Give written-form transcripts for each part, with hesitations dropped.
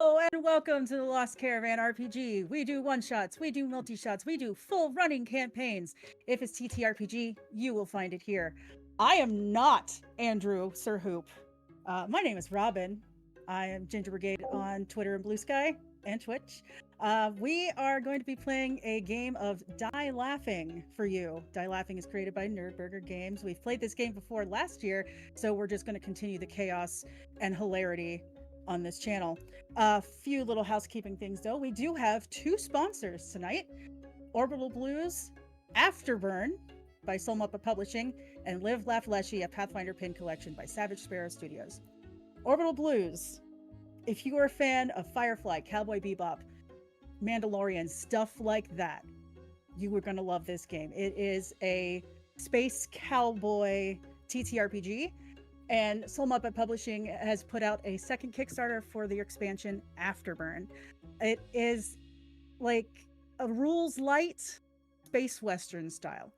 And welcome to the Lost Caravan RPG. We do one-shots, we do multi-shots, we do full running campaigns. If it's TTRPG, you will find it here. I am not Andrew Sir Hoop. My name is Robin. I am Ginger Brigade on Twitter and Blue Sky and Twitch. We are going to be playing a game of Die Laughing for you. Die Laughing is created by Nerdburger Games. We've played this game before last year, so we're just going to continue the chaos and hilarity on this channel. A few little housekeeping things though. We do have two sponsors tonight: Orbital Blues, Afterburn by Soul Muppet Publishing, and Live Laugh Leshy, a Pathfinder pin collection by Savage Sparrow Studios. Orbital Blues. If you are a fan of Firefly, Cowboy Bebop, Mandalorian, stuff like that, you are going to love this game. It is a space cowboy TTRPG, and Soul Muppet Publishing has put out a second Kickstarter for the expansion Afterburn. It is like a rules light space western style.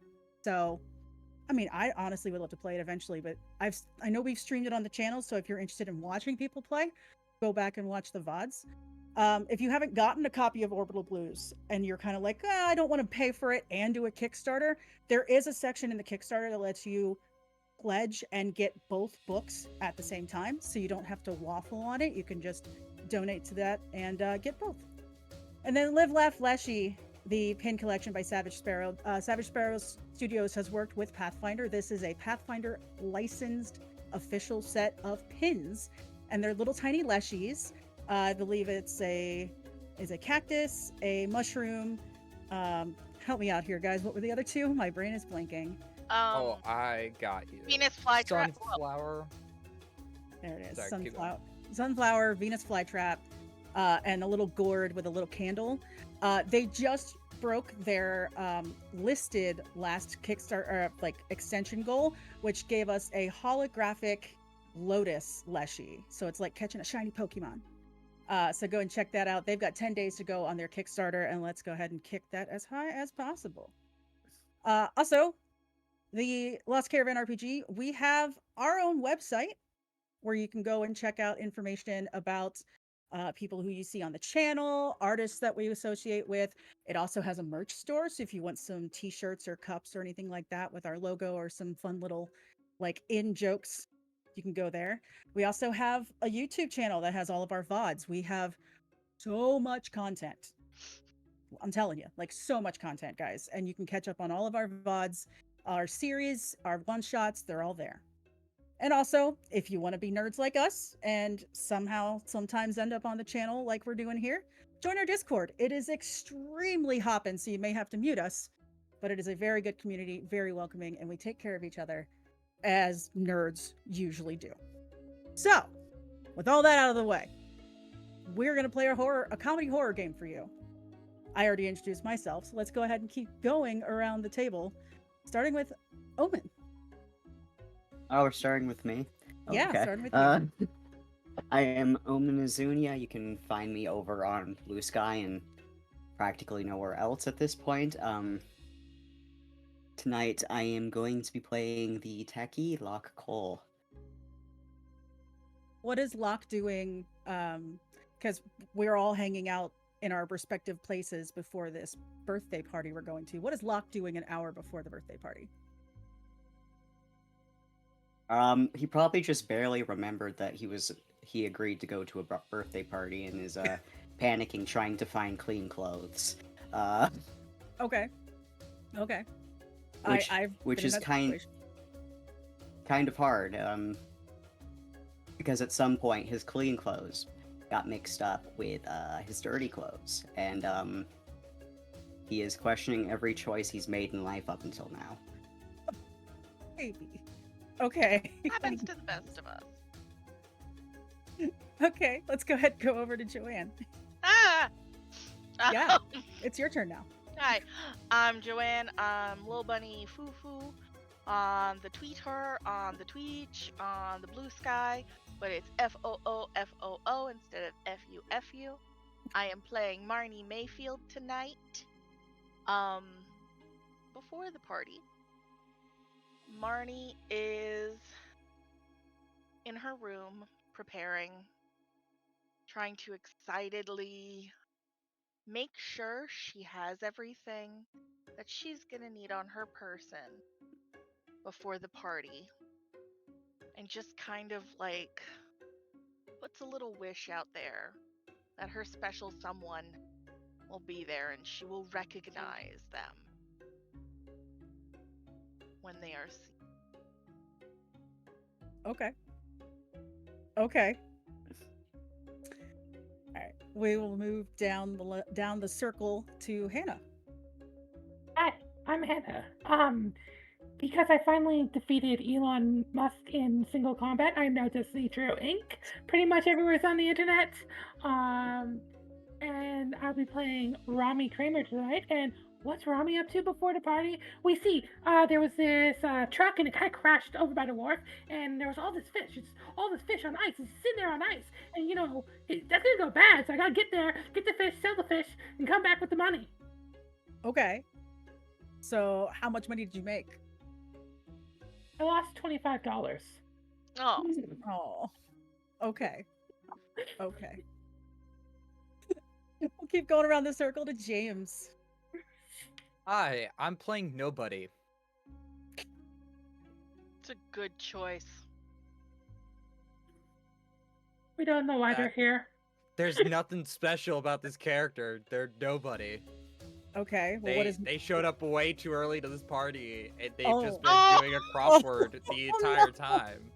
So, I mean, I honestly would love to play it eventually, but I know we've streamed it on the channel, so if you're interested in watching people play, go back and watch the VODs. If you haven't gotten a copy of Orbital Blues and you're kind of like, I don't want to pay for it and do a Kickstarter, there is a section in the Kickstarter that lets you pledge and get both books at the same time, so you don't have to waffle on it. You can just donate to that and get both. And then Live Laugh Leshy, the pin collection by Savage Sparrow. Savage Sparrow Studios has worked with Pathfinder. This is a Pathfinder licensed official set of pins, and they're little tiny leshies. I believe it's a cactus, a mushroom. Help me out here, guys. What were the other two? My brain is blanking. I got you. Venus flytrap. Sunflower. There it is. Sorry, Sunflower, Venus flytrap, and a little gourd with a little candle. They just broke their listed last Kickstarter extension goal, which gave us a holographic Lotus Leshy. So it's like catching a shiny Pokemon. So go and check that out. They've got 10 days to go on their Kickstarter, and let's go ahead and kick that as high as possible. Also, the Lost Caravan RPG, we have our own website where you can go and check out information about people who you see on the channel, artists that we associate with. It also has a merch store, so if you want some t-shirts or cups or anything like that with our logo or some fun little in jokes, you can go there. We also have a YouTube channel that has all of our VODs. We have so much content. I'm telling you, so much content, guys. And you can catch up on all of our VODs, our series, our one-shots, they're all there. And also, if you want to be nerds like us and sometimes end up on the channel like we're doing here, join our Discord. It is extremely hopping, so you may have to mute us, but it is a very good community, very welcoming, and we take care of each other as nerds usually do. So, with all that out of the way, we're going to play a comedy horror game for you. I already introduced myself, so let's go ahead and keep going around the table, starting with Omen. Oh, we're starting with me? Yeah, okay. starting with you. I am Omen Azunia. You can find me over on Blue Sky and practically nowhere else at this point. Tonight I am going to be playing the techie Locke Cole. What is Locke doing? Because we're all hanging out in our respective places before this birthday party we're going to. What is Locke doing an hour before the birthday party? He probably just barely remembered that he agreed to go to a birthday party and is panicking trying to find clean clothes. Okay. Which is kind of hard, because at some point his clean clothes got mixed up with his dirty clothes, and he is questioning every choice he's made in life up until now. Maybe. Okay. Happens to the best of us. Okay, let's go ahead and go over to Joanne. Ah! Yeah, it's your turn now. Hi, I'm Joanne. I'm Lil Bunny Foo on the Twitter, on the Twitch, on the Blue Sky, but it's FOOFOO instead of FUFU. I am playing Marnie Mayfield tonight. Before the party, Marnie is in her room preparing trying to excitedly make sure she has everything that she's gonna need on her person before the party. And just kind of like puts a little wish out there that her special someone will be there and she will recognize them when they are seen. Okay. Okay. All right. We will move down the circle to Hannah. Hi, I'm Hannah. Because I finally defeated Elon Musk in single combat, I'm now Destiny True Inc. Pretty much everywhere's on the internet. And I'll be playing Rami Kramer tonight. And what's Rami up to before the party? We see, there was this truck and it kind of crashed over by the wharf, and there was all this fish. It's all this fish on ice. It's sitting there on ice, and that's gonna go bad. So I gotta get there, get the fish, sell the fish, and come back with the money. Okay. So, how much money did you make? I lost $25. Oh, Oh. Okay. Okay. We'll keep going around the circle to James. Hi, I'm playing nobody. it's a good choice. We don't know why Uh, they're here. There's nothing special about this character. They're nobody. Okay. Well, what is? They showed up way too early to this party, and they've Oh. just been Oh. doing a crossword the entire time.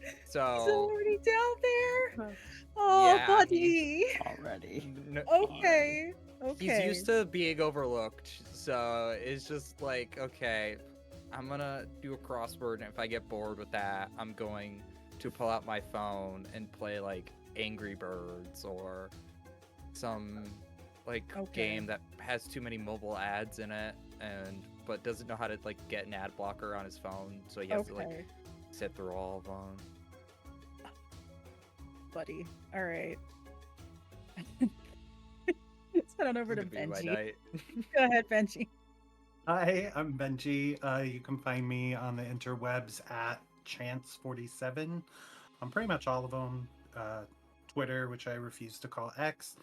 He's So, already down there. Oh, Yeah, buddy. Already. Okay. Okay. he's used to being overlooked, so it's just like, okay, I'm gonna do a crossword, and if I get bored with that, I'm going to pull out my phone and play like Angry Birds or some like Okay. game that has too many mobile ads in it, but doesn't know how to like get an ad blocker on his phone, so he has to like Okay, sit through all of them. buddy. All right. Let's head on over to It's gonna be my Benji. night. Go ahead, Benji. Hi, I'm Benji. You can find me on the interwebs at Chance47. I'm pretty much all of them. Twitter, which I refuse to call X,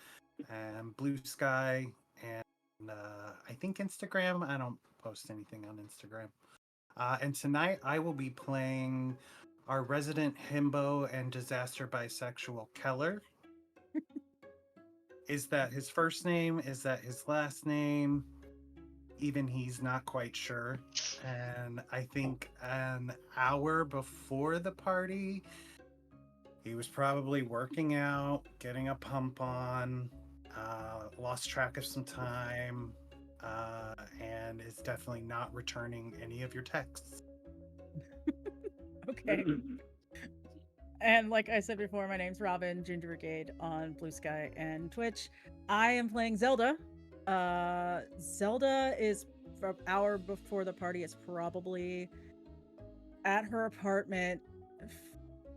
and Blue Sky, and I think Instagram. I don't post anything on Instagram. And tonight I will be playing our resident himbo and disaster bisexual Keller. Is that his first name? Is that his last name? Even he's not quite sure. And I think an hour before the party, he was probably working out, getting a pump on, lost track of some time, and is definitely not returning any of your texts. Okay. And like I said before, my name's Robin Ginger Brigade on Blue Sky and Twitch. I am playing Zelda. Zelda is from hour before the party. Is probably at her apartment,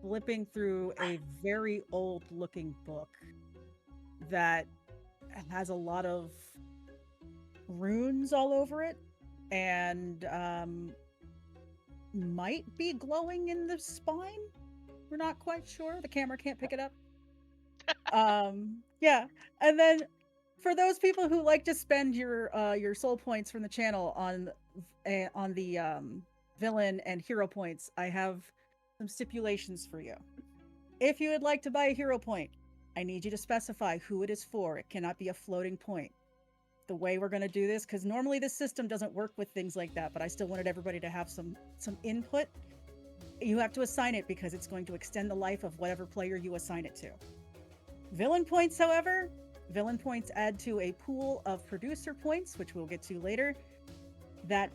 flipping through a very old-looking book that has a lot of runes all over it, and might be glowing in the spine. We're not quite sure. The camera can't pick it up. Yeah. And then for those people who like to spend your soul points from the channel on the villain and hero points, I have some stipulations for you. If you would like to buy a hero point, I need you to specify who it is for. It cannot be a floating point. The way we're going to do this, because normally this system doesn't work with things like that, but I still wanted everybody to have some input. You have to assign it because it's going to extend the life of whatever player you assign it to. Villain points, however, villain points add to a pool of producer points, which we'll get to later, that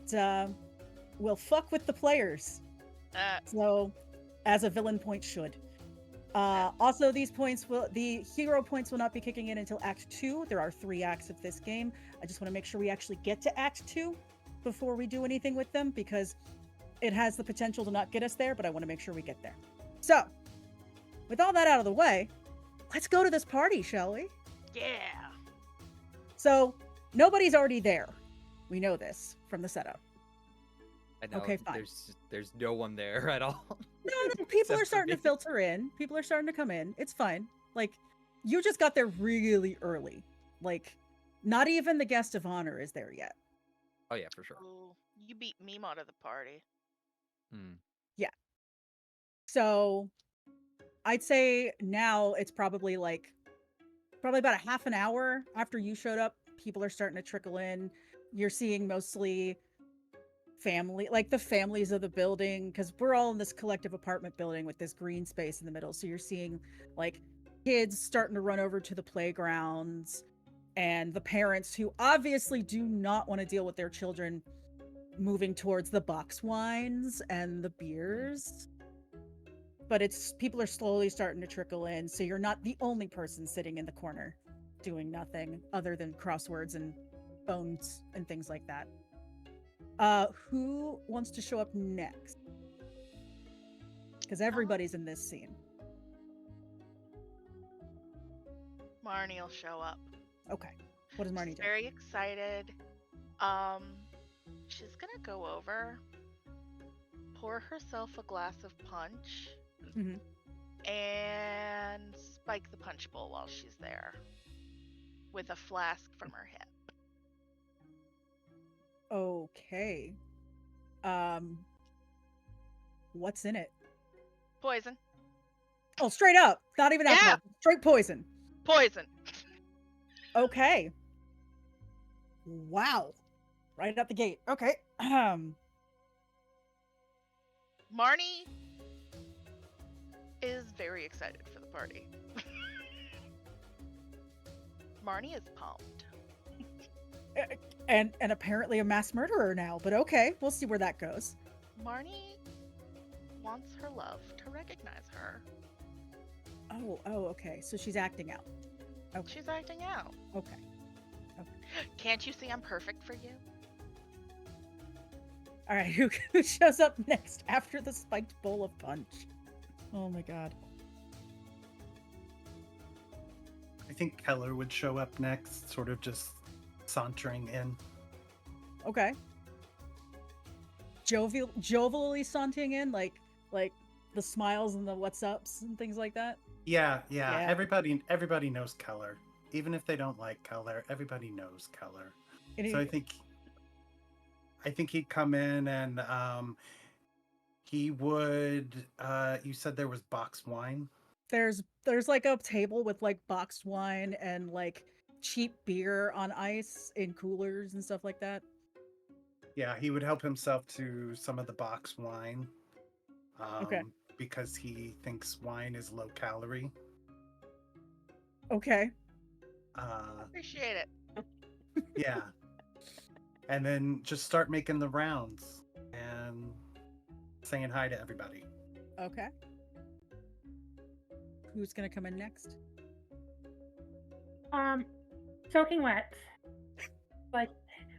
will fuck with the players. So, as a villain point should. Also, the hero points will not be kicking in until Act 2. There are 3 acts of this game. I just want to make sure we actually get to Act 2 before we do anything with them, because it has the potential to not get us there, but I want to make sure we get there. So, with all that out of the way, let's go to this party, shall we? Yeah. So, nobody's already there. We know this from the setup. I know, Okay, fine. There's no one there at all. No, people are Except for starting to me. filter in. People are starting to come in. It's fine. Like, you just got there really early. Like, not even the guest of honor is there yet. Oh yeah, for sure. Ooh, you beat Meme out of the party. Hmm. So I'd say now it's probably about a half an hour after you showed up. People are starting to trickle in. You're seeing mostly family, like the families of the building, because we're all in this collective apartment building with this green space in the middle. So you're seeing like kids starting to run over to the playgrounds, and the parents who obviously do not want to deal with their children moving towards the box wines and the beers. But people are slowly starting to trickle in, so you're not the only person sitting in the corner doing nothing other than crosswords and phones and things like that. Who wants to show up next? Because everybody's in this scene. Marnie will show up. Okay. What does Marnie She's do? very excited. She's gonna go over, pour herself a glass of punch, Mhm. and spike the punch bowl while she's there with a flask from her hip. Okay. What's in it? Poison. Oh, straight up. Not even Yeah. alcohol. Straight poison. Poison. Okay. Wow. Right out the gate. Okay. Marnie is very excited for the party. Marnie is pumped. And apparently a mass murderer now, but okay, we'll see where that goes. Marnie wants her love to recognize her. Oh, okay. So she's acting out. Okay. She's acting out. Okay. Can't you see I'm perfect for you? All right, who shows up next after the spiked bowl of punch? Oh my god. I think Keller would show up next, sort of just sauntering in. Okay. Jovially sauntering in, like the smiles and the what's ups and things like that. Yeah. Yeah. Everybody knows Keller. Even if they don't like Keller, everybody knows Keller. And So I think he'd come in and he would you said there was boxed wine? there's like a table with like boxed wine and like cheap beer on ice in coolers and stuff like that. Yeah, he would help himself to some of the boxed wine. Okay. Because he thinks wine is low calorie. Okay. Appreciate it. Yeah. And then just start making the rounds and saying hi to everybody. Okay. Who's gonna come in next? Soaking wet.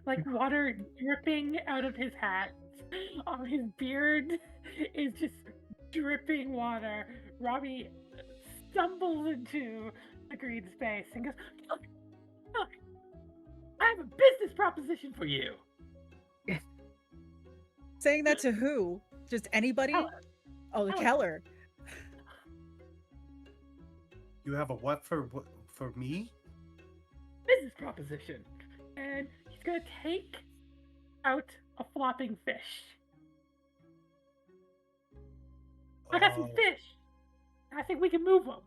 Like water dripping out of his hat. His beard is just dripping water. Robbie stumbles into the green space and goes, Look, I have a business proposition for you. Saying that to who? Just anybody? Keller. Oh, the Keller. Keller. You have a what for me? Business proposition. And he's gonna take out a flopping fish. I got some Oh, fish. I think we can move them.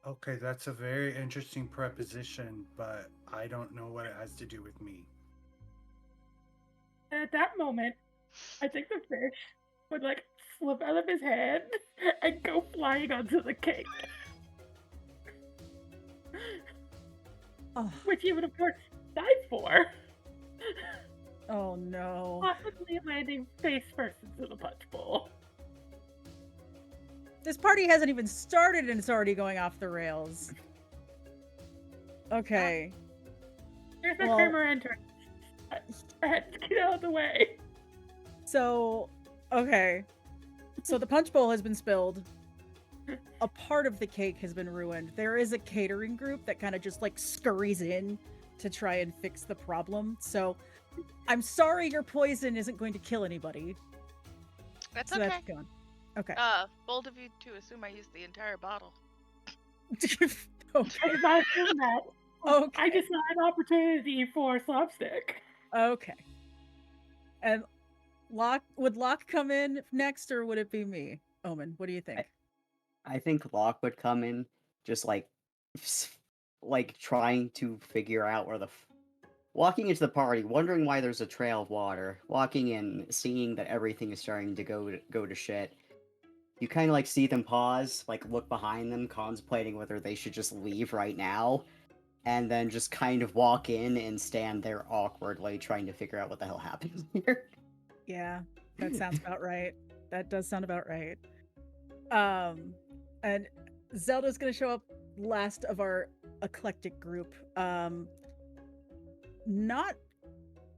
okay, that's a very interesting proposition, but I don't know what it has to do with me. And at that moment, I think the fish would like slip out of his hand and go flying onto the cake. Oh, Which he would of course die for. oh no. Possibly landing face first into the punch bowl. This party hasn't even started and it's already going off the rails. Okay. There's the Well- Kramer entrance. Get out of the way. So, okay. So the punch bowl has been spilled. A part of the cake has been ruined. There is a catering group that kind of just like scurries in to try and fix the problem. So, I'm sorry your poison isn't going to kill anybody. That's So okay. that's gone. Okay. Bold of you to assume I used the entire bottle. I Okay. did not assume that. Okay. I just saw an opportunity for slapstick. Okay. And would Locke come in next, or would it be me? Omen, what do you think? I think Locke would come in just like trying to figure out where walking into the party, wondering why there's a trail of water, walking in, seeing that everything is starting to go to shit. You kind of like see them pause, like look behind them, contemplating whether they should just leave right now, and then just kind of walk in and stand there awkwardly, trying to figure out what the hell happened here. Yeah, that sounds about right. That does sound about right. And Zelda's gonna show up last of our eclectic group. Not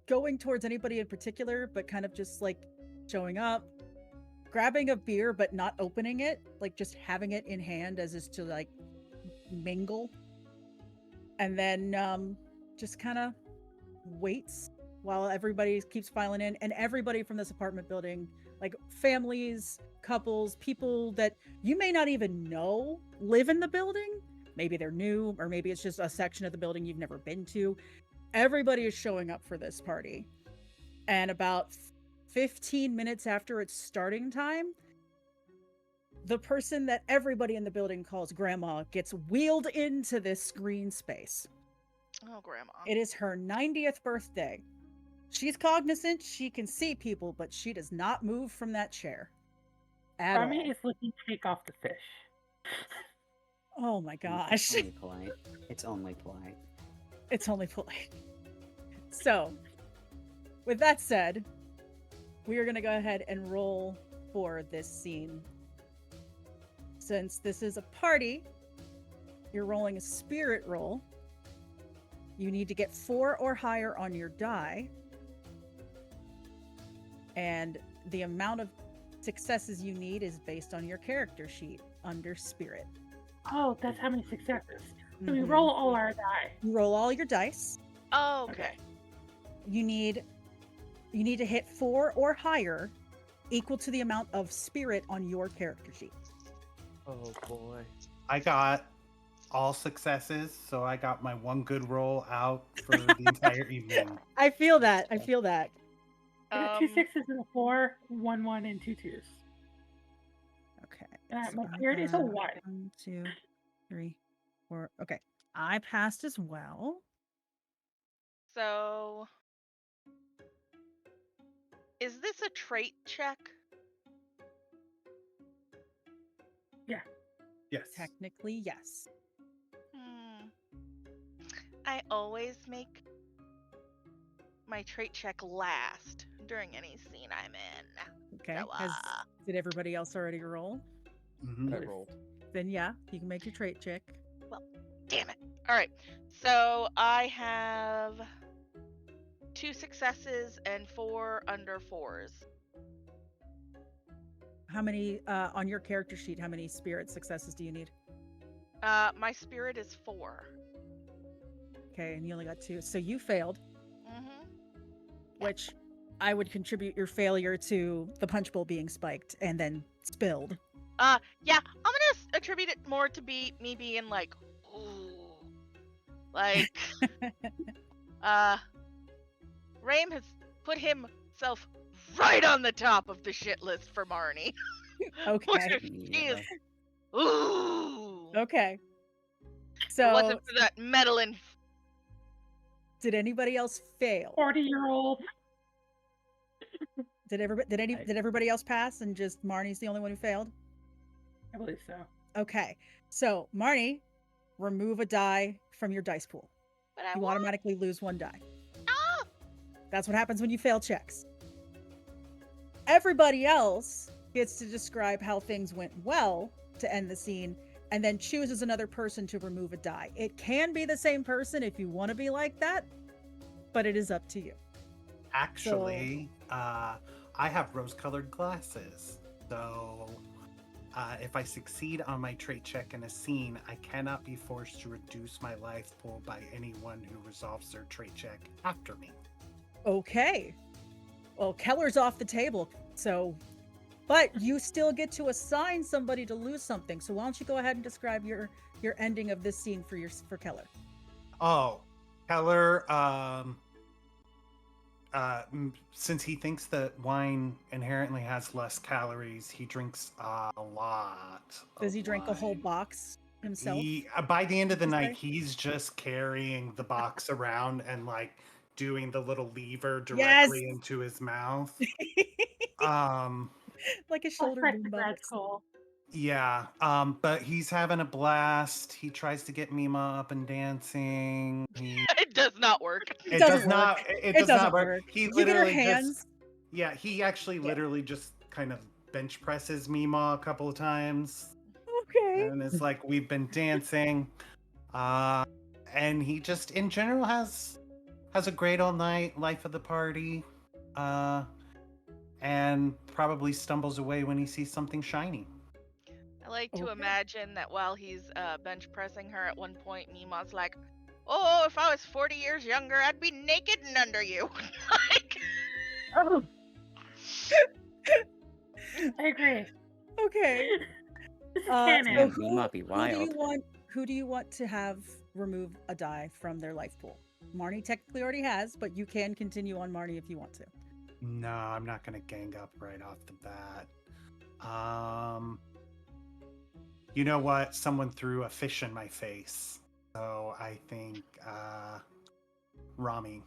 going towards anybody in particular, but kind of just like showing up, grabbing a beer but not opening it, like just having it in hand as is to like mingle. And then just kind of waits while everybody keeps filing in, and everybody from this apartment building, like families, couples, people that you may not even know live in the building. Maybe they're new, or maybe it's just a section of the building you've never been to. Everybody is showing up for this party. And about 15 minutes after its starting time, the person that everybody in the building calls Grandma gets wheeled into this green space. Oh, Grandma. It is her 90th birthday. She's cognizant, she can see people, but she does not move from that chair at Rami all. is looking to take off the fish. Oh my It's gosh. only polite. It's only polite. It's only polite. So, with that said, we are going to go ahead and roll for this scene. Since this is a party, you're rolling a spirit roll. You need to get 4 or higher on your die. And the amount of successes you need is based on your character sheet under spirit. Oh, that's how many successes. So we Mhm. roll all our die. You roll all your dice. Oh, okay. You need to hit 4 or higher, equal to the amount of spirit on your character sheet. Oh boy. I got all successes, so I got my one good roll out for the entire evening. I feel that. I feel that. I got 2 6s and a 4, 1 1, and 2 2s. Okay. My I spirit is a got 1. 1, 2, 3, 4. Okay. I passed as well. So, is this a trait check? Yes. Technically, yes. I always make my trait check last during any scene I'm in. Okay. So, Did everybody else already roll? Mhm. I rolled. Then yeah, you can make your trait check. damn it. All right. So I have 2 successes and 4 under 4s. How many on your character sheet? How many spirit successes do you need? My spirit is 4. Okay, and you only got 2, so you failed. Mm-hmm. Which I would contribute your failure to the punch bowl being spiked and then spilled. Yeah, I'm gonna attribute it more to me being like, ooh, like, Raim has put himself right on the top of the shit list for Marnie. Okay. He is, Yeah. ooh. Okay. If it So wasn't for that meddling. did anybody else fail? 40-year-old. Did everybody else pass and just Marnie's the only one who failed? I believe so. Okay. So Marnie, remove a die from your dice pool. But I You want. automatically lose 1 die. Ah! That's what happens when you fail checks. Everybody else gets to describe how things went well to end the scene, and then chooses another person to remove a die. It can be the same person if you want to be like that, but it is up to you. Actually, I have rose-colored glasses, so if I succeed on my trait check in a scene, I cannot be forced to reduce my life pool by anyone who resolves their trait check after me. Okay. Well, Keller's off the table, so But you still get to assign somebody to lose something. So why don't you go ahead and describe your ending of this scene for Keller? Oh, Keller, since he thinks that wine inherently has less calories, he drinks a lot. Does he of drink a whole wine. box himself? By the end of the you night, say? he's just carrying the box around and like doing the little lever Yes. directly into his mouth. Um, Like a Oh, shoulder frick, boombox. that's cool. yeah. But he's having a blast. He tries to get Mima up and dancing. It does not work. It doesn't work. It It does not doesn't work. work. He You get her literally hands. just. Yeah, he actually Yeah. literally just kind of bench presses Mima a couple of times. Okay. And it's like we've been dancing. And he just in general has a great all night, life of the party. And probably stumbles away when he sees something shiny. I like to Okay. imagine that while he's bench pressing her at one point, Mima's like, "Oh, if I was 40 years younger, I'd be naked and under you." Like, Oh, I agree. okay. This is So canon. Man, we might be who do wild. you want to have remove a die from their life pool? Marnie technically already has, but you can continue on Marnie if you want to. No, I'm not gonna gang up right off the bat. You know what? Someone threw a fish in my face. So I think Rami.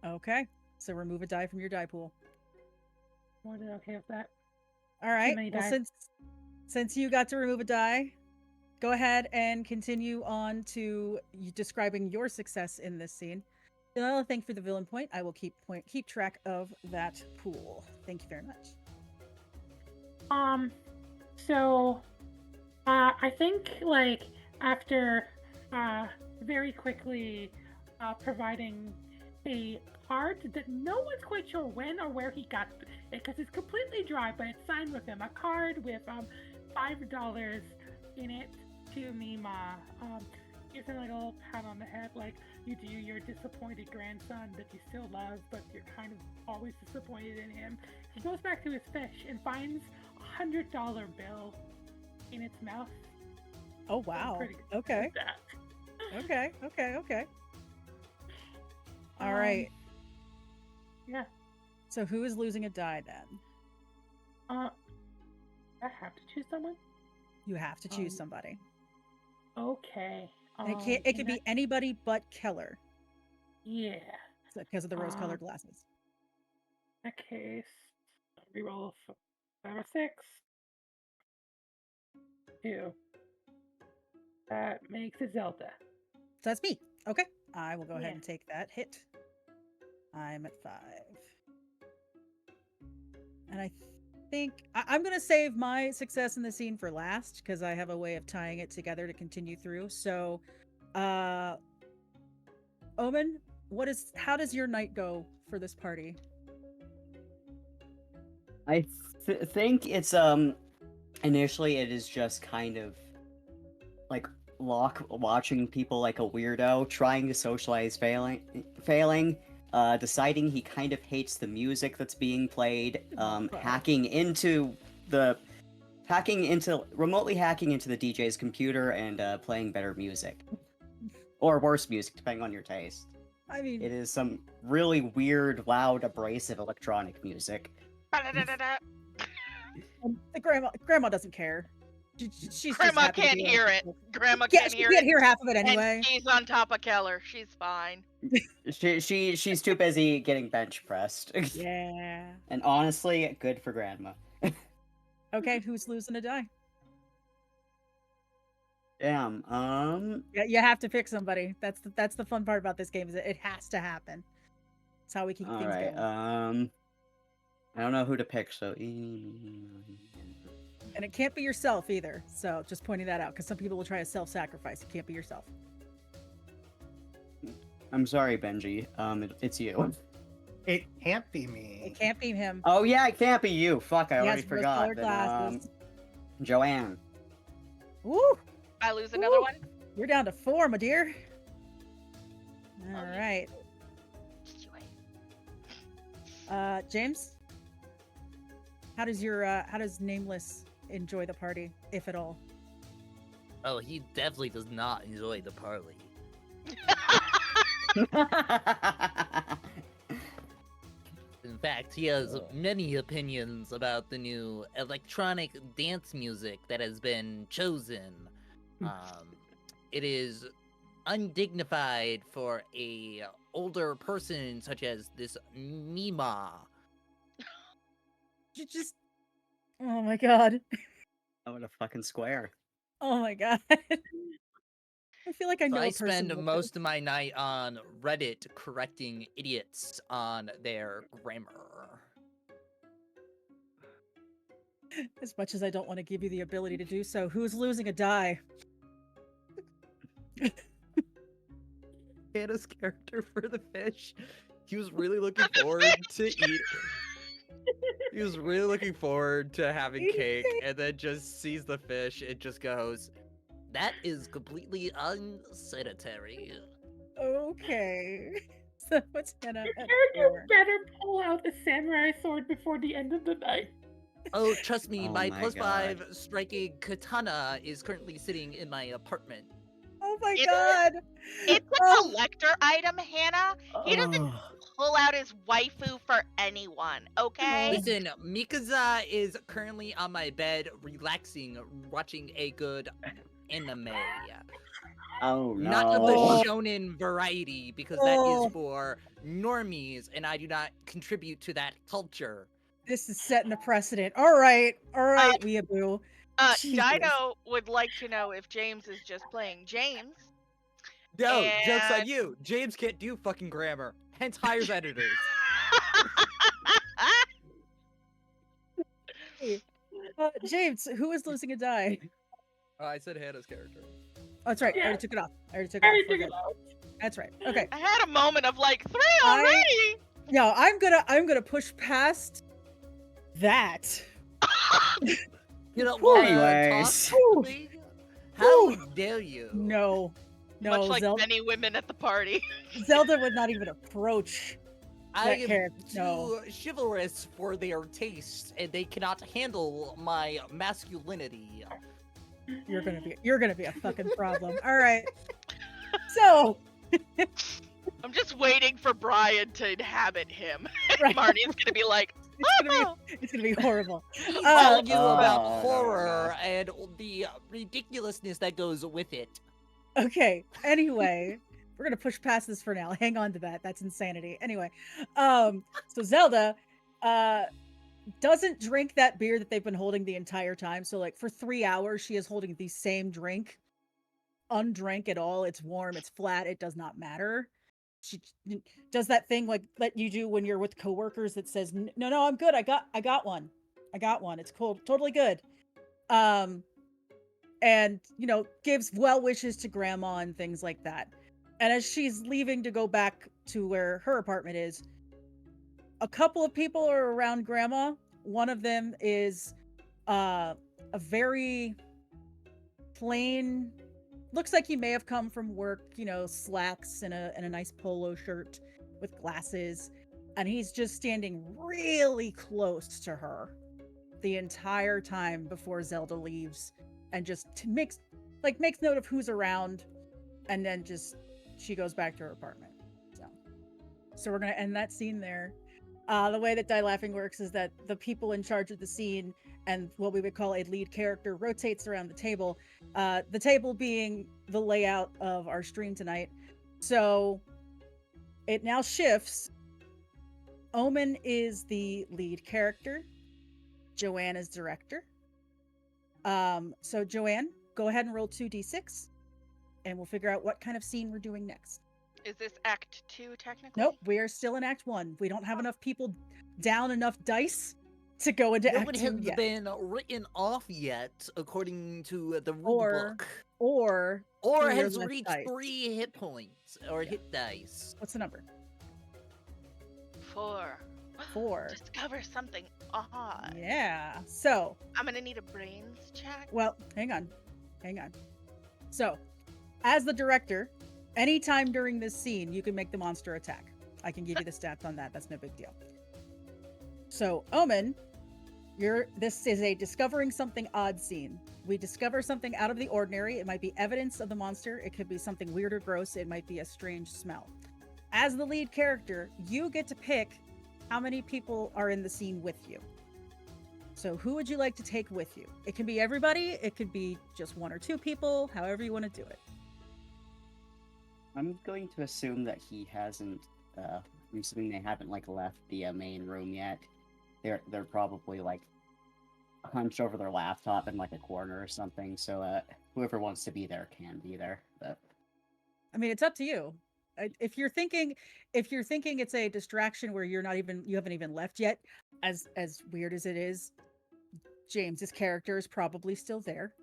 Okay. So remove a die from your die pool. More than okay with that. All right. many Well, die. since you got to remove a die, go ahead and continue on to describing your success in this scene. Another thing for the villain point, I will keep track of that pool. Thank you very much. So, I think like after very quickly providing a card that no one's quite sure when or where he got it because it's completely dry, but it's signed with him. A card with $5 in it to Mima. Gives him like a little pat on the head, like you do your disappointed grandson that you still love, but you're kind of always disappointed in him. He goes back to his fish and finds $100 bill in its mouth. Oh So I'm wow. pretty good Okay. with that. Okay. All Um, right. Yeah. So who is losing a die then? I have to choose someone. You have to choose Um, somebody. Okay. And it can be anybody but Keller Yeah. because of the rose-colored glasses. In that case, reroll 5 or 6. 2. That makes it Zelda. So that's me. Okay. I will go ahead Yeah. and take that hit. I'm at 5. And I think I'm going to save my success in the scene for last because I have a way of tying it together to continue through. So, Omen, how does your night go for this party? I think it's initially it is just kind of like Locke watching people like a weirdo, trying to socialize, failing, deciding he kind of hates the music that's being played, remotely hacking into the DJ's computer and playing better music. Or worse music, depending on your taste. I mean, It is some really weird, loud, abrasive electronic music. ba-da-da-da-da. the grandma doesn't care. She's just Grandma happy to can't be hear around it. people. Grandma Yeah, can't she hear can't it. hear half of it anyway. And she's on top of Keller. She's fine. She's too busy getting bench pressed. Yeah. And honestly, good for grandma. Okay, who's losing a die? Damn. Yeah, you have to pick somebody. That's the fun part about this game is it has to happen. That's how we keep All things right. going. I don't know who to pick, so. And it can't be yourself either. So just pointing that out because some people will try to self-sacrifice. It can't be yourself. I'm sorry, Benji. It's you. It can't be me. It can't be him. Oh yeah, it can't be you. Fuck, I He already has forgot. rose-colored Then, glasses. Joanne. Woo! I lose another Woo! one. You're down to 4, my dear. All Oh, right. James, how does Nameless enjoy the party, if at all? Oh, he definitely does not enjoy the party. In fact, he has many opinions about the new electronic dance music that has been chosen. It is undignified for a older person such as this Mima. You just, oh my god, Oh, what a fucking square. oh my god. I feel like I So know I a person spend with most this. of my night on Reddit correcting idiots on their grammar. As much as I don't want to give you the ability to do so, who's losing a die? Hannah's character for the fish. He was really looking forward to eat. He was really looking forward to having Eating cake, and then just sees the fish. It just goes. That is completely unsanitary. Okay. So what's Hannah Your at character 4? better pull out a samurai sword before the end of the night. Oh, trust me, Oh my my plus God. 5 striking katana is currently sitting in my apartment. Oh my It- god! It's a Oh. collector item, Hannah. He doesn't Ugh. pull out his waifu for anyone, okay? Listen, Mikaza is currently on my bed, relaxing, watching a good anime. Oh no. Not of the shonen variety, because that Oh. is for normies, and I do not contribute to that culture. This is setting a precedent. All right, weeaboo. Jesus. Dino would like to know if James is just playing James. No, joke's on And- you. James can't do fucking grammar. Hence hires editors. James, who is losing a die? I said Hannah's character. Oh, that's right. I Yeah. already took it off. I already took I it already off. We're took it good. out. That's right. Okay. I had a moment of like 3 I- already. No, I'm gonna push past that. You don't Whew. want to Anyways. talk to me? How dare you? No. No, Much like Zelda, many women at the party. Zelda would not even approach I that am character. too No. chivalrous for their taste, and they cannot handle my masculinity. You're gonna be a fucking problem. All right. So, I'm just waiting for Brian to inhabit him. right, Marnie's gonna be like, "Oh." it's gonna be horrible. Telling you about Oh, horror and the ridiculousness that goes with it. Okay. Anyway, we're gonna push past this for now. Hang on to that. That's insanity. Anyway, so Zelda, doesn't drink that beer that they've been holding the entire time. So like for 3 hours, she is holding the same drink, undrank at all. It's warm. It's flat. It does not matter. She does that thing like that you do when you're with coworkers that says, no, I'm good. I got one. It's cool. Totally good. And gives well wishes to grandma and things like that. And as she's leaving to go back to where her apartment is, a couple of people are around grandma. One of them is a very plain, looks like he may have come from work, slacks and a nice polo shirt with glasses, and he's just standing really close to her the entire time before Zelda leaves, and just makes note of who's around, and then just she goes back to her apartment. So we're gonna end that scene there. The way that Die Laughing works is that the people in charge of the scene and what we would call a lead character rotates around the table being the layout of our stream tonight. So it now shifts. Omen is the lead character. Joanne is director. So Joanne, go ahead and roll 2d6 and we'll figure out what kind of scene we're doing next. Is this Act 2 technically? Nope, we are still in Act 1. We don't have enough people down enough dice to go into No Act one 2 has yet. been written off yet, according to the Or- rulebook. Or Or through your has left reached dice. 3 hit points, or Yeah. hit dice. what's the number? 4. 4. Discover something odd. Yeah. So, I'm gonna need a brains check. well, hang on. So, as the director, anytime during this scene, you can make the monster attack. I can give you the stats on that. That's no big deal. So, Omen, This is a discovering something odd scene. We discover something out of the ordinary. It might be evidence of the monster. It could be something weird or gross. It might be a strange smell. As the lead character, you get to pick how many people are in the scene with you. So who would you like to take with you? It can be everybody. It could be just one or two people, however you want to do it. I'm going to assume that he hasn't. I'm assuming they haven't like left the main room yet. They're probably like hunched over their laptop in like a corner or something. So whoever wants to be there can be there. But I mean, it's up to you. If you're thinking it's a distraction where you haven't even left yet, as weird as it is, James's character is probably still there.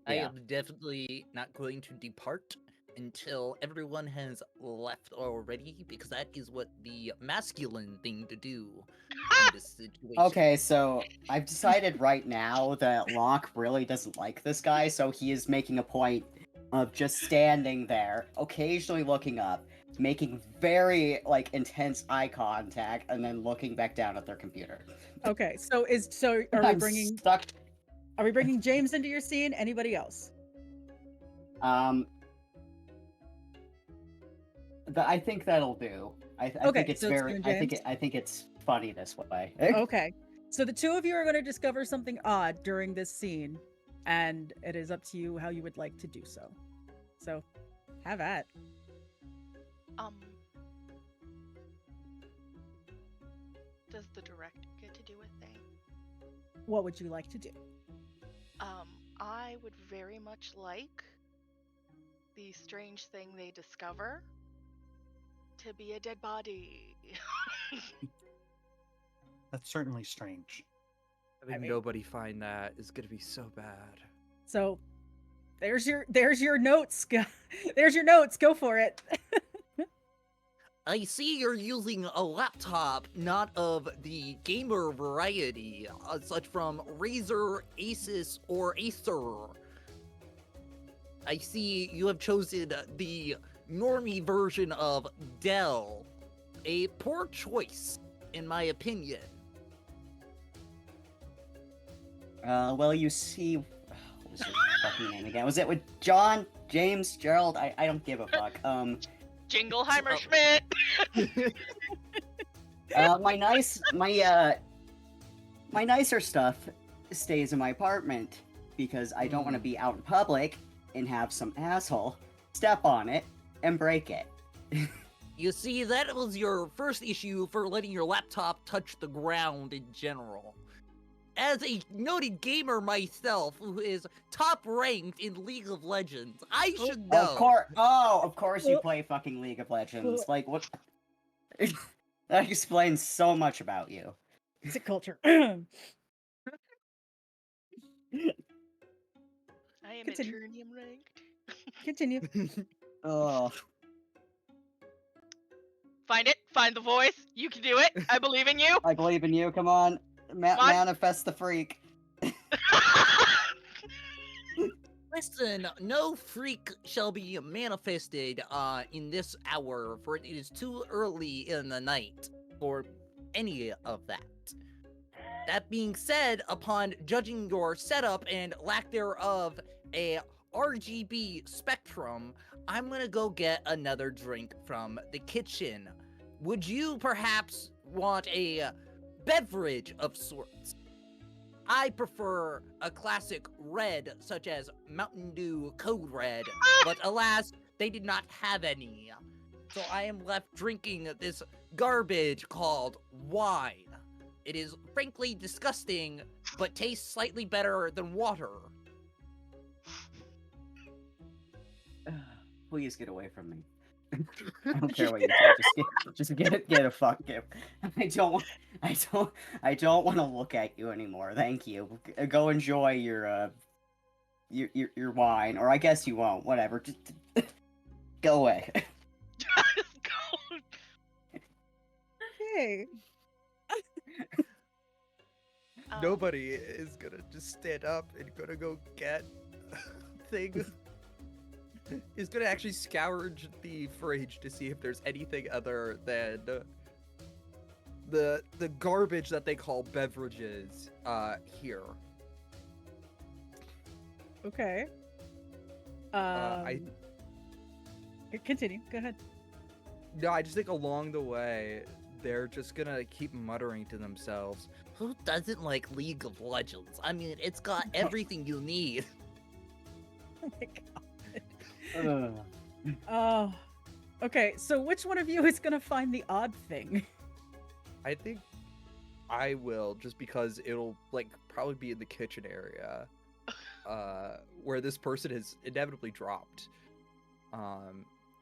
I Yeah. am definitely not going to depart until everyone has left already, because that is what the masculine thing to do in this situation. okay, so I've decided right now that Locke really doesn't like this guy, so he is making a point of just standing there, occasionally looking up, making very like intense eye contact, and then looking back down at their computer. Okay, so are I'm we bringing James into your scene? Anybody else? I think that'll do. I Okay, think it's so it's very. you and I think it's funny this way. Okay, so the two of you are going to discover something odd during this scene, and it is up to you how you would like to do so. So, have at. Does the director get to do a thing? What would you like to do? I would very much like the strange thing they discover to be a dead body. That's certainly strange. Having mean- nobody find that is gonna be so bad. So, there's your notes. There's your notes. Go for it. I see you're using a laptop not of the gamer variety, such from Razer, Asus, or Acer. I see you have chosen the normie version of Dell. A poor choice, in my opinion. Well, you see, what was your fucking name again? Was it with John, James, Gerald? I don't give a fuck. Jingleheimer Schmidt! My nicer stuff stays in my apartment because I don't want to be out in public and have some asshole step on it and break it. You see, that was your first issue for letting your laptop touch the ground in general. As a noted gamer myself, who is top ranked in League of Legends, I should know. Of course you play fucking League of Legends. Like, what? That explains so much about you. Music culture. I am Continue. Eternium ranked. Continue. Oh, Find it. Find the voice. You can do it. I believe in you. I believe in you. Come on, What? manifest the freak. Listen, no freak shall be manifested in this hour, for it is too early in the night for any of that. That being said, upon judging your setup and lack thereof a RGB spectrum, I'm gonna go get another drink from the kitchen. Would you perhaps want a beverage of sorts? I prefer a classic red, such as Mountain Dew Code Red, but alas, they did not have any. So I am left drinking this garbage called wine. It is frankly disgusting, but tastes slightly better than water. Please get away from me. I don't care what you say. Just get a fuck. I don't want to look at you anymore. Thank you. Go enjoy your wine, or I guess you won't. Whatever. Just go away. Okay. Nobody is gonna just stand up and gonna go get things. He's gonna actually scourge the fridge to see if there's anything other than the garbage that they call beverages here. Okay. I Continue. Go ahead. No, I just think along the way they're just gonna keep muttering to themselves. Who doesn't like League of Legends? I mean, it's got everything you need. Oh my god. Oh. Okay, so which one of you is gonna find the odd thing? I think I will, just because it'll like probably be in the kitchen area, where this person is inevitably dropped.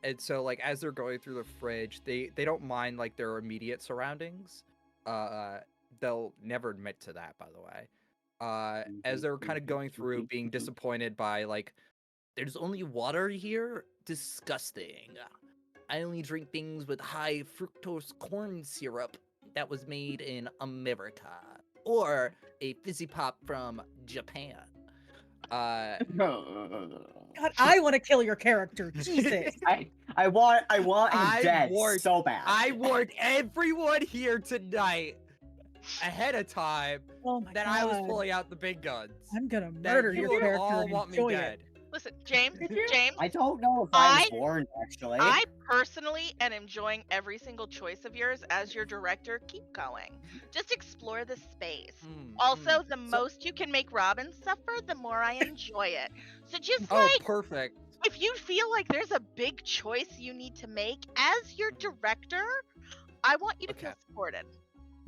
And so like as they're going through the fridge, they don't mind like their immediate surroundings. They'll never admit to that, by the way. As they're kind of going through, being disappointed by like, There's only water here? Disgusting. I only drink things with high fructose corn syrup that was made in America. Or a fizzy pop from Japan. God, I want to kill your character. Jesus. I want him I dead warned- so bad. I warned everyone here tonight ahead of time Oh my that god. I was pulling out the big guns. I'm gonna That murder you your would character all and want me enjoy dead. it. Listen, James, Did you? James, I don't know if I was I- warned, actually. I personally am enjoying every single choice of yours as your director. Keep going. Just explore the space. Also, the most you can make Robin suffer, the more I enjoy it. So just Oh, like, perfect. if you feel like there's a big choice you need to make as your director, I want you to feel Okay. supported.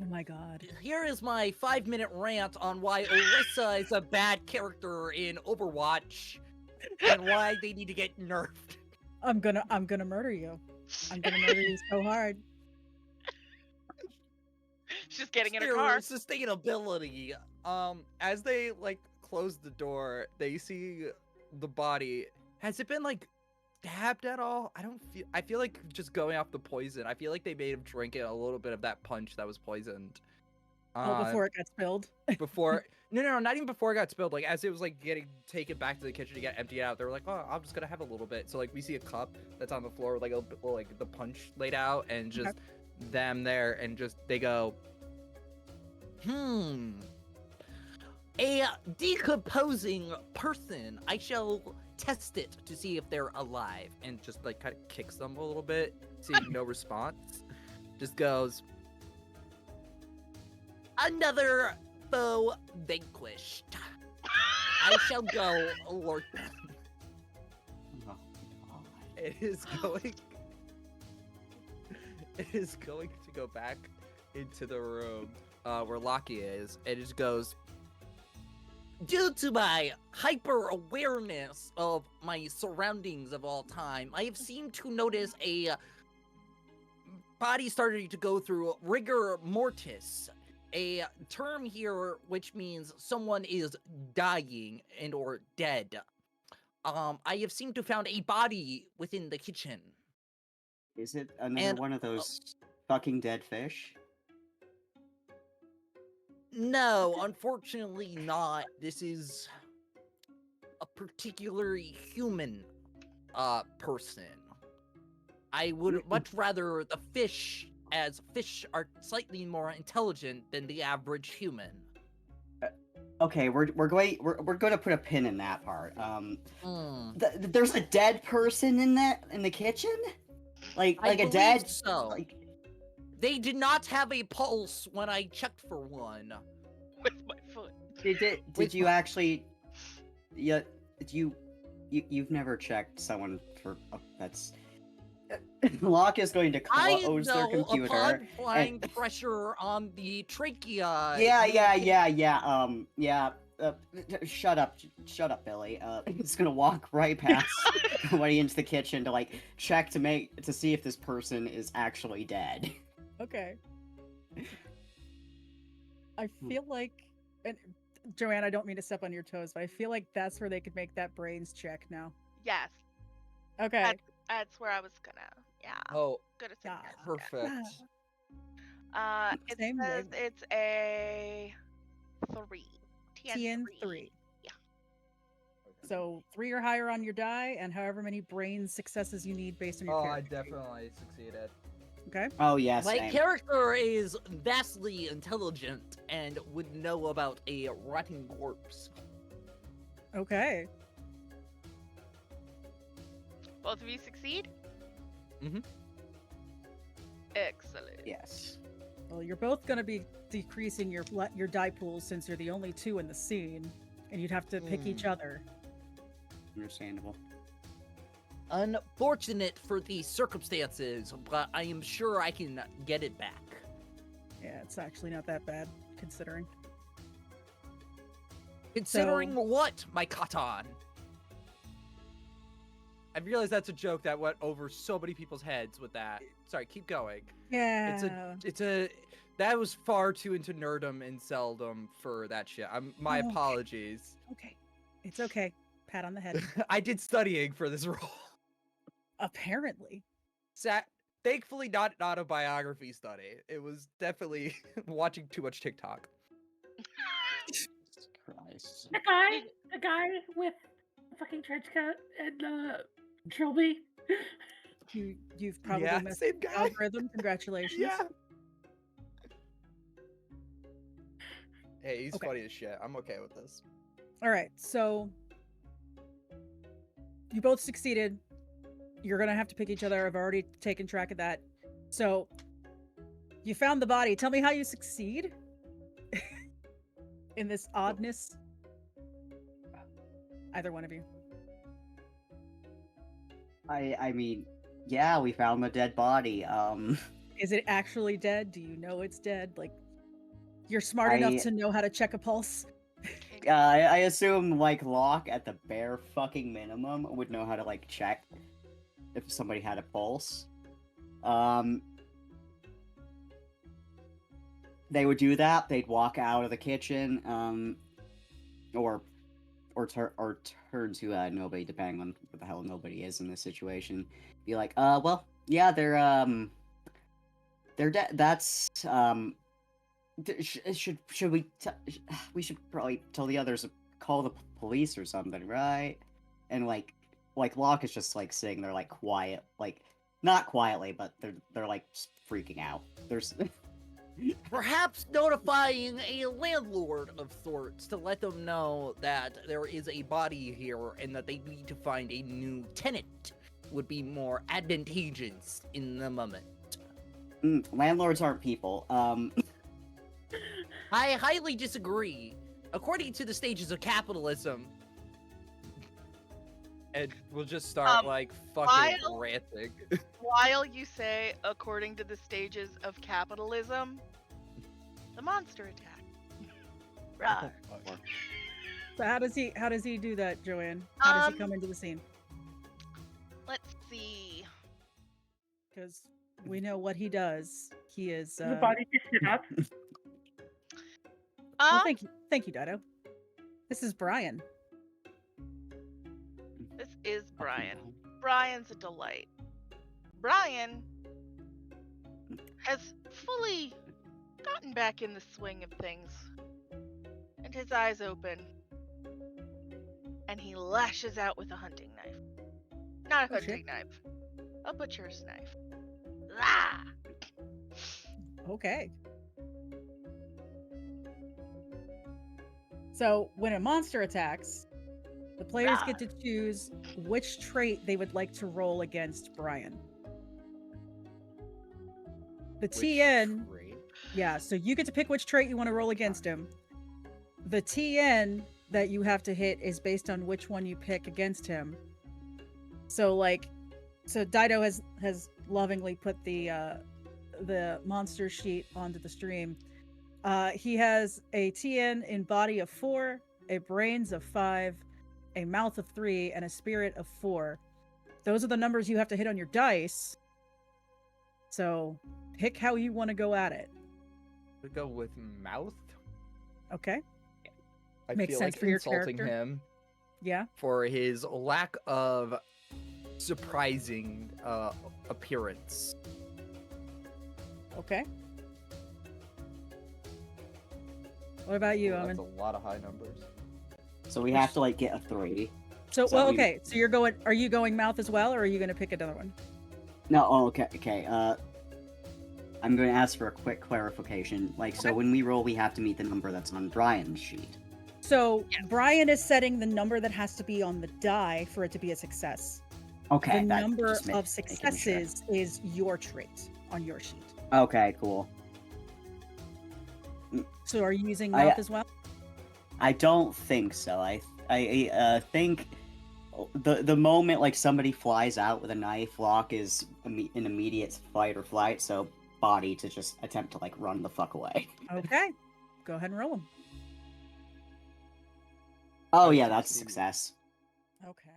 Oh my god. Here is my 5-minute rant on why Orisa is a bad character in Overwatch and why they need to get nerfed. I'm gonna murder you. I'm gonna murder you so hard. She's just getting in her Their car. sustainability. As they like close the door, they see the body. Has it been like stabbed at all? I feel like just going off the poison. I feel like they made him drink it a little bit of that punch that was poisoned. Oh, before it got spilled. before no, not even before it got spilled. Like as it was like getting taken back to the kitchen to get emptied out, they were like, "Oh, I'm just gonna have a little bit." So like we see a cup that's on the floor with like like the punch laid out, and just them there, and just they go, A decomposing person. I shall test it to see if they're alive. and just like kind of kicks them a little bit, seeing no response. Just goes, Another foe vanquished. I shall go, Lord. Oh, it is going. It is going to go back into the room where Lockie is, and it just goes, Due to my hyper awareness of my surroundings of all time, I have seemed to notice a body starting to go through rigor mortis, a term here which means someone is dying and or dead. I have seemed to found a body within the kitchen. Is it another And- one of those fucking dead fish? No, unfortunately not. This is a particularly human person. I would much rather the fish, as fish are slightly more intelligent than the average human. Okay, we're going to put a pin in that part. Hmm. There's a dead person in the kitchen, like I a believe dead so. like. They did not have a pulse when I checked for one. With my foot. Did With you my- actually? Yeah, you've never checked someone for that's. Locke is going to I close their know computer. upon applying pressure on the trachea. Yeah. you Shut up, Billy. He's gonna walk right past somebody into the kitchen to like check to see if this person is actually dead. Okay. I feel like, and Joanne, I don't mean to step on your toes, but I feel like that's where they could make that brains check now. Yes, Okay. that's where I was gonna. Yeah, "Oh, gonna say Yeah. yes. perfect." It Same says way. it's a 3. TN 3. Yeah. So 3 or higher on your die, and however many brain successes you need based on your Oh, I character. definitely succeeded. Okay. Oh yes. My same. character is vastly intelligent and would know about a rotting corpse. Okay. Both of you succeed? Mhm. Excellent. Yes. Well, you're both gonna be decreasing your die pools since you're the only two in the scene, and you'd have to pick each other. Understandable. Unfortunate for the circumstances, but I am sure I can get it back. Yeah, it's actually not that bad considering. Considering what, my Katan? I realize that's a joke that went over so many people's heads with that. Sorry, keep going. Yeah. That was far too into nerdum and seldom for that shit. My Oh. apologies. Okay. It's okay. Pat on the head. I did studying for this role. Apparently. Thankfully, not an autobiography study. It was definitely watching too much TikTok. Christ. The guy with the fucking trench coat and trilby. You've probably Yeah, messed same up the guy. algorithm. Congratulations. Yeah. Hey, he's Okay. funny as shit. I'm okay with this. All right. So you both succeeded. You're gonna have to pick each other. I've already taken track of that. So you found the body. Tell me how you succeed in this oddness. Either one of you. I mean, yeah, we found the dead body. Is it actually dead? Do you know it's dead? Like, you're smart enough to know how to check a pulse? I assume like Locke at the bare fucking minimum would know how to like check if somebody had a pulse. They would do that. They'd walk out of the kitchen, or turn to nobody, depending on what the hell nobody is in this situation. Be like, well, yeah, they're dead. That's should we? We should probably tell the others, call the police or something, right? And like Locke is just like sitting there, like quiet, like not quietly, but they're like just freaking out. There's Perhaps notifying a landlord of sorts to let them know that there is a body here and that they need to find a new tenant would be more advantageous in the moment. landlords aren't people. I highly disagree. According to the stages of capitalism, And we'll just start like fucking while- ranting. While you say, according to the stages of capitalism, the monster attack. Rawr. So how does he do that, Joanne? How does he Um, come into the scene? Let's see. Because we know what he does. He is. The body just sit up. Well, thank you, Dido. This is Brian. This is Brian. Brian's a delight. Brian has fully gotten back in the swing of things. And his eyes open. And he lashes out with a hunting knife. Not a Oh, shit. hunting knife. A butcher's knife. Ah! Okay. So when a monster attacks, the players get to choose which trait they would like to roll against Brian. The TN, yeah, so you get to pick which trait you want to roll against him. The TN that you have to hit is based on which one you pick against him. So Dido has lovingly put the monster sheet onto the stream. He has a TN in body of 4, a brains of 5, a mouth of 3, and a spirit of 4. Those are the numbers you have to hit on your dice. So pick how you want to go at it. We go with mouth. Okay? I Makes feel sense like for your insulting character. him Yeah? for his lack of surprising appearance. Okay. What about you, Ooh, Omen? that's a lot of high numbers. So we have to like get a 3. So, so well, we- okay. So are you going mouth as well, or are you going to pick another one? No, oh, okay. I'm going to ask for a quick clarification. Like, so Okay. when we roll, we have to meet the number that's on Brian's sheet. So Yes. Brian is setting the number that has to be on the die for it to be a success. Okay, The that number just of making sure. successes is your trait on your sheet. Okay, cool. So are you using I- mouth as well? I don't think so. I think the moment like somebody flies out with a knife, Locke is an immediate fight or flight. So body to just attempt to like run the fuck away. Okay. Go ahead and roll them. Oh I yeah, that's a see. success. Okay.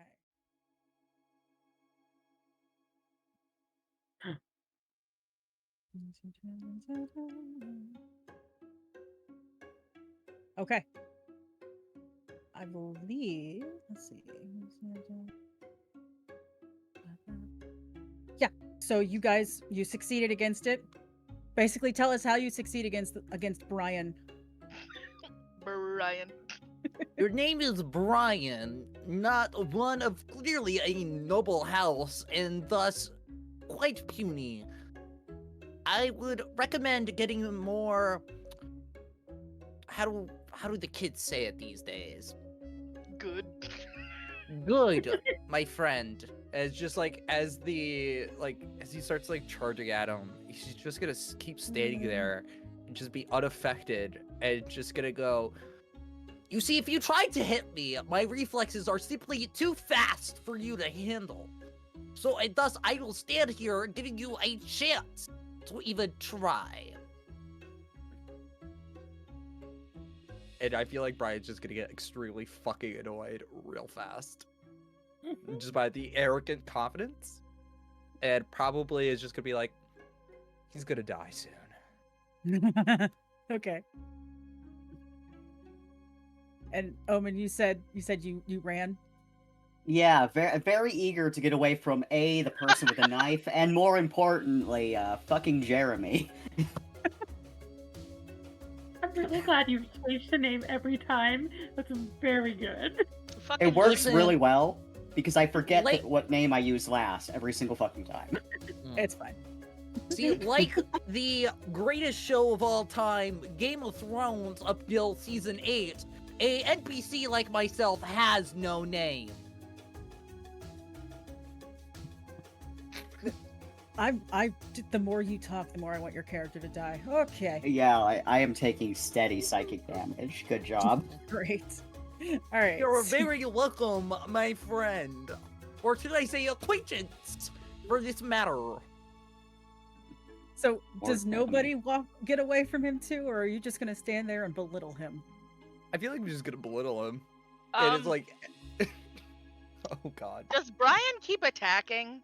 Okay. I believe. Let's see. Yeah. So you guys, you succeeded against it. Basically, tell us how you succeed against Brian. Brian. Your name is Brian, not one of clearly a noble house, and thus quite puny. I would recommend getting more. How do the kids say it these days? Good. Good, my friend. As just like as he starts like charging at him, he's just gonna keep standing there and just be unaffected and just gonna go. You see, if you tried to hit me, my reflexes are simply too fast for you to handle. So, and thus, I will stand here giving you a chance to even try. And I feel like Brian's just gonna get extremely fucking annoyed real fast. Just by the arrogant confidence. And probably is just gonna be like, he's gonna die soon. Okay. And Omen, you said you ran. Yeah, very eager to get away from the person with a knife, and more importantly, fucking Jeremy. I'm really glad you've changed the name every time. That's very good. Fucking It works Listen. really well because I forget Late- what name I use last every single fucking time. It's fine. See, like the greatest show of all time, Game of Thrones up till season 8, a NPC like myself has no name. The more you talk, the more I want your character to die. Okay, Yeah, I am taking steady psychic damage. Good job. great. All right. You're very welcome, my friend. Or should I say acquaintance, for this matter. So does Or nobody get away from him too, or are you just gonna stand there and belittle him? I feel like we're just gonna belittle him. And it's like oh god. Does Brian keep attacking?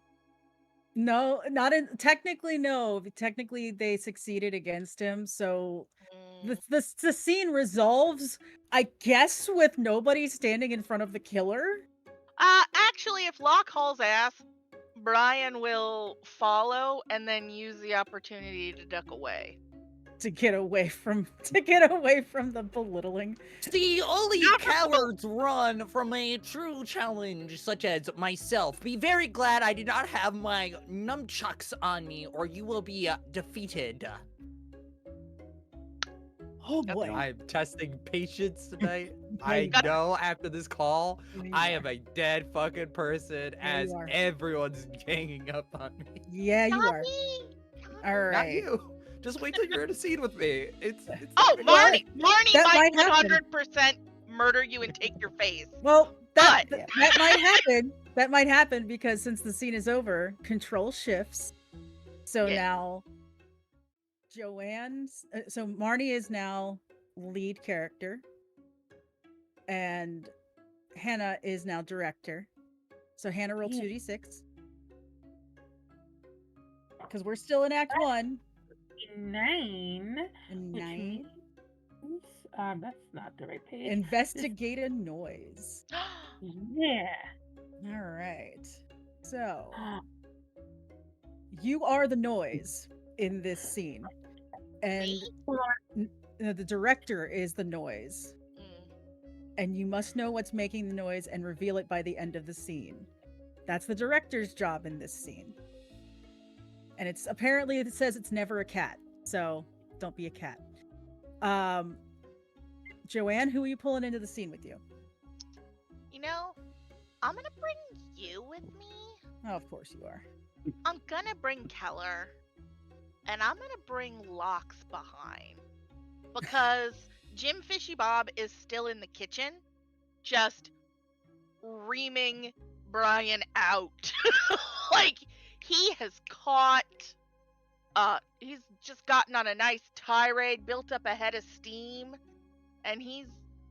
No, not in technically no. Technically they succeeded against him, so Mm, the scene resolves, I guess, with nobody standing in front of the killer. Actually, if Locke hauls ass, Brian will follow and then use the opportunity to duck away. To get away from the belittling. See, only Not for- cowards run from a true challenge such as myself. Be very glad I did not have my nunchucks on me, or you will be defeated. Oh boy. I'm testing patience tonight. I you know after this call, Yeah, you I are. am a dead fucking person Yeah, you as are. everyone's ganging up on me. Yeah, you Not are. me. All Not right. you. Just wait till you're in a scene with me. It's Oh, not gonna- Marnie that might might happen. 100% murder you and take your face. Well, that But- that might happen. That might happen because since the scene is over, control shifts. So Yeah. now Joanne's so Marnie is now lead character and Hannah is now director. So Hannah roll Yeah. 2d6. Because we're still in Act 1 9. and Which 9. means, that's not the right page. Investigate a noise. Yeah. All right. So you are the noise in this scene. And Me? the director is the noise. Mm. And you must know what's making the noise and reveal it by the end of the scene. That's the director's job in this scene. and it's apparently it says it's never a cat, so don't be a cat. Joanne, who are you pulling into the scene with you? You know, I'm gonna bring you with me. Oh, of course you are. I'm gonna bring Keller, and I'm gonna bring Locks behind because Jim Fishy Bob is still in the kitchen, just reaming Brian out. Like he has caught. He's just gotten on a nice tirade, built up a head of steam, and he's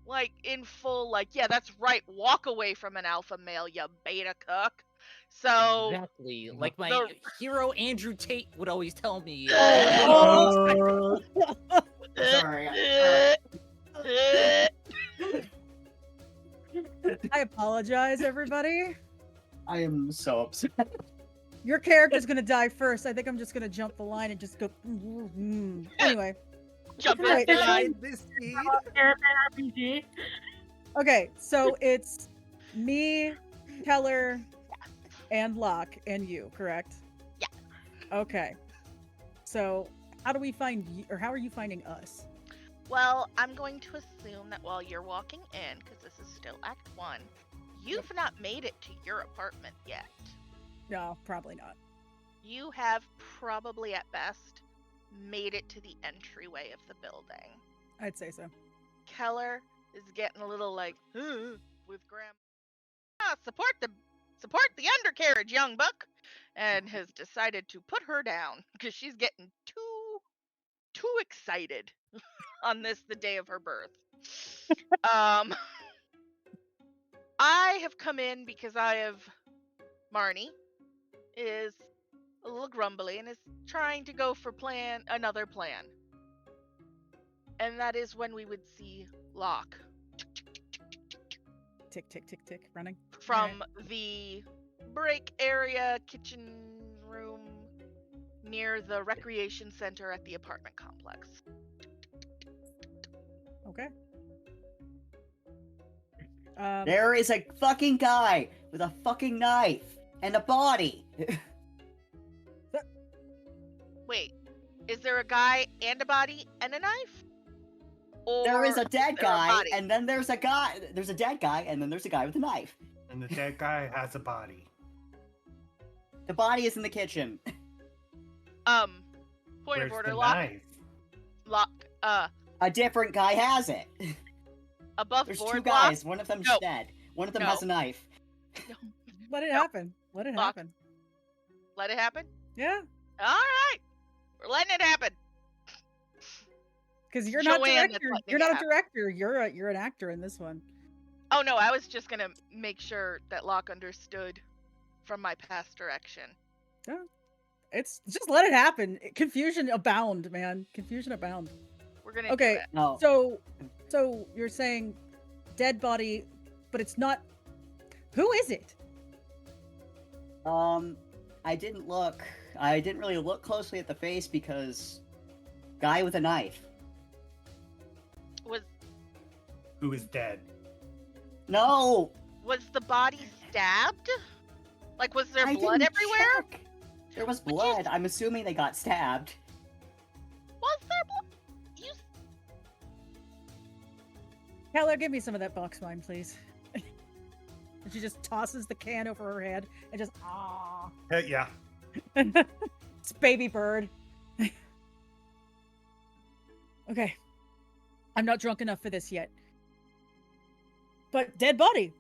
like in full like, yeah, that's right. Walk away from an alpha male, you beta cuck. So Exactly. Like my the- hero Andrew Tate would always tell me. Sorry. I apologize, everybody. I am so upset. Your character's gonna die first. I think I'm just gonna jump the line and just go. Anyway, Jump in Right. the line. this seed. Caravan RPG. okay, so it's me, Keller, and Locke, and you, correct? Yeah. Okay. So, how do we find you, or how are you finding us? Well, I'm going to assume that while you're walking in, because this is still Act 1, you've not made it to your apartment yet. No, probably not. You have probably at best made it to the entryway of the building. I'd say so. Keller is getting a little like, with Grandma. Support the undercarriage, young buck, and has decided to put her down because she's getting too excited on this, the day of her birth. I have come in because Marnie is a little grumbly and is trying to go for another plan. And that is when we would see Locke Tick, tick, tick, tick, running. from the break area kitchen room near the recreation center at the apartment complex. Okay. There is a fucking guy with a fucking knife and a body. Wait, is there a guy and a body and a knife? Or There is a dead there a guy, body? and then there's a guy. There's a dead guy, and then there's a guy with a knife. And the dead guy has a body. The body is in the kitchen. Point Where's of order, the Locke. knife? A different guy has it. Above There's board, two guys. One of them's No. dead. One of them No. has a knife. Let it No. happen. Let it Locke. happen. Let it happen. Yeah, All right, we're letting it happen. because you're not Joanne that's director. letting You're it not a happen. director. You're an actor in this one. Oh no, I was just gonna make sure that Locke understood from my past direction. It's just let it happen. Confusion abound, man. Confusion abound. We're gonna Okay. do it. No. So you're saying dead body, but it's not. Who is it? I didn't look. I didn't really look closely at the face because guy with a knife. Was Who is dead? No. the body stabbed? Like, was there I blood didn't everywhere? check. There was blood. I'm assuming they got stabbed. Was there blood? You Keller, give me some of that box wine, please. And she just tosses the can over her head and just ah. Yeah. It's baby bird. Okay. I'm not drunk enough for this yet. But dead body.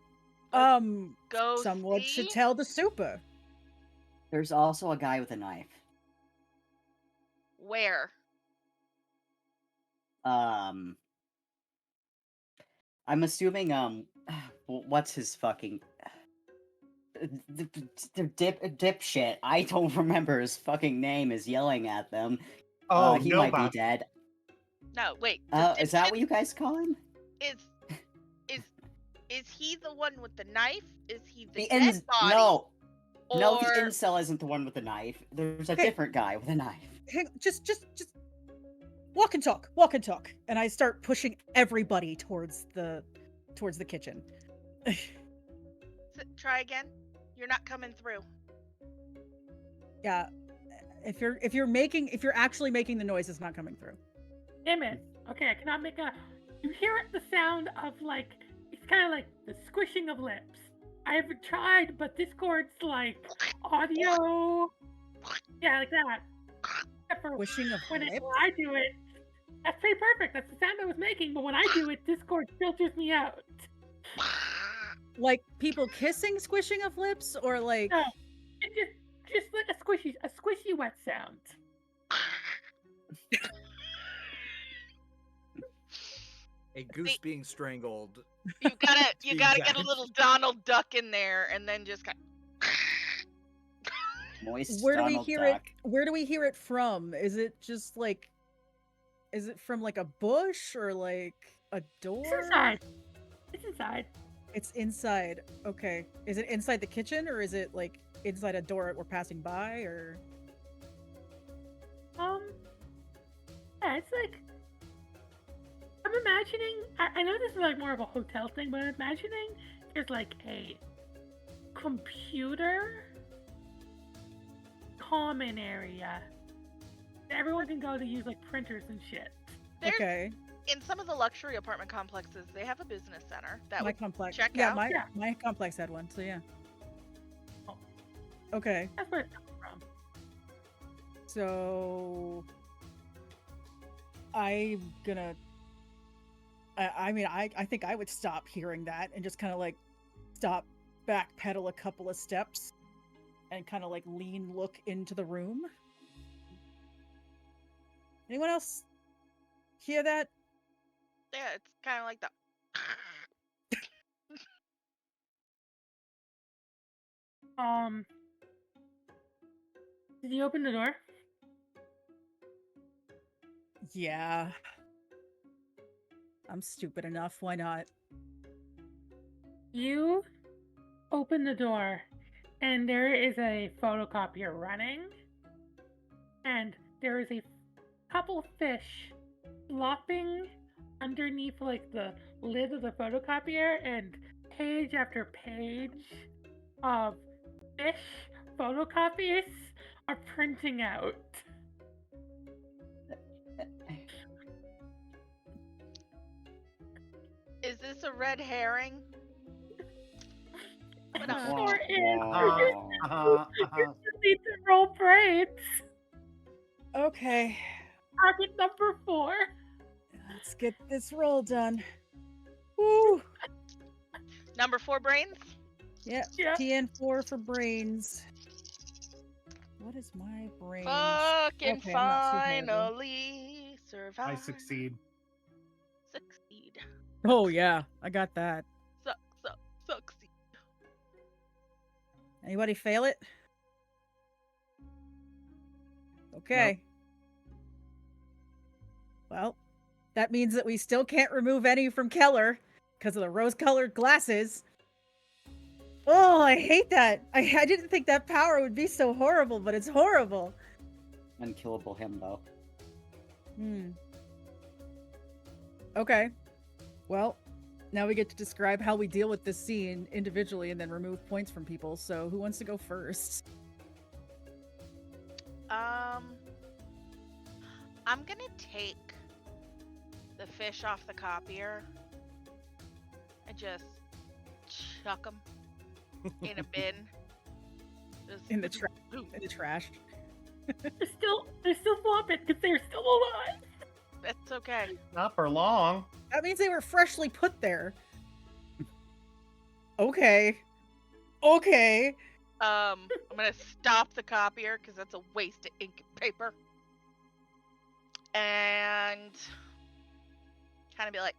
go Someone see? should tell the super. There's also a guy with a knife. Where? I'm assuming, what's his fucking... The dipshit. I don't remember his fucking name is yelling at them. Oh, He no, might be Bob. dead. No, wait. the Is that dipshit what you guys call him? Is he the one with the knife? Is he the The dead ins- body? No, no, the Or- incel isn't the one with the knife. There's a Okay. different guy with a knife. Just walk and talk. Walk and talk. And I start pushing everybody towards the kitchen. Try again. You're not coming through. Yeah. If you're actually making the noise, it's not coming through. Damn it. Okay, I cannot make a. You hear it, the sound of like it's kind of like the squishing of lips. I've tried, but Discord's like audio. Yeah, like that. Except for Squishing of when lips? I do it, that's pretty perfect. That's the sound I was making. But when I do it, Discord filters me out. Like people kissing, squishing of lips, or like No, it's just like a squishy wet sound. A goose being strangled. You gotta Being get a zapped. little Donald Duck in there, and then just kind. Moist where do we Donald hear Duck. it? Where do we hear it from? Is it just like? Is it from like a bush or like a door? It's inside. It's inside. It's inside. Okay. Is it inside the kitchen or is it like inside a door we're passing by or? Yeah, it's like I'm imagining. I know this is like more of a hotel thing, but I'm imagining there's like a computer common area that everyone can go to use like printers and shit. There's, Okay. In some of the luxury apartment complexes, they have a business center that My would complex. check yeah, out. my complex had one, so yeah. Oh. Okay. That's where it's coming from. So I'm gonna I mean I think I would stop hearing that and just kind of like stop, backpedal a couple of steps and kind of like look into the room. Anyone else hear that? Yeah, it's kind of like the. Did you open the door? Yeah. I'm stupid enough. Why not? You open the door, and there is a photocopier running, and there is a couple of fish flopping underneath like the lid of the photocopier, and page after page of fish photocopies are printing out. Is this a red herring? What It a- sure is. Uh-huh, You just need to roll brains. Okay. Target number 4. Let's get this roll done. Woo! Number 4 brains? Yeah. Yeah. TN4 for brains. What is my brains? Fucking Okay, I'm not too terrible. finally survive. I succeed. Succeed. Oh yeah, I got that. Succeed. Anybody fail it? Okay. Well, that means that we still can't remove any from Keller because of the rose-colored glasses. Oh, I hate that. I didn't think that power would be so horrible, but it's horrible. Unkillable himbo. Okay. Well, now we get to describe how we deal with this scene individually and then remove points from people. So who wants to go first? I'm gonna take the fish off the copier and just chuck them in a bin. Just In the trash. They're still flopping because they're still alive. That's okay. Not for long. That means they were freshly put there. Okay. Okay. I'm gonna stop the copier because that's a waste of ink and paper. And kind of be like,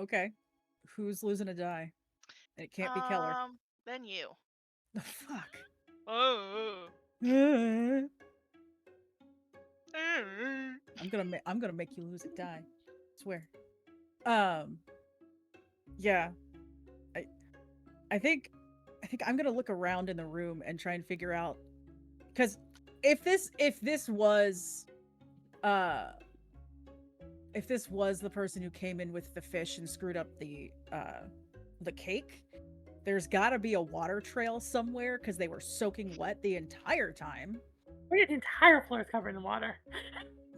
Okay. Who's losing a die? And it can't be Keller. Then you. The fuck. Oh. I'm gonna make you lose a die. Swear. Yeah. I think I'm gonna look around in the room and try and figure out, because if this was the person who came in with the fish and screwed up the cake, There's got to be a water trail somewhere because they were soaking wet the entire time. The entire floor is covered in water.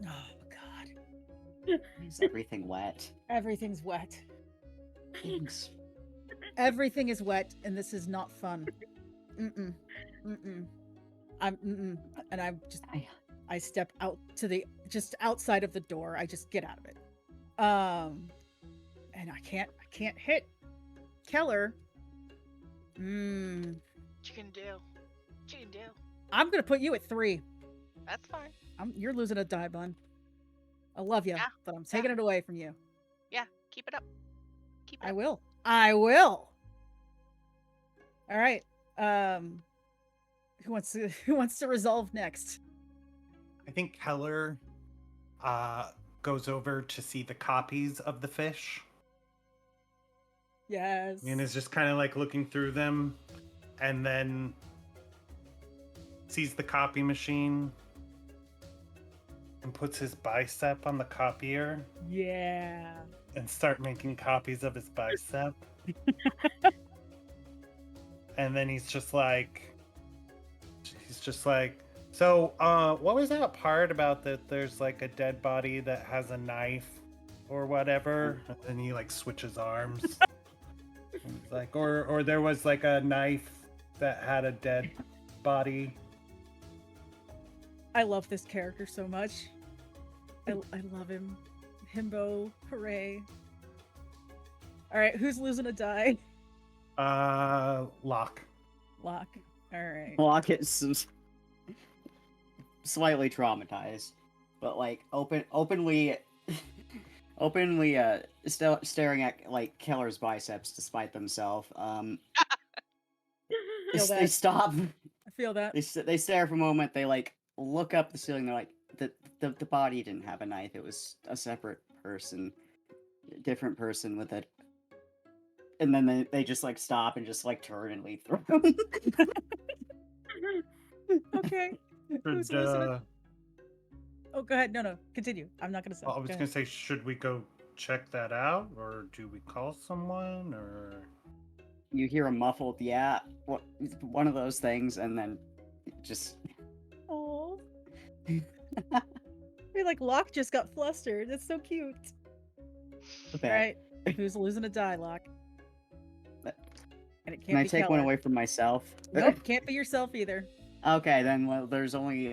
Oh God, Is everything wet? everything's wet. Thanks. Everything is wet, and this is not fun. Mm-mm. Mm-mm. And I step out to the just outside of the door. I just get out of it. And I can't hit Keller. What you can do? What you can do? I'm gonna put you at 3. That's fine. You're losing a die, bun. I love you, Yeah, but I'm taking it away from you. Yeah, keep it up. Keep it I up. will. I will. All right. Who wants to resolve next? I think Keller goes over to see the copies of the fish Yes. and is just kind of like looking through them, and then sees the copy machine and puts his bicep on the copier Yeah. and start making copies of his bicep. And then he's just like, so what was that part about that there's like a dead body that has a knife or whatever? And then he like switches arms. And he's like, or there was like a knife that had a dead body. I love this character so much. I love him. Himbo, hooray. All right, who's losing a die? Locke. Locke. All right. Lockett's slightly traumatized, but like openly still staring at like Keller's biceps despite themselves. Feel They that. stop. I feel that. They stare for a moment. They like look up the ceiling. They're like, the body didn't have a knife. It was a separate person, different person with it. And then they just like stop and just like turn and leave the room. Okay. Who's Should, losing it? Oh, go ahead. No, continue. I'm not gonna say. I was Go gonna ahead. say, should we go check that out, or do we call someone, or? You hear a muffled yeah, one of those things, and then just Oh. I feel like Locke just got flustered. That's so cute. okay. All right. Who's losing a die, Locke? And it can't Can I be take one Keller. away from myself? Nope, can't be yourself either. Okay, then well, there's only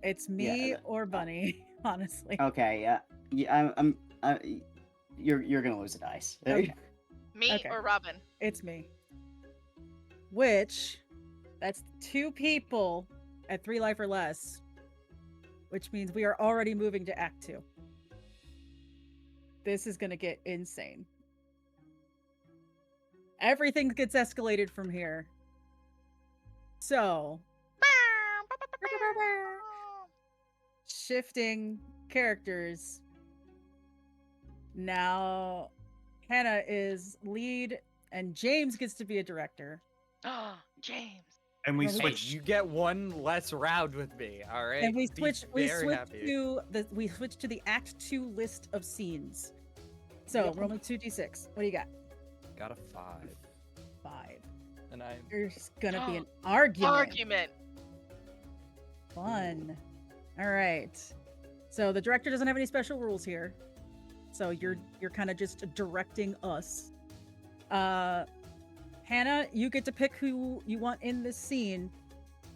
It's me Yeah. or Bunny, honestly. okay, yeah, you're gonna lose a dice. Okay. Me Okay. or Robin? It's me. Which, that's 2 people at 3 life or less, which means we are already moving to Act 2. This is going to get insane. Everything gets escalated from here. So, shifting characters. Now, Hannah is lead, and James gets to be a director. Oh, James. And we Well, we- Hey, switched. you get one less round with me, all right? And we Be switch very happy. to the Act 2 list of scenes. So roll me 2d6. What do you got? Got a 5, 5. and I There's gonna be an argument. Argument. Fun. All right. So the director doesn't have any special rules here. So you're kind of just directing us. Hannah, you get to pick who you want in this scene.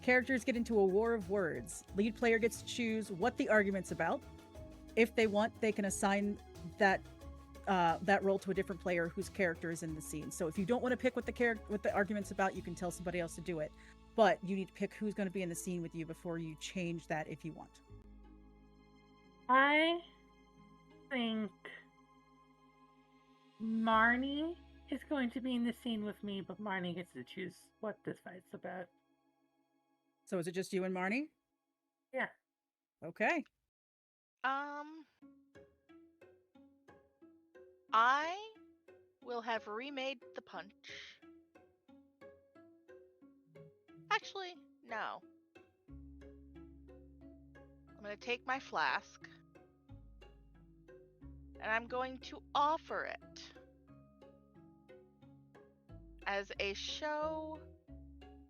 Characters get into a war of words. Lead player gets to choose what the argument's about. If they want, they can assign that role to a different player whose character is in the scene. So if you don't want to pick what the argument's about, you can tell somebody else to do it. But you need to pick who's going to be in the scene with you before you change that if you want. I think Marnie is going to be in the scene with me, but Marnie gets to choose what this fight's about. So is it just you and Marnie? Yeah. Okay. I will have remade the punch. Actually, no. I'm gonna take my flask and I'm going to offer it as a show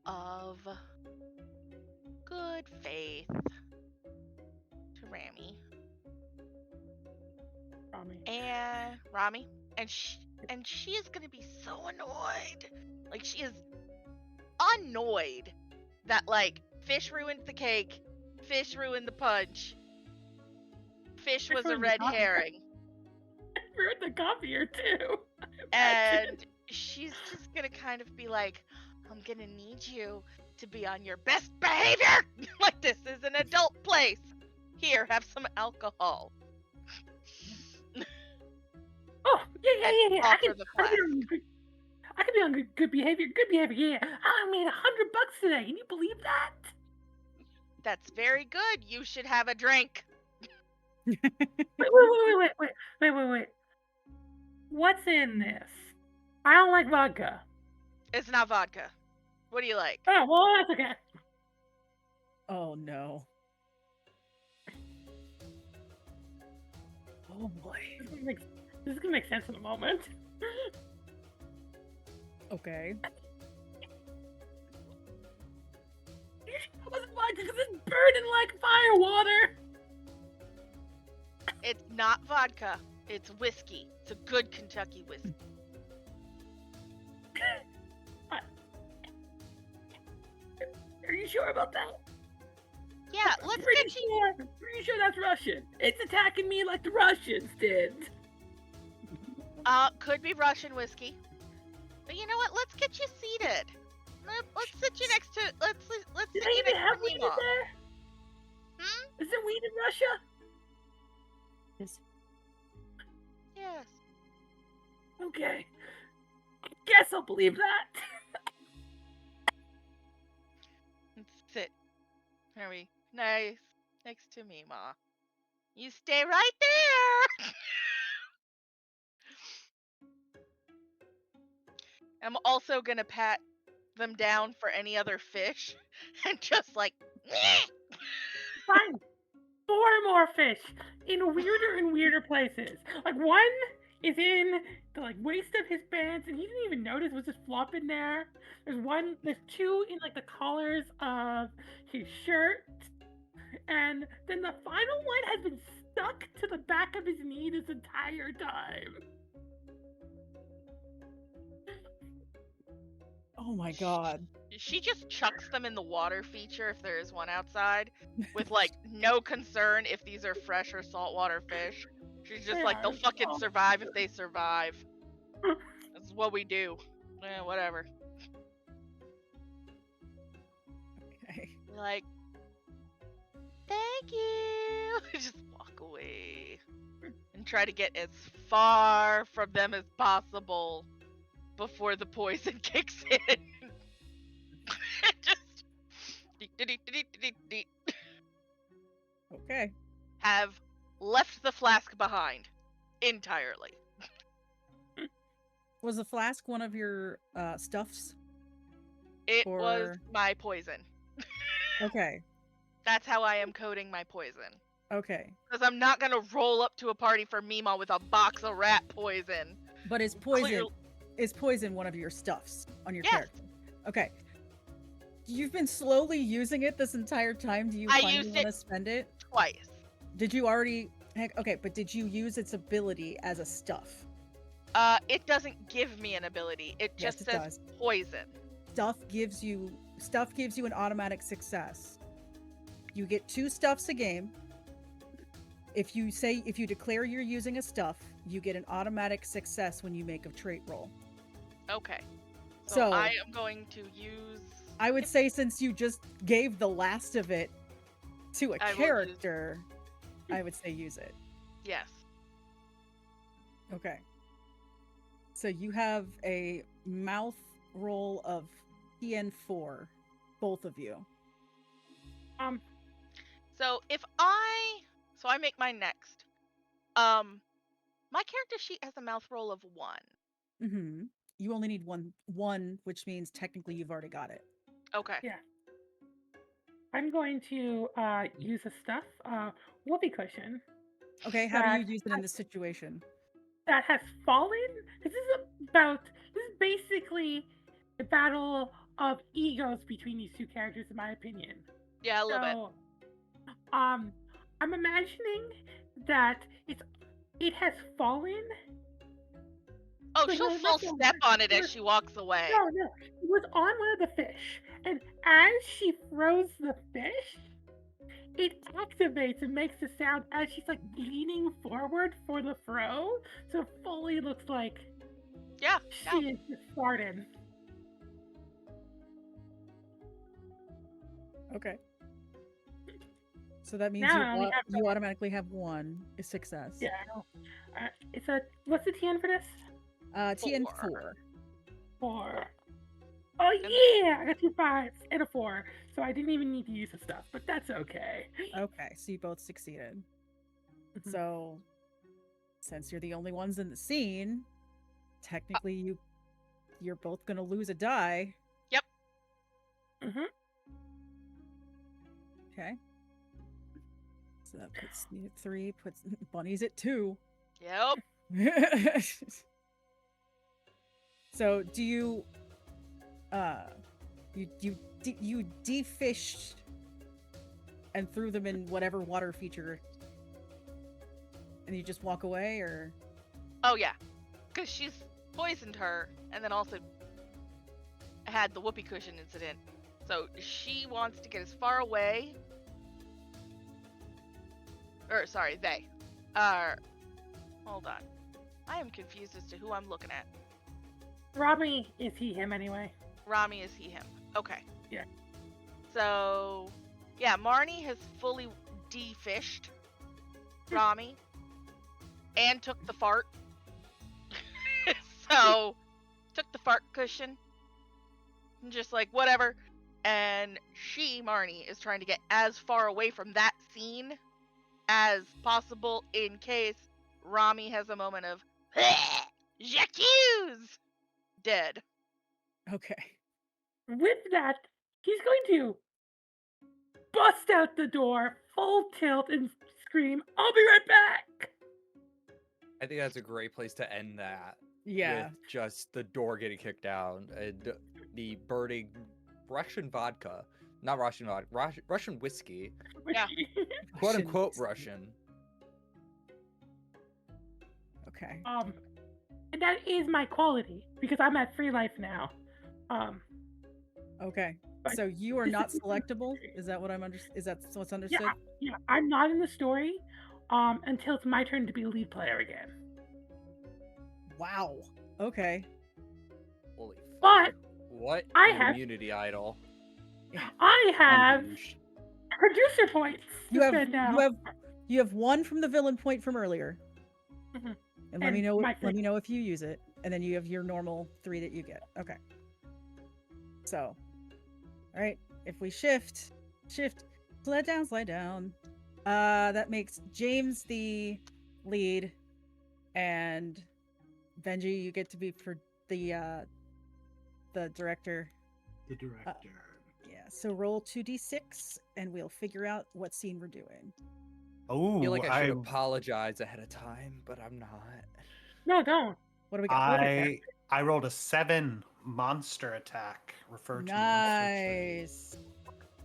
of good faith to Rami and Rami, and she is gonna be so annoyed. Like, she is annoyed that, like, Fish ruined the cake, Fish ruined the punch, Fish was a ruined the red coffee. herring, Ruined the copier too. and she's just gonna kind of be like, I'm gonna need you to be on your best behavior. Like, this is an adult place. Here, have some alcohol. Oh, yeah. And I offer can, the I can flask. be on good behavior. Good behavior. Yeah. I made $100 today. Can you believe that? That's very good. You should have a drink. Wait. What's in this? I don't like vodka. It's not vodka. What do you like? Oh, well, that's okay. Oh no. Oh boy. This is gonna make sense in a moment. Okay. You sure it wasn't vodka because it's burning like fire water. It's not vodka. It's whiskey. It's a good Kentucky whiskey. Are you sure about that? Yeah, let's Pretty get you. sure. Pretty sure that's Russian. It's attacking me like the Russians did. Could be Russian whiskey. But you know what? Let's get you seated. Let's sit you next to. Let's Do sit they you even next have to weed in Mima. there? Is there weed in Russia? Yes. Yes. Okay. Guess I'll believe that. Let's sit. Are we nice next to Mima? You stay right there. I'm also gonna pat them down for any other fish, and just like. Fine. 4 more fish in weirder and weirder places. Like, one is in the waist of his pants, and he didn't even notice it was just flopping there. There's 2 in the collars of his shirt, and then the final one has been stuck to the back of his knee this entire time. Oh my god. She just chucks them in the water feature if there is one outside, with no concern if these are fresh or saltwater fish. She's just They like, they'll are. fucking Oh. survive if they survive. That's what we do. Whatever. Okay. Like, thank you. Just walk away and try to get as far from them as possible before the poison kicks in. Just Okay. have left the flask behind entirely. Was the flask one of your stuffs? It was Or- my poison. Okay. That's how I am coding my poison. Okay. Because I'm not gonna roll up to a party for Mima with a box of rat poison. But is poison Clear- is poison one of your stuffs on your Yes. character? Okay. You've been slowly using it this entire time. Do you I finally used want to it- spend it? Twice. Did you already okay, but did you use its ability as a stuff? It doesn't give me an ability. It Yes, just it says does. poison. Stuff gives you an automatic success. You get 2 stuffs a game. If you declare you're using a stuff, you get an automatic success when you make a trait roll. Okay. So So- I am going to use. I would say since you just gave the last of it to a I will use- character, I would say use it. Yes. Okay. So you have a mouth roll of PN4, both of you. So I make mine next. My character sheet has a mouth roll of 1. Mm-hmm. You only need one, which means technically you've already got it. Okay. Yeah. I'm going to use a stuff, whoopee cushion Okay, how do you That- use it in this situation? that has fallen. This is basically a battle of egos between these two characters, in my opinion. Yeah, a little bit. So, I'm imagining that it has fallen. Oh, Like, she'll no, full not fallen. step on it It as was- she walks away. No, it was on one of the fish, and as she throws the fish, it activates and makes a sound as she's like leaning forward for the throw. So it fully looks like Yeah, she is just started. Okay. So that means Now I only have you automatically have one success. Yeah, I know. It's a what's the TN for this? TN 4. 4. 4. Oh yeah, I got 2 5s and a 4, so I didn't even need to use the stuff, but that's okay. Okay, so you both succeeded. Mhm. So, since you're the only ones in the scene, technically you're both gonna lose a die. Mhm. Okay. So that puts me at 3, puts Bunny's at 2. Yep. So do you you defished and threw them in whatever water feature and you just walk away, or Oh yeah, because she's poisoned her, and then also had the whoopee cushion incident. So she wants to get as far away. Or sorry, they. Hold on. I am confused as to who I'm looking at. Rami is he him anyway? Rami is he him. Okay. Yeah. So yeah, Marnie has fully defished Rami and took the fart. So took the fart cushion. And just like whatever. And Marnie, is trying to get as far away from that scene as possible in case Rami has a moment of J'accuse! Dead. okay. With that, he's going to bust out the door, full tilt, and scream, "I'll be right back!" I think that's a great place to end that. Yeah. With just the door getting kicked down and the burning Russian vodka. Not Russian vodka, Russian whiskey. Yeah. Quote Russian unquote whiskey. Russian. Okay. And that is my quality because I'm at 3 life now. Okay. But So you are this not is- selectable? Is that what is that what's understood? Yeah, I'm not in the story until it's my turn to be lead player again. Wow. Okay. Holy But fuck. What I an have- immunity idol. I have Unhinged. producer points to You have spend now. you have 1 from the villain point from earlier. Mhm. And let me And know my let me know if you use it, and then you have your normal 3 that you get. Okay. So, all right, if we shift, slide down. That makes James the lead, and Benji, you get to be for the director. The director. Yeah. So roll 2d6, and we'll figure out what scene we're doing. Oh, I feel like I should apologize ahead of time, but I'm not. No, don't. What do we got? I rolled a 7 monster attack. Referred to monster tree. Nice.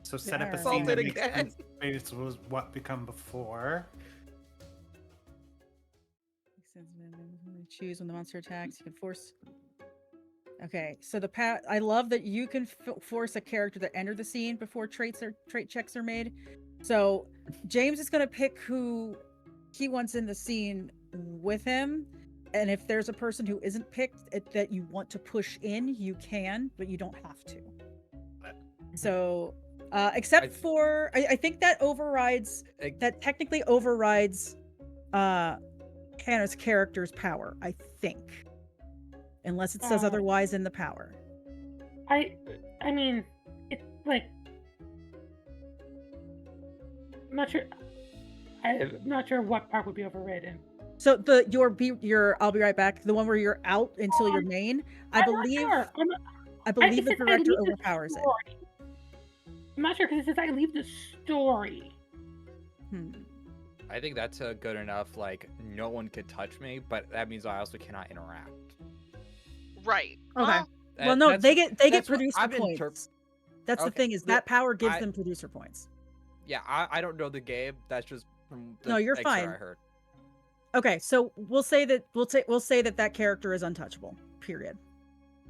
So set up a Darn. scene that Faulted makes again. sense based was what become before. Choose when the monster attacks. You can force. Okay, so I love that you can force a character to enter the scene before trait checks are made. So James is going to pick who he wants in the scene with him, and if there's a person who isn't picked that you want to push in, you can, but you don't have to. So, except for I think that overrides that technically overrides Hannah's character's power, I think. Unless it says otherwise in the power. I mean, it's like I'm not sure. I'm not sure what part would be overridden. So your I'll be right back. The one where you're out until your main. I I'm not believe sure. I believe it the says I director leave the overpowers it. story. I'm not sure because it says I leave the story. I think that's a good enough, like, no one could touch me, but that means I also cannot interact. Right. Okay. Well, no, they get that's what producer I've points. That's the Okay, thing is the- that power gives I- them producer points. Yeah, I don't know the game. That's just from the No, you're excerpt fine. I heard. Okay, so we'll say that that character is untouchable. Period.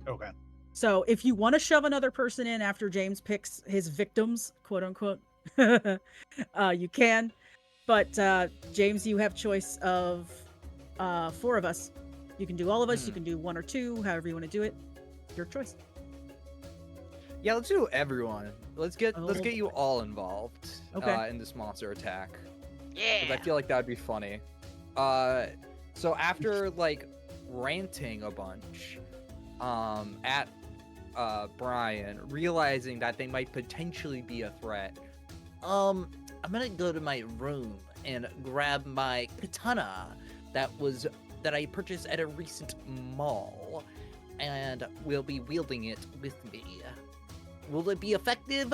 Okay. So if you want to shove another person in after James picks his victims, quote unquote, you can. But James, you have choice of 4 of us. You can do all of us. You can do 1 or 2, however you want to do it. Your choice. Yeah, let's do everyone. Let's get Oh, you all involved. Okay. In this monster attack. 'Cause Yeah. I feel like that'd be funny. So after like ranting a bunch, at Brian, realizing that they might potentially be a threat. I'm gonna go to my room and grab my katana that I purchased at a recent mall, and will be wielding it with me. Will it be effective?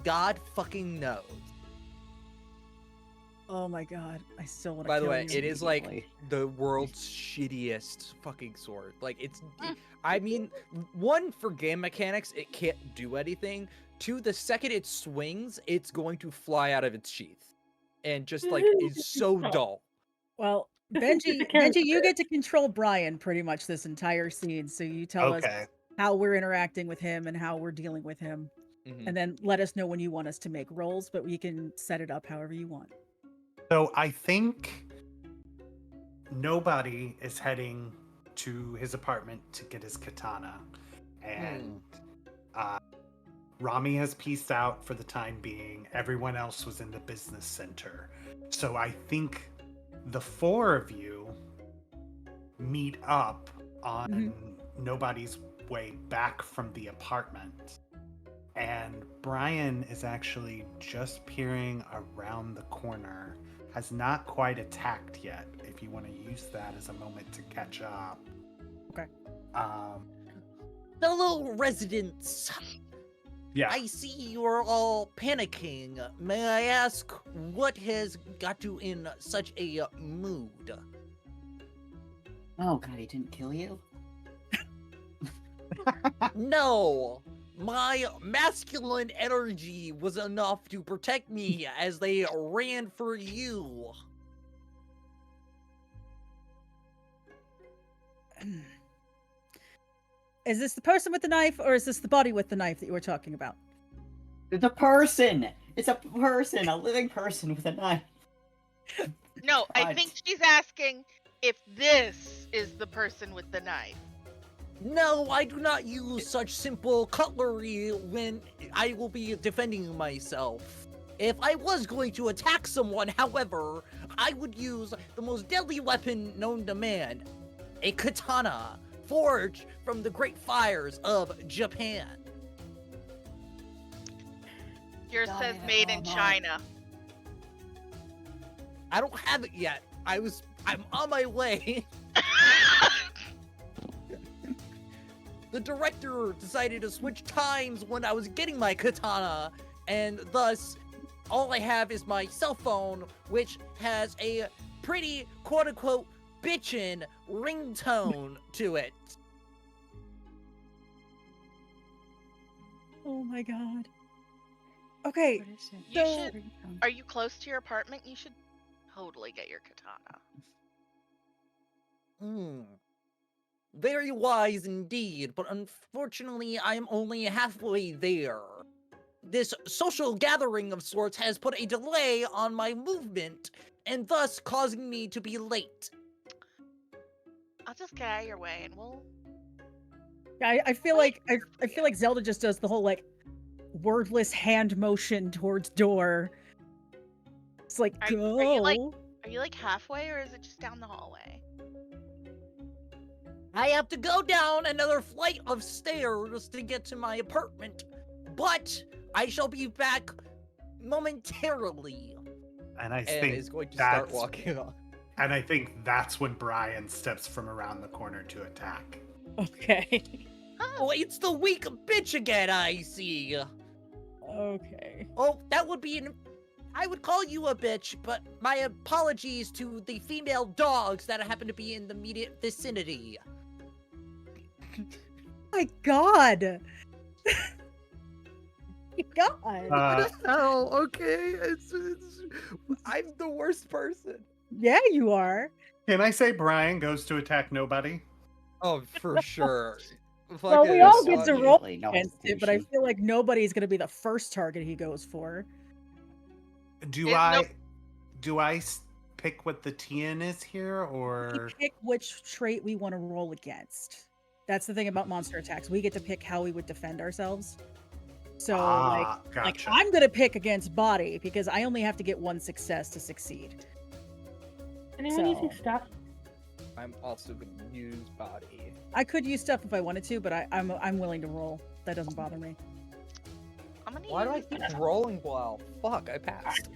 God fucking knows. Oh my god, I still want to. By the kill way, you. it is like immediately. the world's shittiest fucking sword. Like I mean, 1, for game mechanics, it can't do anything. 2, the second it swings, it's going to fly out of its sheath, and just like is so dull. Well, It's a Benji, character. you get to control Brian pretty much this entire scene. So you tell us Okay. how we're interacting with him and how we're dealing with him, Mhm. and then let us know when you want us to make rolls. But we can set it up however you want. So I think nobody is heading to his apartment to get his katana, and Rami has pieced out for the time being. Everyone else was in the business center. So I think the 4 of you meet up on nobody's way back from the apartment. And Brian is actually just peering around the corner. Has not quite attacked yet, if you want to use that as a moment to catch up. Okay. Fellow residents, Yeah. I see you are all panicking. May I ask what has got you in such a mood? Oh god, he didn't kill you? No! My masculine energy was enough to protect me as they ran for you. Is this the person with the knife, or is this the body with the knife that you were talking about? It's a person! It's a person, a living person with a knife. No, I God. think she's asking if this is the person with the knife. No, I do not use such simple cutlery when I will be defending myself. If I was going to attack someone, however, I would use the most deadly weapon known to man, a katana, forged from the great fires of Japan. Yours Got says it, made in oh my. China. I don't have it yet. I'm on my way. The director decided to switch times when I was getting my katana, and thus, all I have is my cell phone, which has a pretty quote-unquote bitchin' ringtone to it. Oh my god. Okay, You So- should. Are you close to your apartment? You should totally get your katana. Very wise indeed, but unfortunately I am only halfway there. This social gathering of sorts has put a delay on my movement, and thus causing me to be late. I'll just get out of your way and we'll. I feel like I feel like Zelda just does the whole like wordless hand motion towards door. It's like Are go. you like halfway or is it just down the hallway? I have to go down another flight of stairs to get to my apartment, but I shall be back momentarily. And I And think is going to start that's- walking on. And I think that's when Brian steps from around the corner to attack. Okay. Oh, it's the weak bitch again, I see. Okay. Oh, that would be I would call you a bitch, but my apologies to the female dogs that happen to be in the immediate vicinity. my god. God. Uh, hell? Okay, I'm the worst person. Yeah, you are. can I say Brian goes to attack nobody? Oh, for sure. Well, we Fucking all Just get to Swami. roll immediately, no against it, but I hesitation. feel like nobody's gonna be the first target he goes for. Do It's I nope. do I pick what the TN is here, We or pick which trait we want to roll against. That's the thing about monster attacks. We get to pick how we would defend ourselves. So like gotcha. I'm gonna pick against body because I only have to get one success to succeed. Anyone using So- stuff? I'm also gonna use body. I could use stuff if I wanted to, but I'm willing to roll. That doesn't bother me. I'm gonna Why do I use- keep rolling well? Fuck, I passed.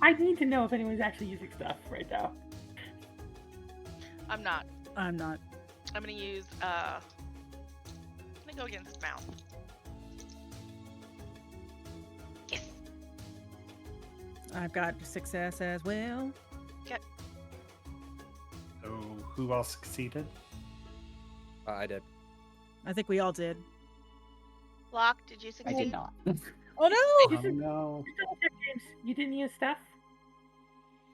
I need to know if anyone's actually using stuff right now. I'm not. I'm not. I'm gonna use I'm gonna go against mouth. Yes. I've got success as well. So who all succeeded? I did. I think we all did. Locke, did you I succeed? did not. Oh no! Oh no. Just double check, James. You didn't use stuff?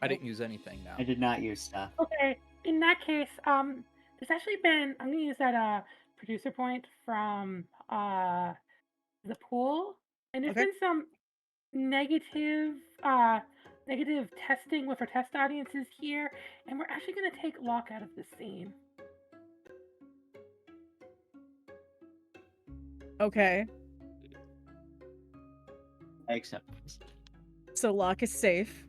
I didn't use anything now. I did not use stuff. Okay. In that case, there's actually been I'm gonna use that producer point from the pool. And there's Okay. been some negative negative testing with our test audiences here, and we're actually gonna take Locke out of the scene. Okay. I accept. So Locke is safe.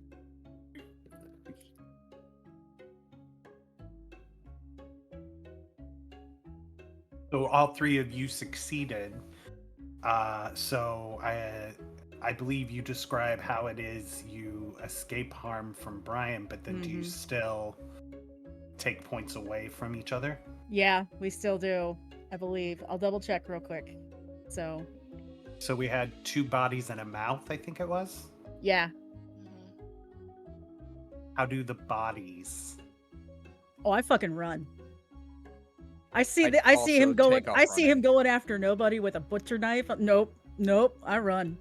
So all three of you succeeded. So I believe you describe how it is you escape harm from Brian, but then do you Mhm. still take points away from each other? Yeah, we still do. I believe. I'll double check real quick. So So we had 2 bodies and a mouth, I think it was. yeah. Mhm. How do the bodies? Oh, I fucking run. I see. I'd I see him also going. take off I see him running. going after nobody with a butcher knife. Nope. Nope. I run.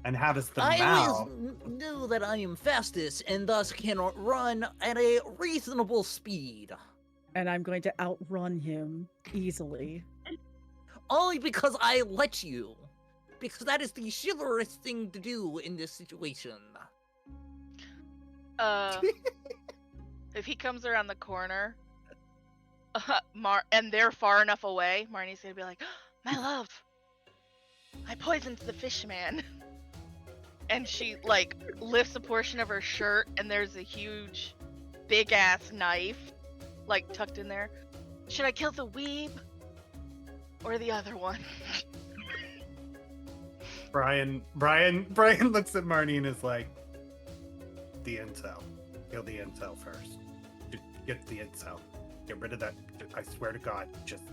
And how does the I mouth? always knew that I am fastest and thus can run at a reasonable speed. And I'm going to outrun him easily. Only because I let you. Because that is the chivalrous thing to do in this situation. If he comes around the corner, and they're far enough away, Marnie's gonna be like, "My love, I poisoned the fish man," and she like lifts a portion of her shirt, and there's a huge, big ass knife, like tucked in there. Should I kill the weeb or the other one? Brian looks at Marnie and is like, the incel. Kill the incel first. Get the incel. Get rid of that. I swear to God, just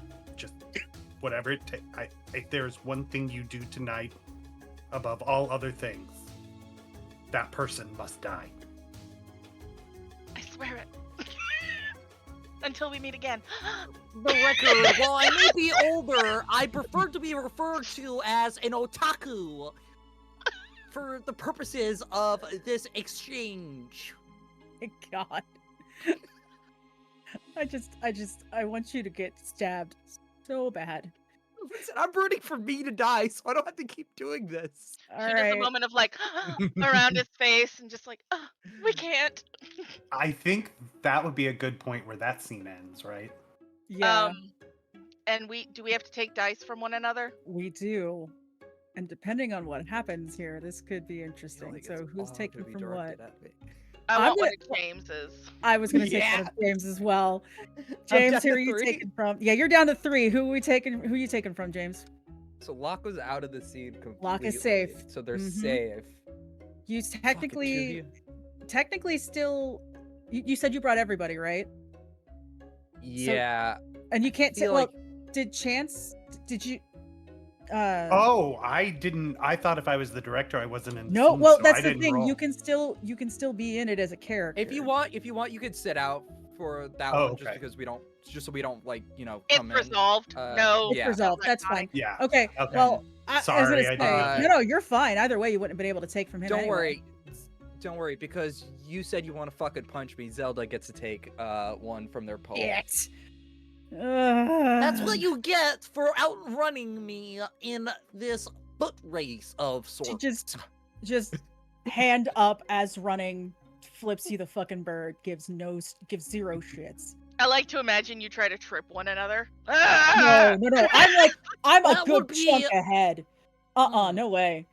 whatever it takes. If there's one thing you do tonight, above all other things, that person must die. I swear it. Until we meet again. The record, while I may be older, I prefer to be referred to as an otaku for the purposes of this exchange. God. I want you to get stabbed so bad. Listen, I'm rooting for me to die, so I don't have to keep doing this. All She does a right. moment of like around his face and just like, we can't. I think that would be a good point where that scene ends, right? Yeah, And do we have to take dice from one another? we do. And depending on what happens here, this could be I feel interesting. like So it's who's all taking gonna be from what? directed at me. I I'm want one gonna- of James's. I was gonna take one Yeah. of James as well. I'm James, down who to are you 3. taking from? Yeah, you're down to 3. Who are you taking from, James? So Locke was out of the scene completely. Locke is safe. So they're Mhm. safe. You Fucking technically still. You said you brought everybody, right? Yeah. And you can't say. feel Well, like- did Chance? Did you? Oh, I didn't. I thought if I was the director, I wasn't in. the No. scene, Well, so that's I the didn't thing. roll. You can still be in it as a character. If you want, you could sit out for that Oh, one just okay. because we don't just so we don't like It's come in. resolved. Uh, No, It's yeah. resolved. That's not fine. Yeah. Okay. Okay. Well, I was Sorry, gonna I say, didn't- no, you're fine. Either way, you wouldn't have been able to take from him. Don't anyway. worry, because you said you want to fucking punch me. Zelda gets to take one from their pole. Shit. That's what you get for outrunning me in this foot race of She sorts. just hand up as running flips you the fucking bird. Gives zero shits. I like to imagine you try to trip one another. No, Ah! no. I'm a That good would be- chunk ahead. Hmm. No way.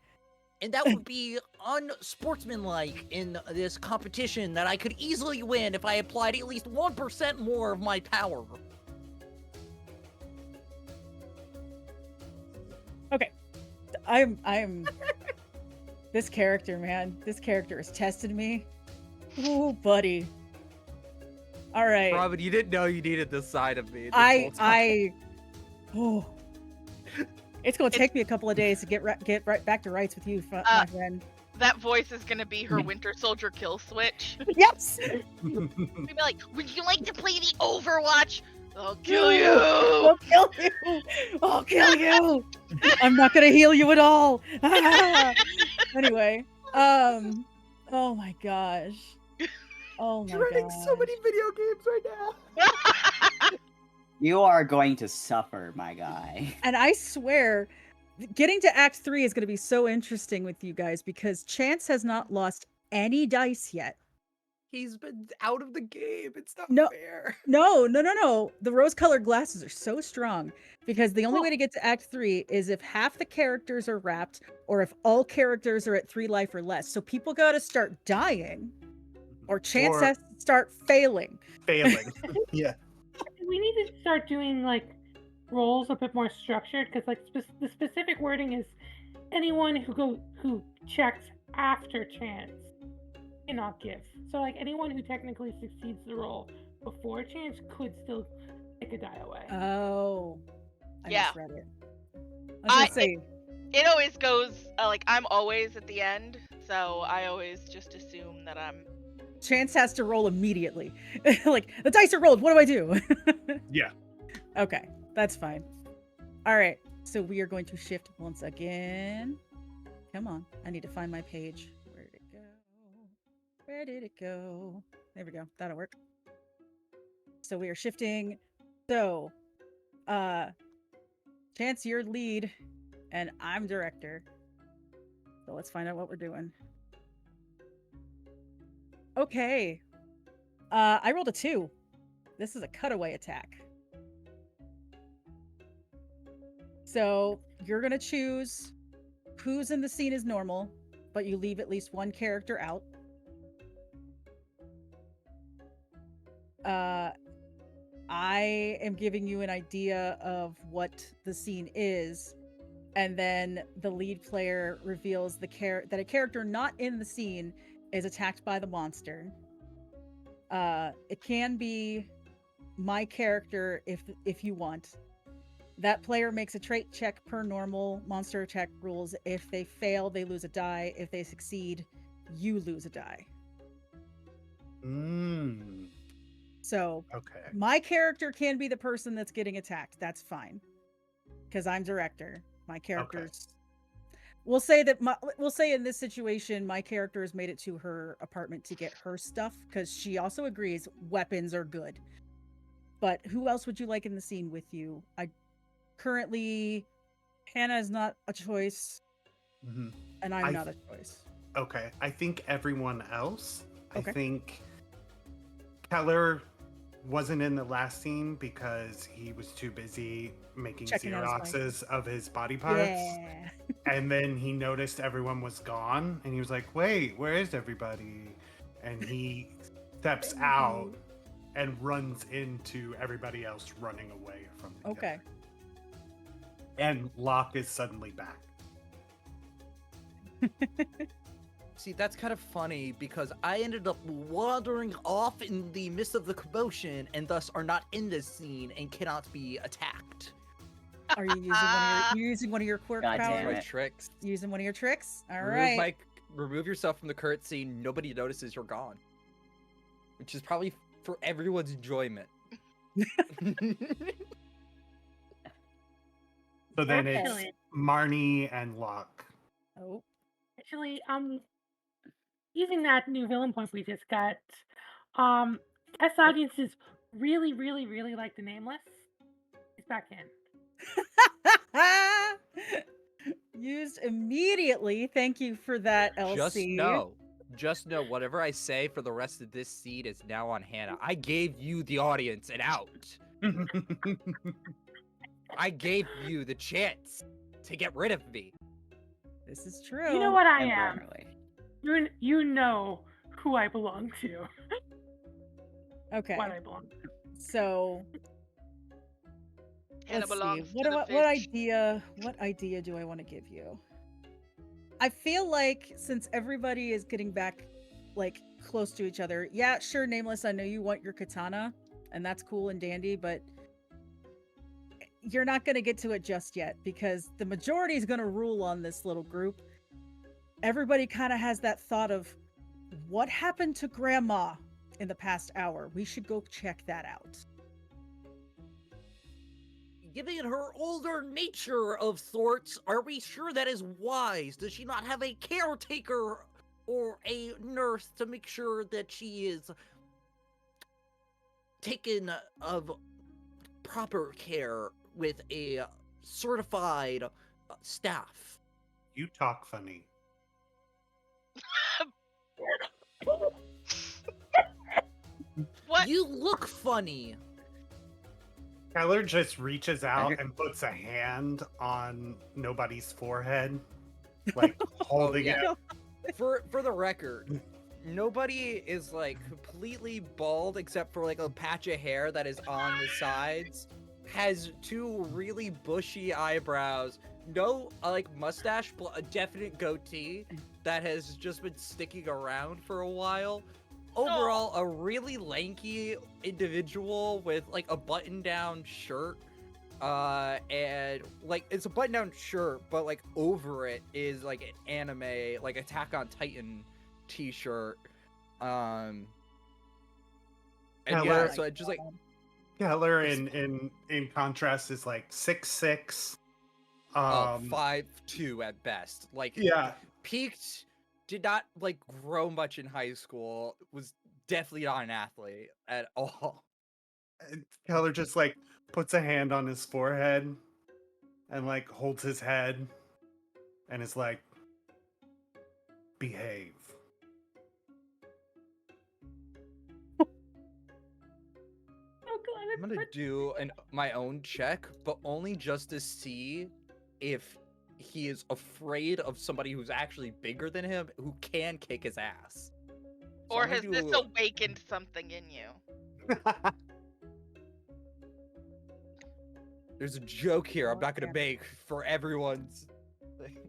And that would be unsportsmanlike in this competition that I could easily win if I applied at least 1% more of my power. I'm this character, man. This character has tested me. Ooh, buddy. All right. Robin, you didn't know you needed this side of me. This whole time. Oh. It's gonna take me a couple of days to get right back to rights with you, my friend. That voice is gonna be her Winter Soldier kill switch. Yes. We'd be like, would you like to play the Overwatch? I'll kill you! I'll kill you. I'll kill you. I'm not gonna heal you at all. Anyway, oh my gosh. Oh my You're running so gosh. many video games right now. You are going to suffer, my guy. And I swear, getting to Act 3 is going to be so interesting with you guys because Chance has not lost any dice yet. He's been out of the game. It's not No. fair. No. The rose-colored glasses are so strong because the only way to get to Act 3 is if half the characters are wrapped or if all characters are at 3 life or less. So people got to start dying or Chance Or- has to start failing. Failing. Yeah. We need to start doing like roles a bit more structured because like the specific wording is anyone who checks after chance cannot give. So like anyone who technically succeeds the roll before chance could still take a die away. Oh. I Yeah. misread it. I was gonna say, It always goes, like, I'm always at the end, so I always just assume that I'm... Chance has to roll immediately. Like, the dice are rolled. What do I do? Yeah. Okay, that's fine. All right, so we are going to shift once again. Come on, I need to find my page. Where did it go? Where did it go? There we go. That'll work. So we are shifting. So, Chance, you're lead, and I'm director. So let's find out what we're doing. Okay. I rolled a 2. This is a cutaway attack. So you're gonna choose who's in the scene as normal, but you leave at least one character out. I am giving you an idea of what the scene is, and then the lead player reveals that a character not in the scene is attacked by the monster. It can be my character if you want. That player makes a trait check per normal monster attack rules. If they fail, they lose a die. If they succeed, you lose a die. So Okay. my character can be the person that's getting attacked. That's fine, because I'm director. My character's. We'll say in this situation, my character has made it to her apartment to get her stuff because she also agrees weapons are good. But who else would you like in the scene with you? Currently, Hannah is not a choice, Mhm. and I'm I not a choice. Okay. I think everyone else. Okay. I think Keller wasn't in the last scene because he was too busy making Checking out his bike. Xeroxes of his body parts. Yeah. And then he noticed everyone was gone and he was like, wait, where is everybody? And he steps out and runs into everybody else running away from the Okay. And Locke is suddenly back. See, that's kind of funny because I ended up wandering off in the midst of the commotion and thus are not in this scene and cannot be attacked. Are you using one of your quirk God damn powers? My it. tricks. Using one of your tricks? All Remove right. remove yourself from the current scene. Nobody notices you're gone. Which is probably for everyone's enjoyment. So then it's Actually, Marnie and Locke. Oh, actually, using that new villain point we just got, S audiences really, really, really like the Nameless. He's back in. used immediately. Thank you for that, LC. Just know, whatever I say for the rest of this seed is now on Hannah. I gave you the audience an out. I gave you the chance to get rid of me. This is true. You know what I am. Temporarily. You know who I belong to. Okay. What I belong to. So Hannah let's see. belongs What to the what idea do I want to give you? I feel like since everybody is getting back like close to each other, yeah, sure, Nameless, I know you want your katana, and that's cool and dandy, but you're not going to get to it just yet because the majority is going to rule on this little group. Everybody kind of has that thought of what happened to Grandma in the past hour. We should go check that out. Given her older nature of sorts, are we sure that is wise? Does she not have a caretaker or a nurse to make sure that she is taken of proper care with a certified staff? You talk funny. What? You look funny. Keller just reaches out and puts a hand on nobody's forehead, like holding yeah. it. For the record, nobody is like completely bald except for like a patch of hair that is on the sides. Has two really bushy eyebrows, no like mustache, but a definite goatee that has just been sticking around for a while. Overall, a really lanky individual with like a button-down shirt, and like it's a button-down shirt, but like over it is like an anime, like Attack on Titan t-shirt. And yeah, Keller- so it just like Keller in contrast is like 6'6". 5'2" at best. Like Yeah. peaked, did not like grow much in high school, was definitely not an athlete at all. And Keller just like puts a hand on his forehead and like holds his head and is like, behave. Oh god, I'm gonna do my own check, but only just to see if he is afraid of somebody who's actually bigger than him who can kick his ass. So Or I'm has gonna this do- awakened something in you? There's a joke here I'm not gonna make for everyone's.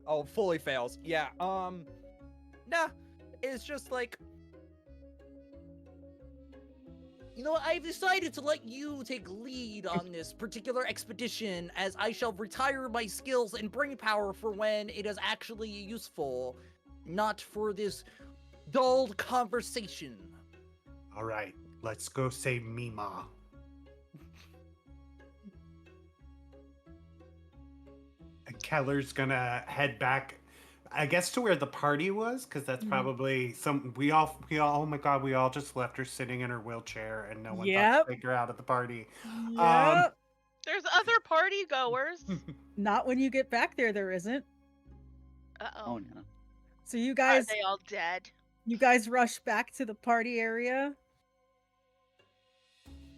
Oh, fully fails. Yeah. Nah. It's just like, You know what? I've decided to let you take lead on this particular expedition, as I shall retire my skills and brain power for when it is actually useful, not for this dulled conversation. All right, let's go save Mima. And Keller's gonna head back, I guess, to where the party was, because that's Mhm. probably some. We all. Oh my god, we all just left her sitting in her wheelchair, and no one thought Yep. to take her out of the party. Yep. There's other party goers. Not when you get back there isn't. Uh-oh. Oh no. So you Are guys they all dead? rush back to the party area.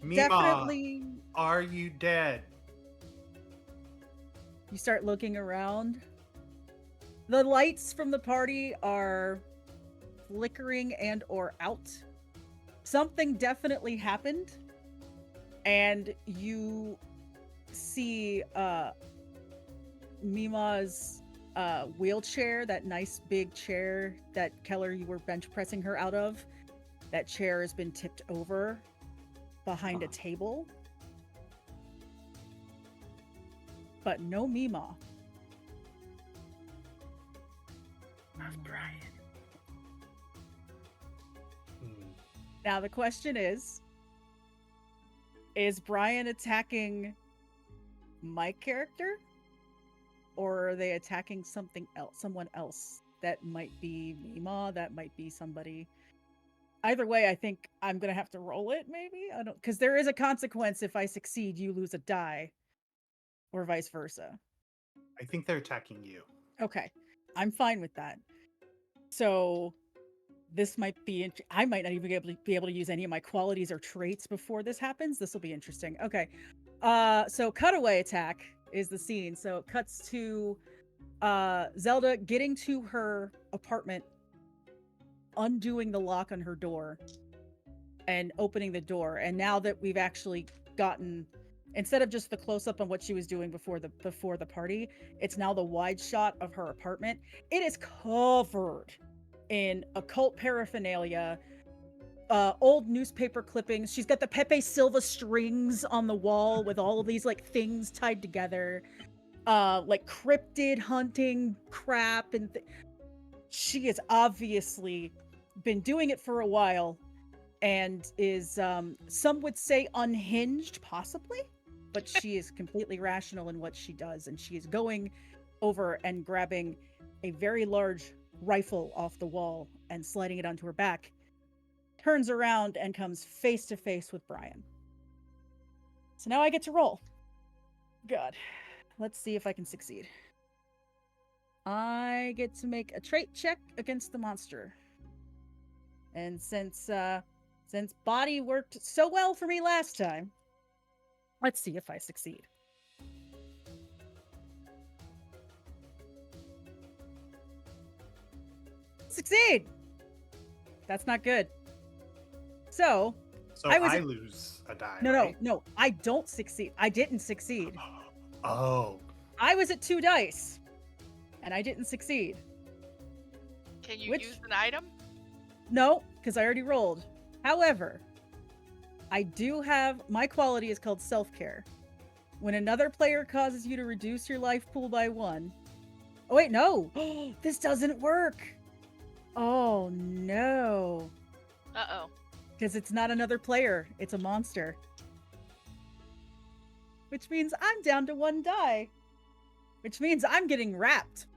Mima, Definitely are you dead? you start looking around. The lights from the party are flickering and or out. Something definitely happened. And you see Mima's wheelchair, that nice big chair that Keller, you were bench pressing her out of. That chair has been tipped over behind a table. But no Mima. That's Brian. Hmm. Now the question is, Is Brian attacking my character? Or are they attacking someone else? That might be Mima, that might be somebody. Either way, I think I'm gonna have to roll it, maybe? I don't, because there is a consequence. If I succeed, you lose a die. Or vice versa. I think they're attacking you. Okay. I'm fine with that. So this might be I might not even be able to use any of my qualities or traits before this happens. This will be interesting. Okay. So cutaway attack is the scene. So it cuts to Zelda getting to her apartment, undoing the lock on her door and opening the door. And now that we've actually gotten, instead of just the close up on what she was doing before the party, it's now the wide shot of her apartment. It is covered in occult paraphernalia, old newspaper clippings. She's got the Pepe Silva strings on the wall with all of these like things tied together, like cryptid hunting crap, and she has obviously been doing it for a while and is some would say unhinged, possibly, but she is completely rational in what she does, and she is going over and grabbing a very large rifle off the wall and sliding it onto her back, turns around and comes face to face with Brian. So now I get to roll. God, let's see if I can succeed. I get to make a trait check against the monster. And since body worked so well for me last time, let's see if I succeed. Succeed! That's not good. So I lose a die. right? No, I don't succeed. I didn't succeed. Oh. I was at 2 dice, and I didn't succeed. Can you use an item? No, because I already rolled. However, I do have, my quality is called self-care. When another player causes you to reduce your life pool by 1. Oh wait, no! This doesn't work! Oh no. Uh-oh. Because it's not another player, it's a monster. Which means I'm down to 1 die. Which means I'm getting wrapped.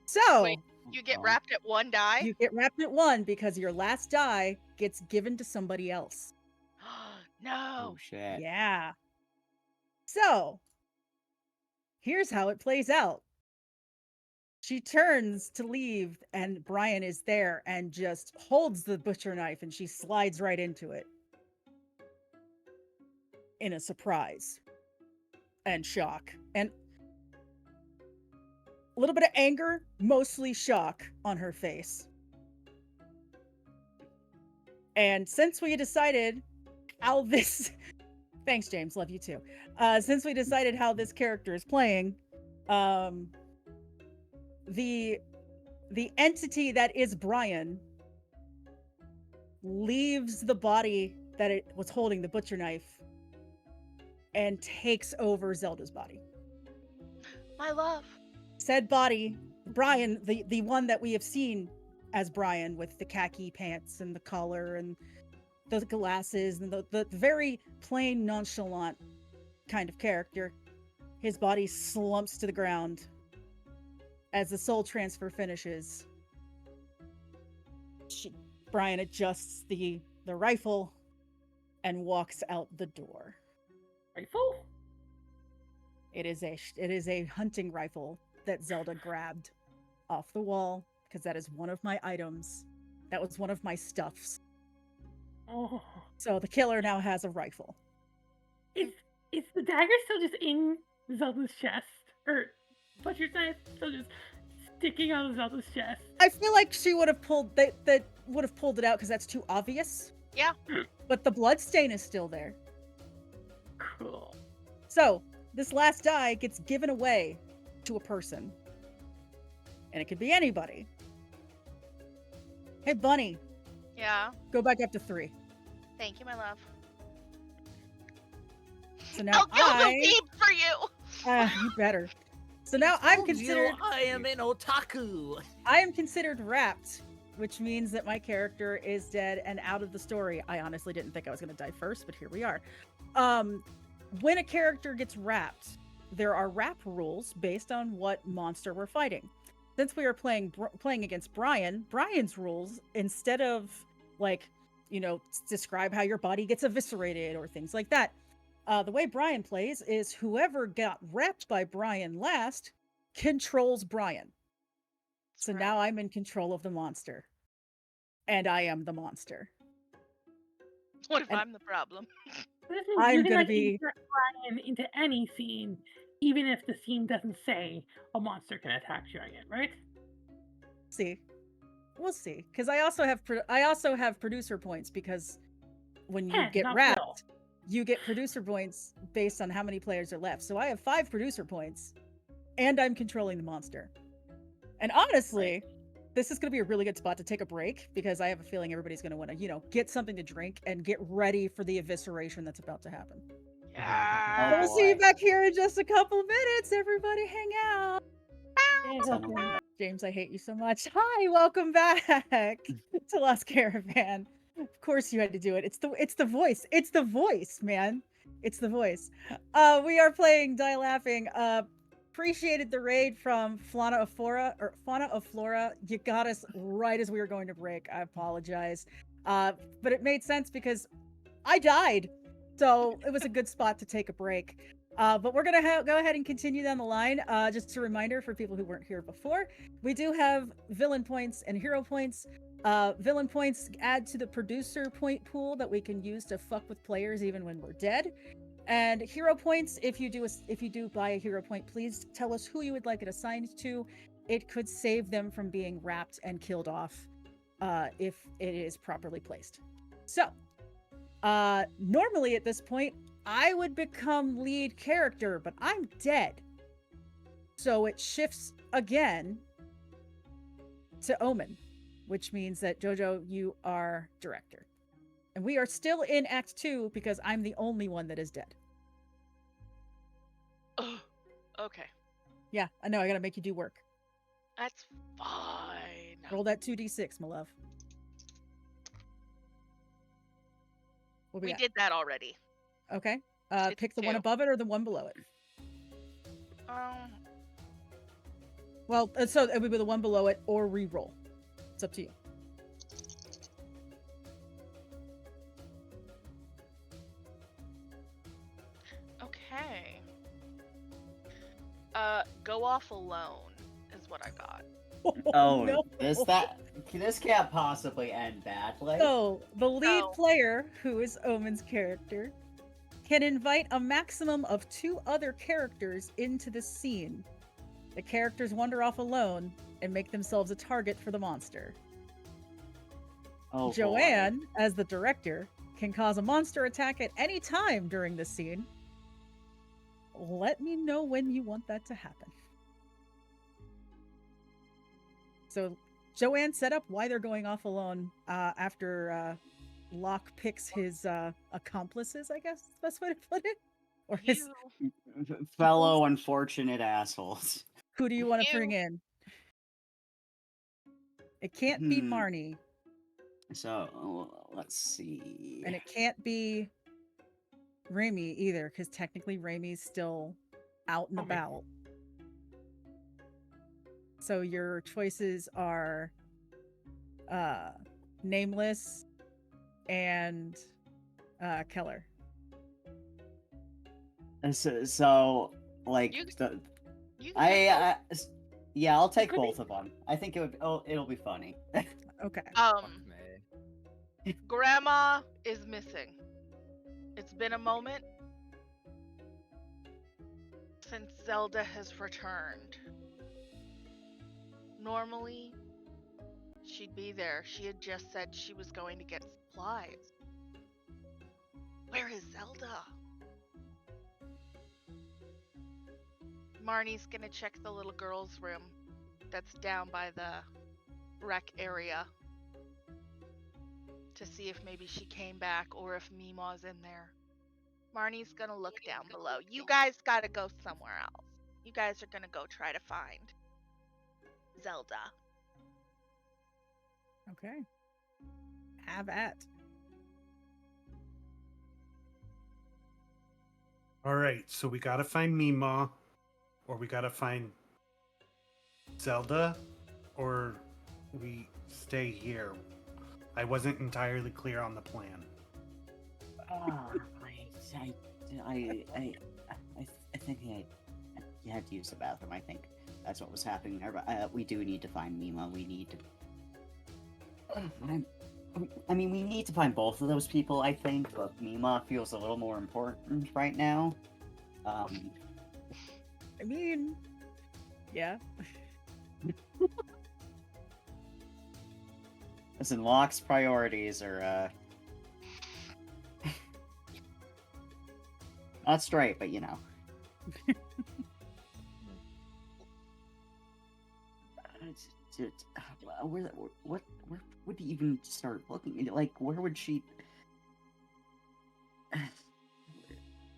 So, Wait, you get wrapped at 1 die? you get wrapped at 1 because your last die gets given to somebody else. No. Oh shit. Yeah. So, here's how it plays out. She turns to leave, and Brian is there and just holds the butcher knife, and she slides right into it. In a surprise and shock. And a little bit of anger, mostly shock on her face. And since we decided how this... Thanks, James. Love you too. Since we decided how this character is playing, the entity that is Brian leaves the body that it was holding the butcher knife and takes over Zelda's body. My love. Said body, Brian, the one that we have seen as Brian with the khaki pants and the collar and the glasses and the very plain, nonchalant kind of character, his body slumps to the ground as the soul transfer finishes. Brian adjusts the rifle and walks out the door. Rifle? It is a hunting rifle that Zelda grabbed off the wall because that is one of my items. That was one of my stuffs. Oh. So the killer now has a rifle. Is the dagger still just in Zelda's chest? Or butcher's knife still just sticking out of Zelda's chest? I feel like she would have pulled that would have pulled it out because that's too obvious. Yeah. But the blood stain is still there. Cool. So this last die gets given away to a person. And it could be anybody. Hey, Bunny, Yeah. go back up to 3. Thank you, my love. So now I'll kill the beep for you. you better. So now I'm Told you considered I am an otaku. I am considered wrapped, which means that my character is dead and out of the story. I honestly didn't think I was going to die first, but here we are. When a character gets wrapped, there are wrap rules based on what monster we're fighting. Since we are playing against Brian, Brian's rules, instead of like, describe how your body gets eviscerated or things like that, the way Brian plays is whoever got wrapped by Brian last controls Brian. So now I'm in control of the monster. And I am the monster. What if I'm the problem? This means I'm you can gonna like be- insert Brian into any scene, even if the scene doesn't say a monster can attack during it, right? We'll see. Because I also have producer points, because when you Can, get not wrapped, will. you get producer points based on how many players are left. So I have 5 producer points, and I'm controlling the monster. And honestly, this is going to be a really good spot to take a break, because I have a feeling everybody's going to want to, get something to drink and get ready for the evisceration that's about to happen. Yeah. Oh, We'll see you boy. back here in just a couple minutes. Everybody hang out. Yeah, Son of okay. a- James, I hate you so much. Hi, welcome back to Lost Caravan. Of course you had to do it. It's the voice. It's the voice, man. It's the voice. We are playing Die Laughing. Appreciated the raid from Fauna of Flora. You got us right as we were going to break. I apologize. But it made sense because I died. So it was a good spot to take a break. But we're going to go ahead and continue down the line. Just a reminder for people who weren't here before, we do have villain points and hero points. Villain points add to the producer point pool that we can use to fuck with players even when we're dead. And hero points, if you do buy a hero point, please tell us who you would like it assigned to. It could save them from being wrapped and killed off if it is properly placed. So, normally at this point, I would become lead character, but I'm dead. So it shifts again to Omen, which means that Jojo, you are director. And we are still in Act 2 because I'm the only one that is dead. Okay. Yeah, I know, I gotta make you do work. That's fine. Roll that 2d6, my love. What We got? did that already. Okay. It's Pick the one 2. above it or the one below it. Um, Well, so it would be the one below it or re-roll. It's up to you. okay. Go off alone is what I got. Oh, no. this can't possibly end badly. So, the lead No. player, who is Omen's character, can invite a maximum of 2 other characters into the scene. The characters wander off alone and make themselves a target for the monster. Oh, boy. Joanne, as the director, can cause a monster attack at any time during the scene. Let me know when you want that to happen. So, Joanne set up why they're going off alone after Locke picks his accomplices, I guess is the best way to put it. Or his, You, Fellow unfortunate assholes. who do you want to bring you- in? It can't be Hmm. Marnie, So, let's see. and it can't be Raimi either, because technically Raimi's still out and Okay. about. So your choices are Nameless and Keller. So, like, You- the, you can pick yeah, I'll take Could be- both of them. I think it'll be funny. Okay. both. Fuck me. Grandma is missing. It's been a moment since Zelda has returned. Normally, she'd be there. She had just said she was going to get supplies. Where is Zelda? Marnie's gonna check the little girl's room that's down by the rec area to see if maybe she came back or if Mima's in there. Marnie's gonna look down below. You guys gotta go somewhere else. You guys are gonna go try to find Zelda. Okay. Have at. All right, so we gotta find Mima, or we gotta find Zelda, or we stay here. I wasn't entirely clear on the plan. I think you had to use the bathroom. I think that's what was happening there. But we do need to find Mima. We need to. I mean, we need to find both of those people. I think, but Mima feels a little more important right now. I mean, yeah. Listen, Locke's priorities are not straight, but you know. Where would you even start looking? Like, where would she?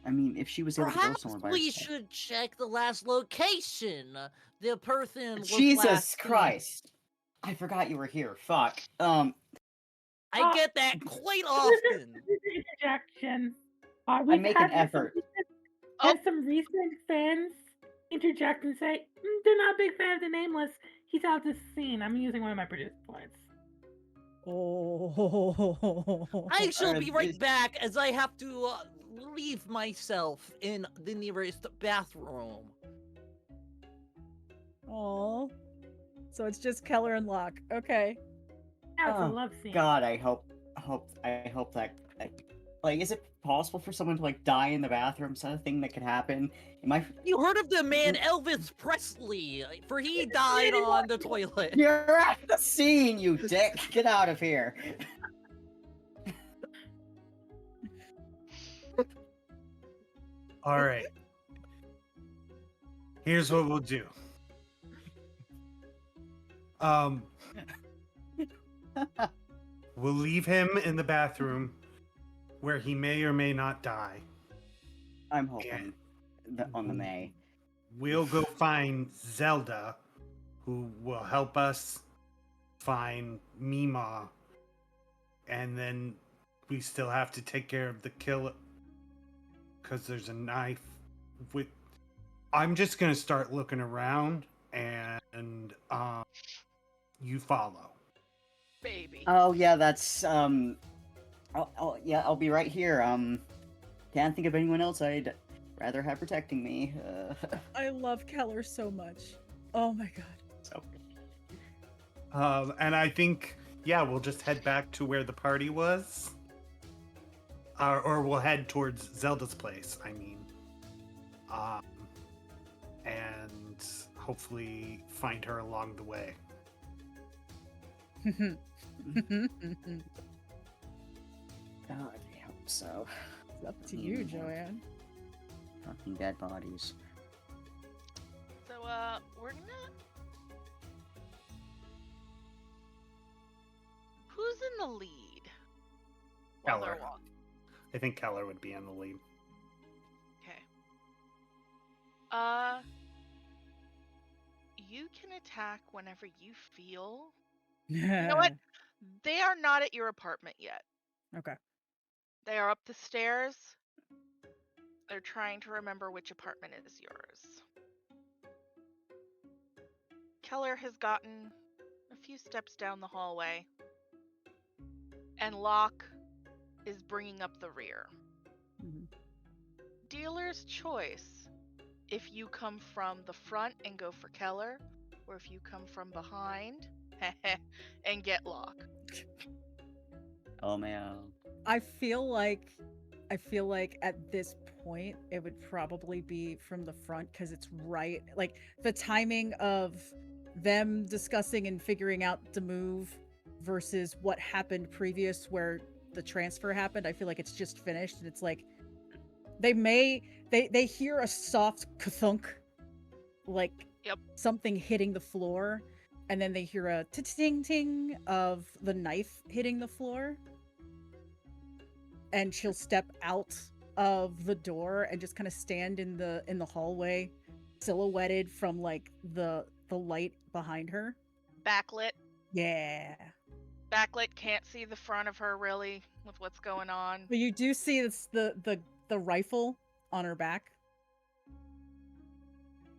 I mean, if she was able to go Perhaps somewhere by we herself. should check the last location. The person was Jesus last seen- Christ! I forgot you were here. Fuck. I get that quite often. Interjection. I make an effort. Had some recent fans interject and say they're not a big fan of the Nameless. He's out this scene. I'm using one of my producer points. Oh. I shall be right This- back as I have to leave myself in the nearest bathroom. Oh. So it's just Keller and Locke. Okay. Now it's Oh, a love scene. God, I hope that. Like, is it possible for someone to like die in the bathroom? Is that a thing that could happen? Am I? You heard of the man Elvis Presley? For he died on the toilet. You're at the scene, you dick! Get out of here! All right. Here's what we'll do. We'll leave him in the bathroom where he may or may not die. I'm hoping on the May. We'll go find Zelda, who will help us find Mima, and then we still have to take care of the killer because there's a knife. With, I'm just gonna start looking around, and you follow. Baby. Oh yeah, that's I'll be right here. Can't think of anyone else I'd rather have protecting me. I love Keller so much. Oh my god. So And I think, yeah, we'll just head back to where the party was. Or we'll head towards Zelda's place, I mean. And hopefully find her along the way. God, I hope so. It's up to you, Joanne. Fucking dead bodies. So, we're gonna. Who's in the lead? While they're Keller. walking? I think Keller would be in the lead. Okay. You can attack whenever you feel. You know what? They are not at your apartment yet. Okay. They are up the stairs. They're trying to remember which apartment is yours. Keller has gotten a few steps down the hallway, and Locke is bringing up the rear. Mhm. Dealer's choice. If you come from the front and go for Keller, or if you come from behind and get Locke. Oh man. I feel like at this point it would probably be from the front because it's right, like the timing of them discussing and figuring out the move versus what happened previous where the transfer happened. I feel like it's just finished and it's like they hear a soft ka-thunk, like Yep. something hitting the floor, and then they hear a ting ting of the knife hitting the floor. And she'll step out of the door and just kind of stand in the hallway, silhouetted from like the light behind her. Backlit. Yeah. Backlit, can't see the front of her really with what's going on. But you do see this, the rifle on her back.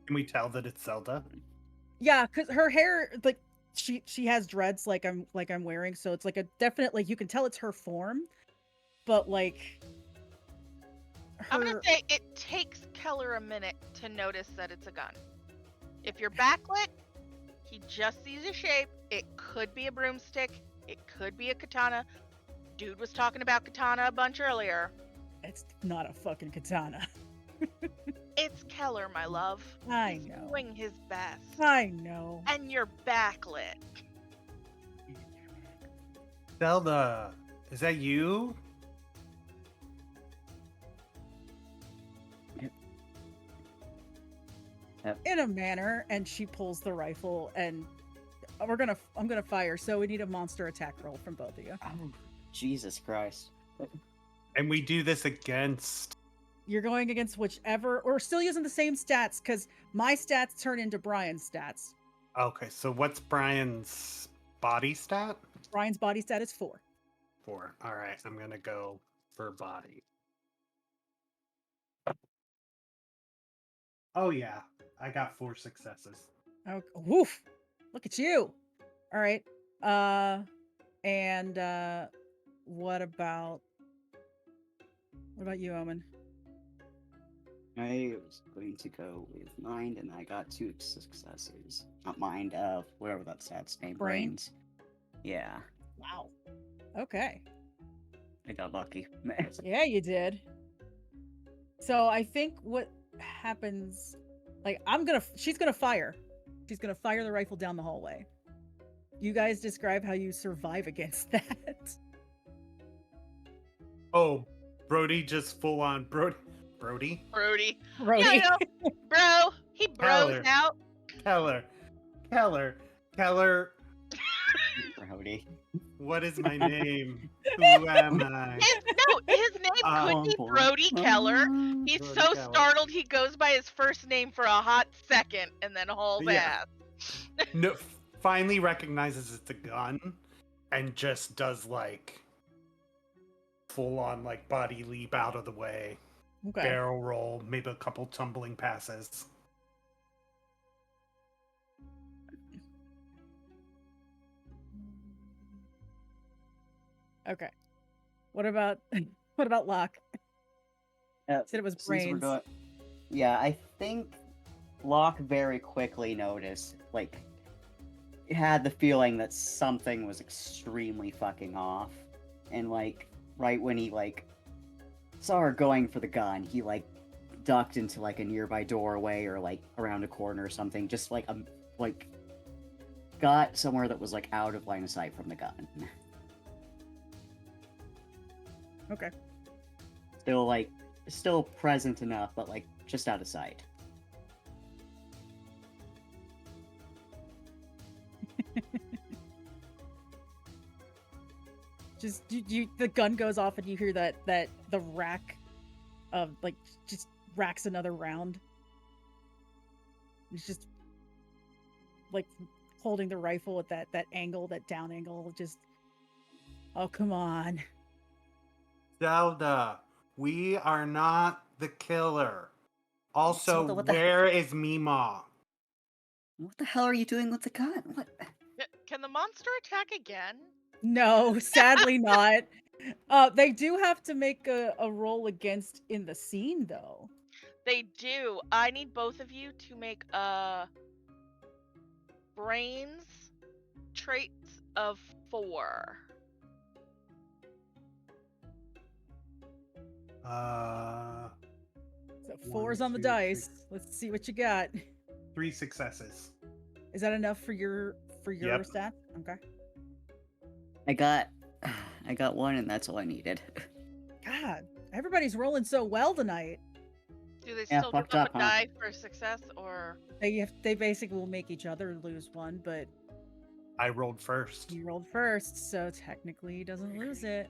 Can we tell that it's Zelda? Yeah, because her hair, like she has dreads like I'm wearing, so it's like a definite, like you can tell it's her form, but like I'm gonna say it takes Keller a minute to notice that it's a gun. If you're backlit, he just sees a shape. It could be a broomstick. It could be a katana. Dude was talking about katana a bunch earlier. it's not a fucking katana. It's Keller, my love. I He's know. doing his best. I know. And you're backlit. Zelda, is that you? In a manner, and she pulls the rifle, and I'm gonna fire. So we need a monster attack roll from both of you. Oh, Jesus Christ. And we do this against. You're going against whichever. We're still using the same stats because my stats turn into Brian's stats. Okay, so what's Brian's body stat? Brian's body stat is 4. 4. All right, I'm gonna go for body. Oh yeah, I got 4 successes. Oh, woof! Look at you. All right. And what about you, Omen? I was going to go with mind, and I got 2 successes. Not mind, whatever that stat's name. Brain? Brains. Yeah, Wow. Okay. I got lucky. Yeah, you did. So I think what happens, like she's gonna fire. She's gonna fire the rifle down the hallway. You guys describe how you survive against that. Oh, Brody just full on Brody. Brody. Brody. Yeah, I know. Bro. He bros Keller. out. Keller. Brody. What is my name? Who am I? His name could be Brody Keller. He's Brody so Keller. startled he goes by his first name for a hot second and then hauls Yeah. ass. No, finally recognizes it's a gun and just does like full on like body leap out of the way, Okay. barrel roll, maybe a couple tumbling passes. Okay. What about Locke? Said it was Since we're brains. go- Yeah, I think Locke very quickly noticed, like, had the feeling that something was extremely fucking off. And, like, right when he, like, saw her going for the gun, he, like, ducked into, like, a nearby doorway or, like, around a corner or something. Just, like, got somewhere that was, like, out of line of sight from the gun. Okay. Still present enough, but, like, just out of sight. Just the gun goes off and you hear that the rack of like just racks another round. It's just like holding the rifle at that angle, that down angle, just oh come on. Zelda, we are not the killer. Also, Zelda, what the where is Mima? What the hell are you doing with the gun? What? Can the monster attack again? No, sadly not. They do have to make a roll against in the scene though. They do. I need both of you to make brains traits of 4. So One, 4's on the 2, dice. 3. Let's see what you got. 3 successes. Is that enough for your Yep. stats? Okay. I got 1, and that's all I needed. God, everybody's rolling so well tonight. Do they Yeah, still give fucked up up, a huh? die for success or They basically will make each other lose one, but I rolled first. he rolled first, so technically he doesn't lose it.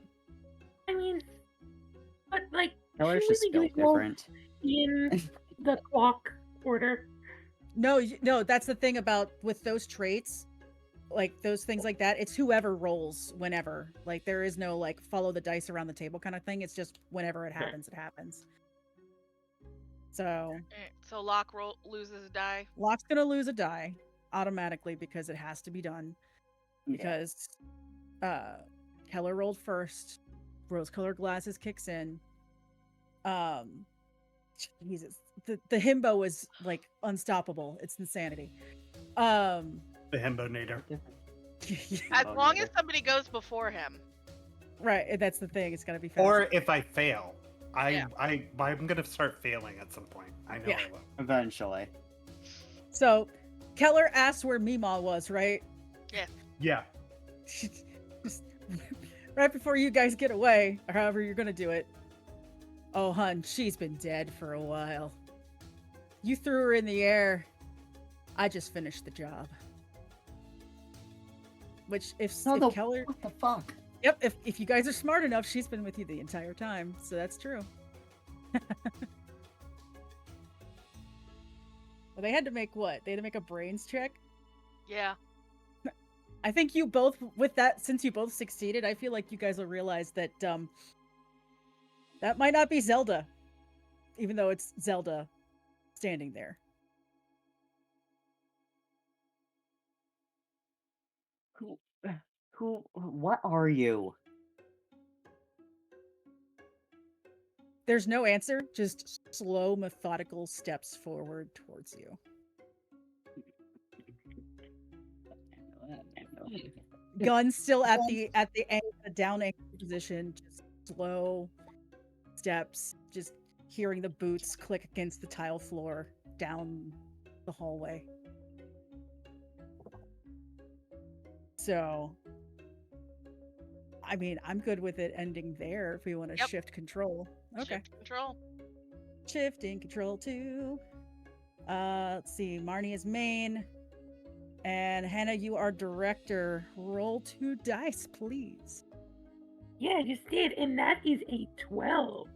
I mean, but like, Keller's should just we be built doing rolls different. in the clock order? No, no, that's the thing about with those traits. like those things like that, it's whoever rolls whenever. Like there is no like follow the dice around the table kind of thing. It's just whenever it happens, it happens. So Alright, so Locke loses a die. Locke's gonna lose a die automatically because it has to be done. Yeah. Because Keller rolled first, rose-colored glasses kicks in. Jesus, the himbo is like unstoppable. It's insanity. The Himbonator. As Oh, long no. as somebody goes before him. Right, that's the thing. It's gotta be fast. Or if I fail, Yeah. I'm gonna start failing at some point. I know Yeah. I will. Eventually. So Keller asked where Mima was, right? Yeah. Just right before you guys get away, or however you're gonna do it. Oh, hun, she's been dead for a while. You threw her in the air. I just finished the job. Which, if Keller, What the fuck? yep, if you guys are smart enough, she's been with you the entire time, so that's true. Well, they had to make what? They had to make a brains check. Yeah. I think you both, with that, since you both succeeded, I feel like you guys will realize that that might not be Zelda, even though it's Zelda standing there. What are you? There's no answer, just slow, methodical steps forward towards you. Gun still at the down angle position, just slow steps, just hearing the boots click against the tile floor down the hallway. So, I mean, I'm good with it ending there if we want to Yep. shift control. Okay. Shift control. Shifting control to let's see, Marnie is main. And Hannah, you are director. Roll 2 dice, please. Yeah, I just did, and that is a 12.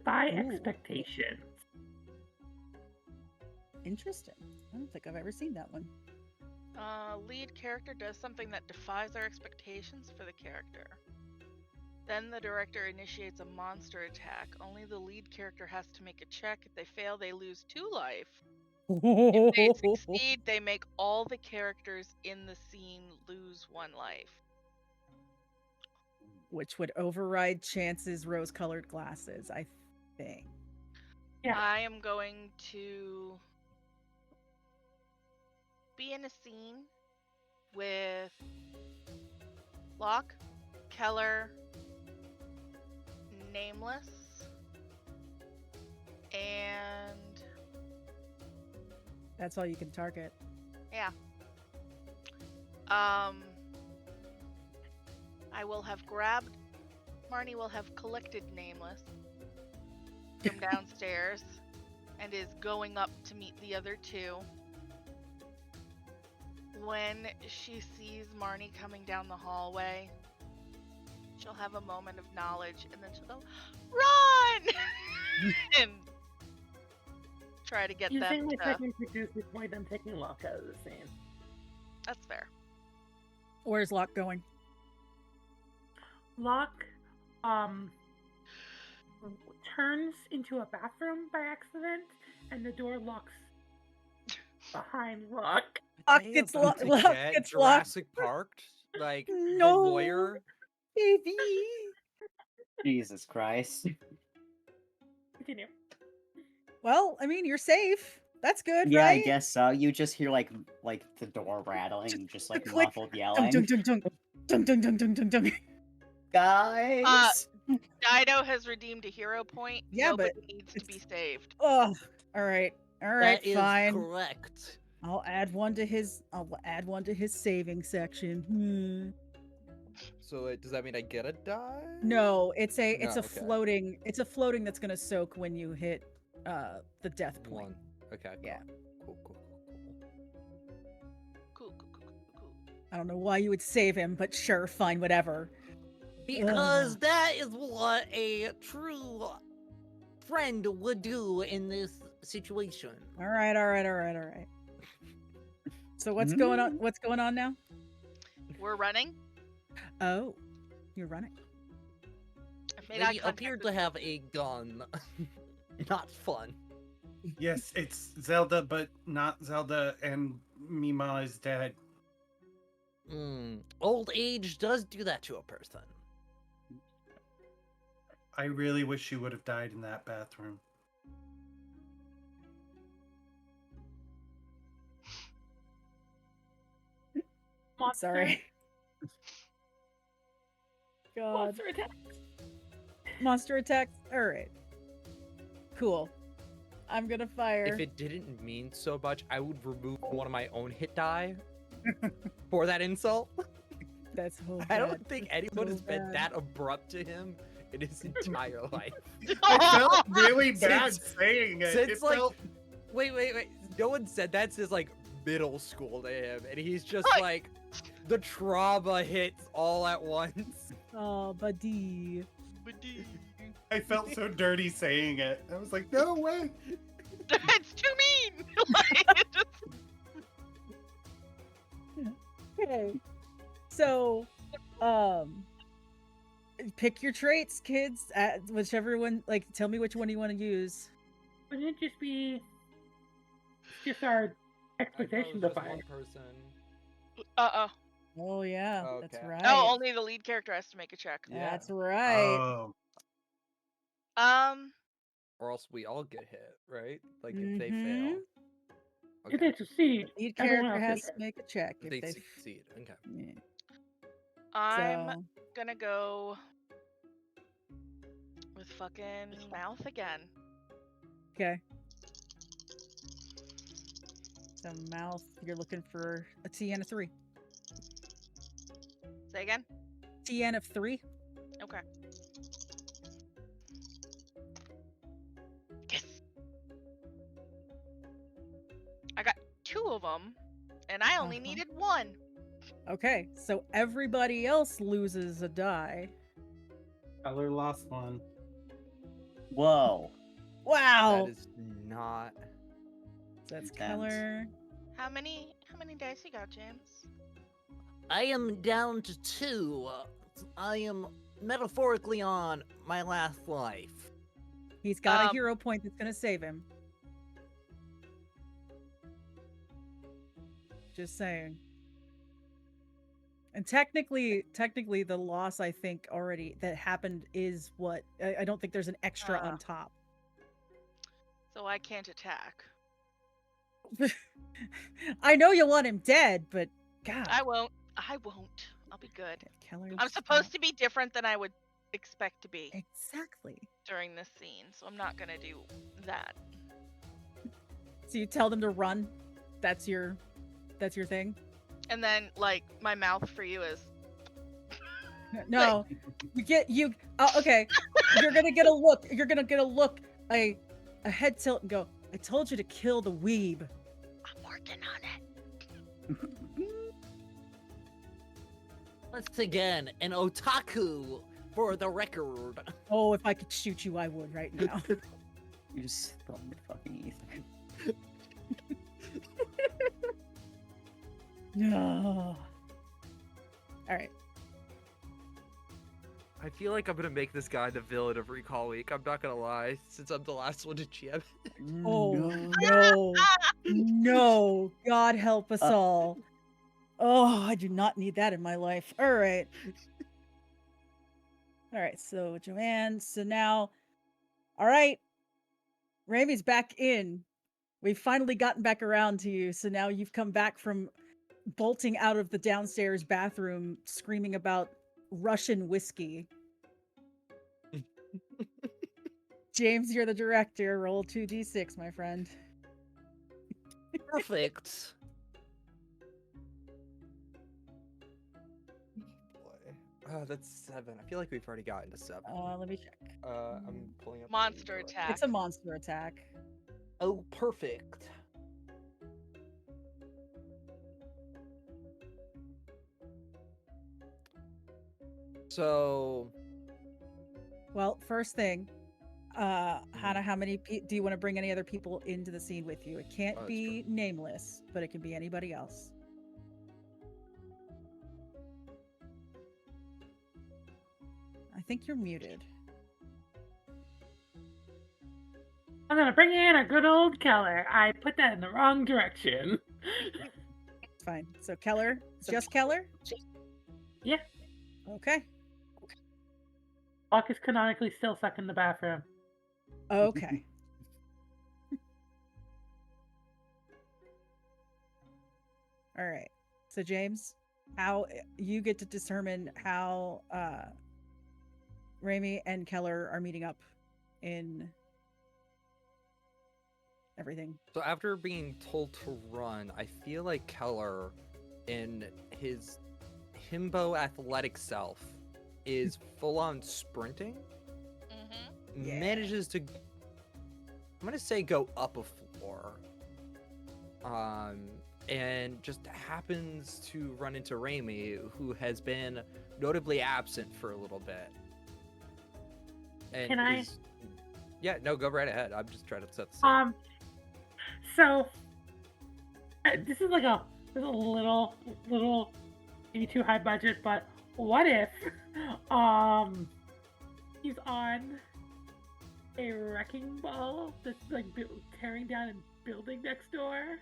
By Ooh. expectations. Interesting. I don't think I've ever seen that one. Lead character does something that defies their expectations for the character. Then the director initiates a monster attack. Only the lead character has to make a check. If they fail, they lose 2 life. If they succeed, they make all the characters in the scene lose 1 life. Which would override Chance's rose-colored glasses, I think. Yeah. I am going to be in a scene with Locke, Keller, Nameless, and That's all you can target. yeah. I will have grabbed. Marnie will have collected Nameless from downstairs and is going up to meet the other 2. When she sees Marnie coming down the hallway, she'll have a moment of knowledge and then she'll go, "Run!" and try to get Using them my to. second produce is why I'm taking Locke out of the scene. That's fair. Where's Locke going? Locke turns into a bathroom by accident, and the door locks behind Locke. Locke They gets about locked. to Locke get gets locked. Jurassic Parked, like No. the lawyer. Baby. Jesus Christ. Continue. Well, I mean, you're safe. That's good, Yeah, right? I guess so. You just hear like the door rattling, and just like click. muffled Dun, yelling. dun, dun, dun. Dun, dun, dun, dun, dun, dun. Guys. Dido has redeemed a hero point. Yeah, Nobody but needs to be it's- saved. Oh, all right, That is fine. correct. I'll add one to his saving section. So does that mean I get a die? No, it's a No, okay. floating that's gonna soak when you hit the death point. One. Okay. Yeah. Cool. Cool. I don't know why you would save him, but sure, fine, whatever. Because that is what a true friend would do in this situation. All right. So what's going on? What's going on now? We're running. Oh, you're running. I've made eye They contact appear with to have a gun. Not fun. Yes, it's Zelda, but not Zelda, and Mima is dead. Old age does do that to a person. I really wish she would have died in that bathroom. Monster, Sorry. God. Monster attack. Monster attack. All right. Cool. I'm gonna fire. If it didn't mean so much, I would remove one of my own hit die for that insult. That's so I bad. don't think anyone so has been bad. that abrupt to him in his entire life. It felt really bad Since- saying it. since, It like, felt- Wait. No one said that since like middle school to him, and he's just Right. like, the trauma hits all at once. Oh, buddy. I felt so dirty saying it. I was like, no way. It's too mean. Like, it just- Okay. So, pick your traits, kids. Whichever one, like, tell me which one you want to use. Wouldn't it just be just our expectation to fire? person. Oh yeah, that's Okay. right. Oh, only the lead character has to make a check. That's Yeah. right. Oh, Or else we all get hit, right? Like if they fail. Mhm. If they succeed, Lead everyone character else has is to make a check If if they they. succeed. Okay. Yeah. I'm So, gonna go with fucking mouth again. okay. So mouth, you're looking for a TN of 3. Say again. TN of 3. Okay. Yes. I got 2 of them, and I only Uh-huh. needed 1. Okay, so everybody else loses a die. Keller lost one. Whoa. Wow. That is not. That's intense. Keller. How many dice you got, James? I am down to 2. I am metaphorically on my last life. He's got a Um, hero point that's gonna save him. Just saying. And technically, the loss I think already that happened is what I don't think there's an extra on top. So I can't attack. I know you want him dead, but God, I won't. I won't. I'll be good. Keller's I'm supposed to be different than I would expect to be exactly. during this scene, so I'm not gonna do that. So you tell them to run. That's your thing. And then, like, my mouth for you is No, okay. You're gonna get a look. You're gonna get a look, a head tilt, and go. I told you to kill the weeb. I'm working on it. Once again, an otaku for the record. Oh, if I could shoot you, I would right now. You just throw me fucking Ethan. No. All right. I feel like I'm gonna make this guy the villain of Recall Week. I'm not gonna lie, since I'm the last one to GM. Oh no, no! God help us all. Oh, I do not need that in my life. All right. All right. So Joanne. So now, all right. Ramy's back in. We've finally gotten back around to you. So now you've come back from bolting out of the downstairs bathroom, screaming about Russian whiskey. James, you're the director. Roll 2d6, my friend. Perfect. Boy. That's 7. I feel like we've already gotten to 7. Let me check. I'm pulling up. the Monster info. attack. It's a monster attack. Oh, perfect. So, Well, first thing, Hannah, how many do you want to bring any other people into the scene with you? It can't Oh, that's be nameless, but it can be anybody else. I think you're muted. I'm gonna bring in a good old Keller. I put that in the wrong direction. It's fine. So Keller, just Keller? Yeah. Okay. Hawk is canonically still stuck in the bathroom. Okay. All right. So James, how you get to determine how Raimi and Keller are meeting up in everything. So after being told to run, I feel like Keller, in his himbo athletic self, is full on sprinting. Mm-hmm. Yeah. Manages to, I'm gonna say, go up a floor. And just happens to run into Raimi, who has been notably absent for a little bit. And Can I- is- Yeah, no, go right ahead. I'm just trying to set the scene. So this is like a little maybe too high budget, but what if he's on a wrecking ball that's like tearing down a building next door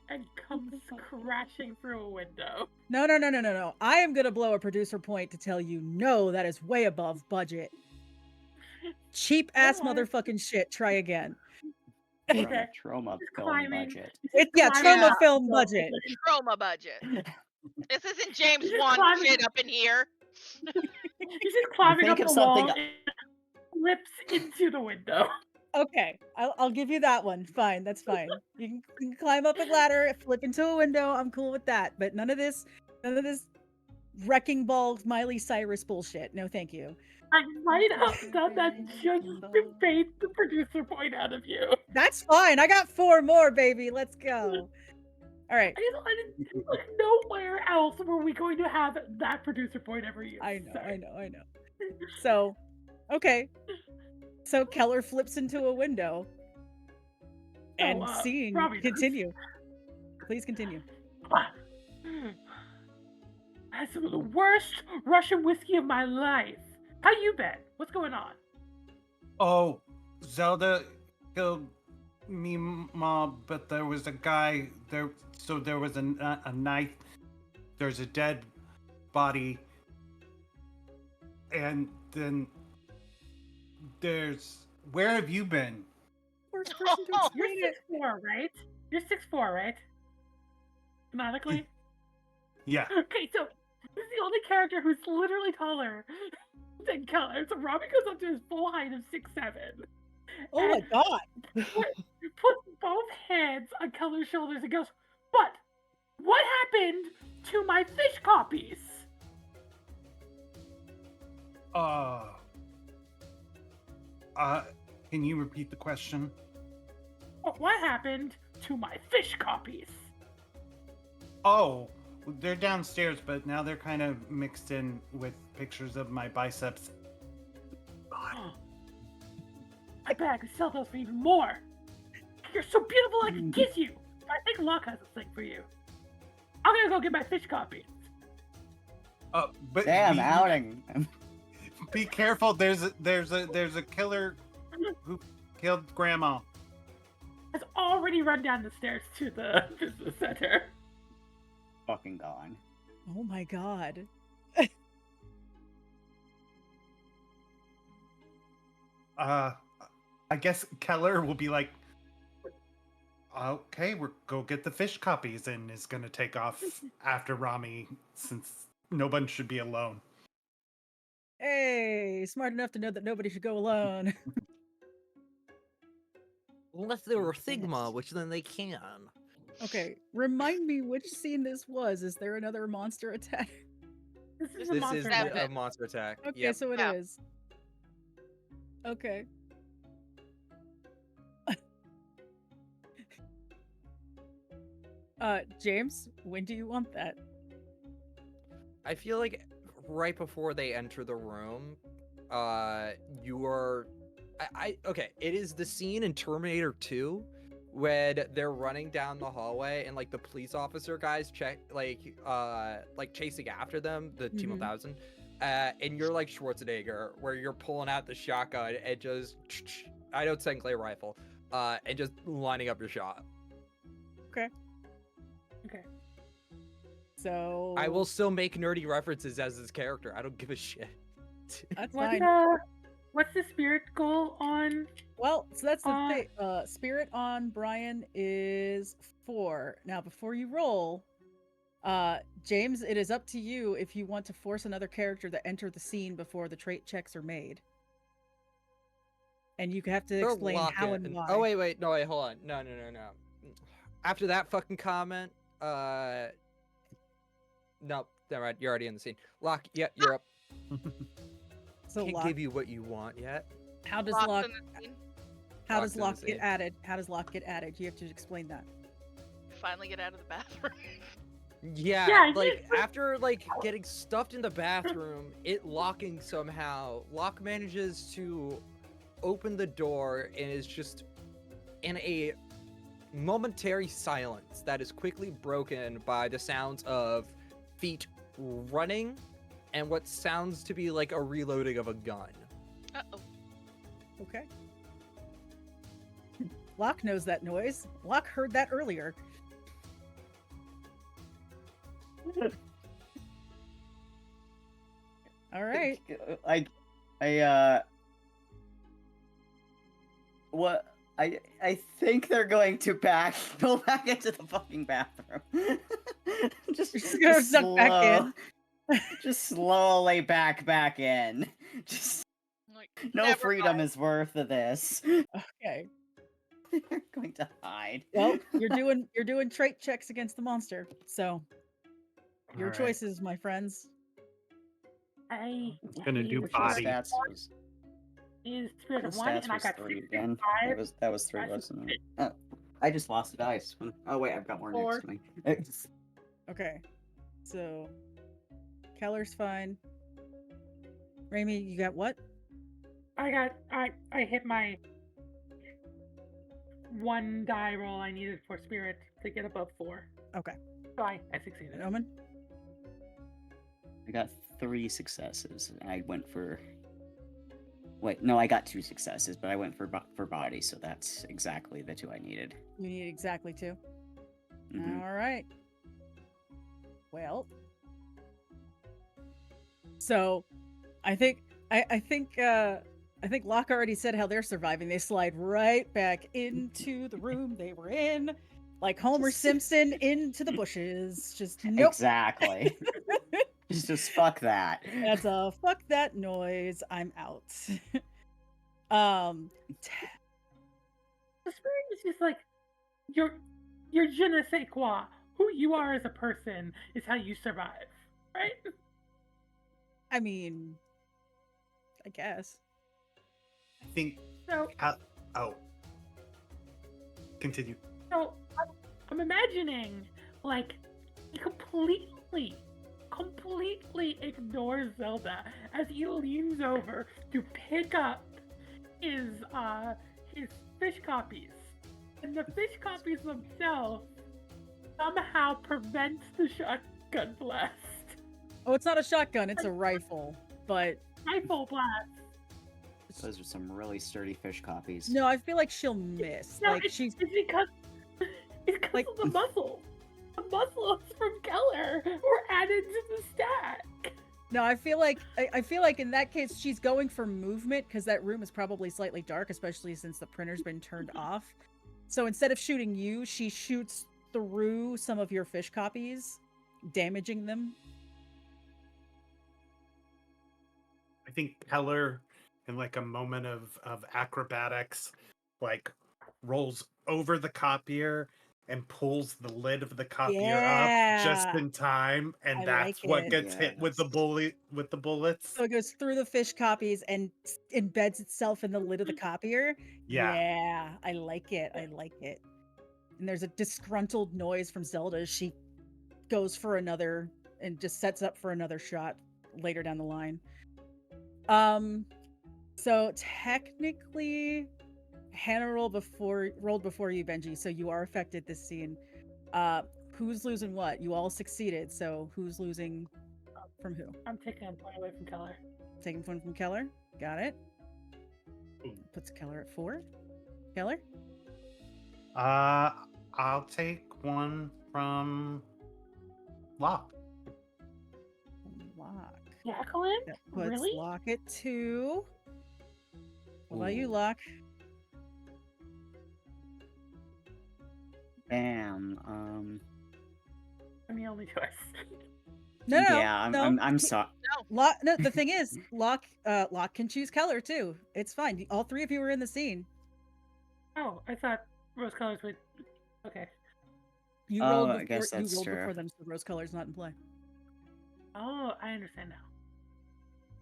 and comes crashing through a window? No. I am going to blow a producer point to tell you, no, that is way above budget. Cheap ass Alright. motherfucking shit. Try again. Okay. Trauma He's film climbing. budget. He's Yeah, climbing trauma up film the budget. building. Trauma budget. This isn't James He's Wan climbing- shit up in here. He's just climbing up think the of wall something- and flips into the window. Okay, I'll give you that one. Fine, that's fine. You can climb up a ladder, flip into a window. I'm cool with that. But none of this wrecking ball Miley Cyrus bullshit. No, thank you. I might have done that just to bait the producer point out of you. That's fine. I got 4 more, baby. Let's go. All right. I didn't like, nowhere else were we going to have that producer point ever used. I know. Sorry. So, okay. So Keller flips into a window. And scene. Robbie, Continue. Please continue. I had some of the worst Russian whiskey of my life. How you been? What's going on? Oh, Zelda killed me, Mom, but there was a guy there. So there was a knife. There's a dead body. And then there's. Where have you been? Worst person to You're explain it. 6'4", right? You're 6'4", right? Canonically? Yeah. Okay, so this is the only character who's literally taller than Keller. So Robbie goes up to his full height of 6'7". Oh my god. Puts both hands on Keller's shoulders and goes, "But what happened to my fish copies?" Can you repeat the question? What happened to my fish copies? Oh, they're downstairs, but now they're kind of mixed in with pictures of my biceps. I bet I could sell those for even more. You're so beautiful I can kiss you. I think luck has a thing for you. I'm gonna go get my fish copies. But Damn, be, outing. be careful. There's a killer who killed Grandma. Has already run down the stairs to the business center. Fucking gone. Oh my god. I guess Keller will be like, okay, we're go get the fish copies, and is gonna take off after Rami, since no one should be alone. Hey, smart enough to know that nobody should go alone. Unless they were Makes Sigma, sense. which then they can. Okay, remind me which scene this was. Is there another monster attack? This is a This monster is attack. a monster attack. Okay, Yep. so it Yeah. is. Okay. James, when do you want that? I feel like right before they enter the room, you are. Okay, it is the scene in Terminator 2 when they're running down the hallway and like the police officer guys chasing after them, the Team Mhm. 1000, and you're like Schwarzenegger, where you're pulling out the shotgun and just, I know it's Sinclair rifle, and just lining up your shot. Okay. So I will still make nerdy references as this character. I don't give a shit. That's What's fine. what's the spirit goal on? Well, so that's the thing. Spirit on Brian is 4. Now, before you roll, James, it is up to you if you want to force another character to enter the scene before the trait checks are made. And you have to Or explain lock how it and why. Oh, wait, no, wait, hold on. No. After that fucking comment, no, never mind, you're already in the scene. Locke, yeah, you're up. So Can't Locke, give you what you want yet. how does Locked Locke, in the scene. how Locked does in the Locke get scene. added? How does Locke get added? You have to explain that. Finally get out of the bathroom. Yeah, Yeah, like after like getting stuffed in the bathroom, it locking somehow. Locke manages to open the door and is just in a momentary silence that is quickly broken by the sounds of feet running and what sounds to be like a reloading of a gun. Uh-oh. Okay. Locke knows that noise. Locke heard that earlier. All right. What? I think they're going to go back into the fucking bathroom. just You're just gonna duck back in. Just slowly back in. Just Like, no never freedom mind. is worth of this. Okay. They're going to hide. Well, you're doing trait checks against the monster. So your Alright. choices, my friends. I Gonna do Which body. stats was, is spirit what of 1, stats and I was got 3 6, again? 5. That was 3, That's wasn't it? Oh, I just lost a dice. Oh wait, I've got more 4. next to me. Okay. So Keller's fine. Raimi, you got what? I hit my 1 die roll I needed for spirit to get above 4. Okay. So I succeeded. Omen? I got 3 successes. And I went for. Wait, no, I got 2 successes, but I went for body, so that's exactly the 2 I needed. You need exactly 2. Mhm. All right. Well. So I think Locke already said how they're surviving. They slide right back into the room they were in, like Homer Simpson into the bushes. Just nope. Exactly. just fuck that. That's a fuck that noise. I'm out. The spirit is just like your je ne sais quoi. Who you are as a person is how you survive, right? I mean, I guess. I think. So Oh. Continue. So I'm imagining like he completely ignores Zelda as he leans over to pick up his fish copies, and the fish copies themselves somehow prevent the shotgun blast, Oh, it's not a shotgun, it's a rifle. But rifle blast. Those are some really sturdy fish copies. no, I feel like she'll miss. No, Like it's she's because like- of the muscle. The muscles from Keller were added to the stack. no, I feel like in that case she's going for movement because that room is probably slightly dark, especially since the printer's been turned off. So instead of shooting you, she shoots through some of your fish copies, damaging them. I think Keller, in like a moment of acrobatics, like rolls over the copier and pulls the lid of the copier up just Yeah. in time, and I that's like what it. gets hit with the bullets. So it goes through the fish copies and embeds itself in the lid of the copier. Yeah. Yeah, I like it. I like it. And there's a disgruntled noise from Zelda as she goes for another and just sets up for another shot later down the line. So technically Hannah rolled before you, Benji, so you are affected this scene. Who's losing what? You all succeeded, so who's losing From who? I'm taking a point away from Keller. Taking one from Keller. Got it. Puts Keller at 4. Keller? I'll take one from Locke. Lock. Jacqueline? That puts Really? Lock at 2. What about you, Ooh. Lock? Damn. I'm the only choice. No, no, yeah, no. I'm sorry. Lock. No, the thing is, Lock can choose Keller too. It's fine. All 3 of you were in the scene. Oh, I thought rose colors would. Okay. You Oh, rolled I before. guess You that's rolled before true. them, so rose color's not in play. Oh, I understand now.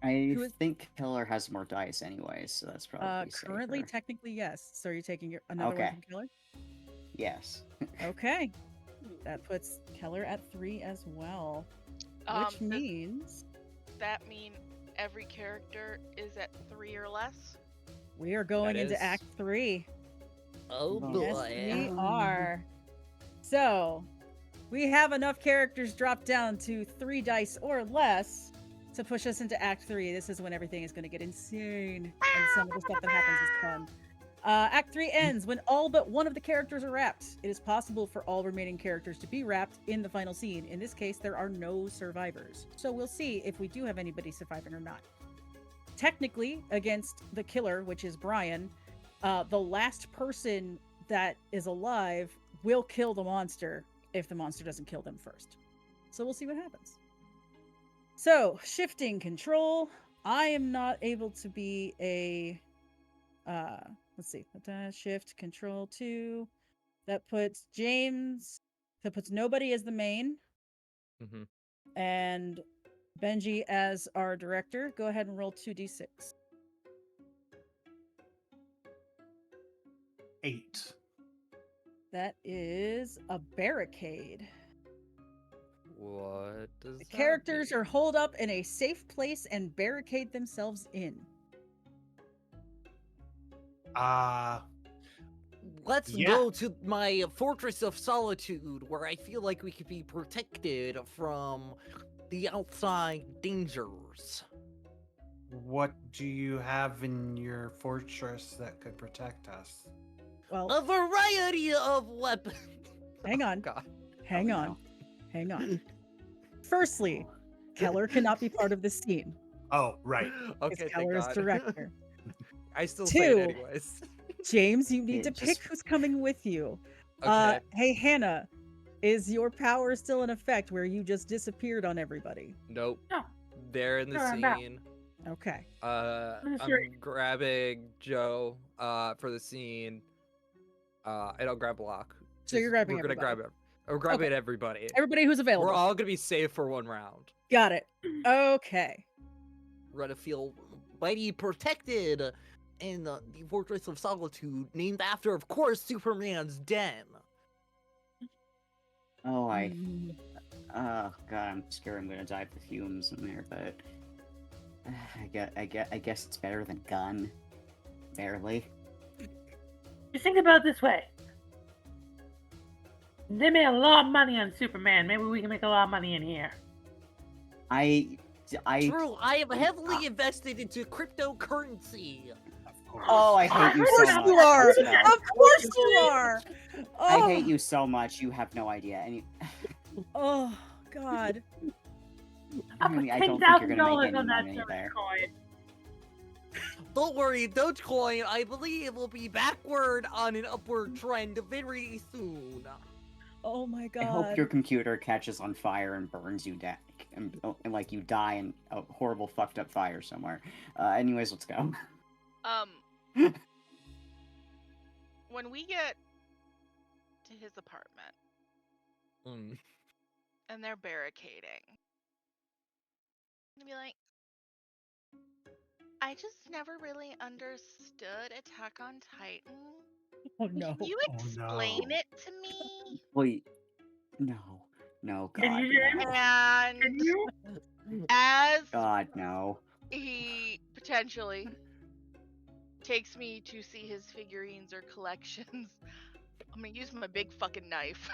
I Who is- think Killer has more dice anyway, so that's probably Currently, safer. technically, yes. So you're taking another one Okay. from Keller. Yes. Okay. That puts Keller at 3 as well, which Does means that mean every character is at 3 or less? we are going That into is- Act 3. Oh Yes, boy. Yes, we are. So, we have enough characters dropped down to 3 dice or less to push us into Act 3. This is when everything is going to get insane, and some of the stuff that happens is fun. Act 3 ends when all but one of the characters are wrapped. It is possible for all remaining characters to be wrapped in the final scene. In this case, there are no survivors. So we'll see if we do have anybody surviving or not. Technically, against the killer, which is Brian, the last person that is alive will kill the monster if the monster doesn't kill them first. So we'll see what happens. So, shifting control. I am not able to be a let's see. Shift control 2. That puts nobody as the main Mhm. and Benji as our director. Go ahead and roll 2d6. 8. That is a barricade. What does The that characters mean? are holed up in a safe place and barricade themselves in. Let's Yeah. go to my Fortress of Solitude, where I feel like we could be protected from the outside dangers. What do you have in your fortress that could protect us? Well, A variety of weapons. hang on. God. Hang Oh, on. no. Hang on. Firstly, Keller cannot be part of this scene. Oh, right. Because Okay, thank Keller is God. director. I still say it 2. anyways. James, you need Yeah, to just- pick who's coming with you. Okay. Hey, Hannah, is your power still in effect where you just disappeared on everybody? Nope. No. They're in the Sure, I'm back. scene. Okay. I'm Sure. grabbing Joe for the scene. And I'll grab Block. So you're grabbing We're gonna everybody. grab it. We're grabbing everybody. Everybody who's available. We're all gonna be safe for 1 round. Got it. Okay. We're gonna feel mighty protected in the Fortress of Solitude, named after, of course, Superman's den. Oh, Mm, oh god, I'm scared I'm gonna die of the fumes in there, but I guess it's better than gun. Barely. Just think about it this way. They made a lot of money on Superman. Maybe we can make a lot of money in here. I True, I am heavily invested into cryptocurrency. Of course. Oh, I hate you Of so course much. you are. No. Of course you are. I Oh, hate you so much. You have no idea. Oh God. I put I don't think you're gonna $10,000 make any on that money Dogecoin. there. Don't worry, Dogecoin, I believe, will be backward on an upward trend very soon. Oh my I hope God. your computer catches on fire and burns you down, and like you die in a horrible fucked up fire somewhere. Anyways, let's go. When we get to his apartment Mm. and they're barricading, I'm gonna be like, I just never really understood Attack on Titan. Oh no. Can you Oh, explain no. it to me? Wait, no, God, Can you, James? no. And Can you? as God, no. he potentially takes me to see his figurines or collections, I'm gonna use my big fucking knife.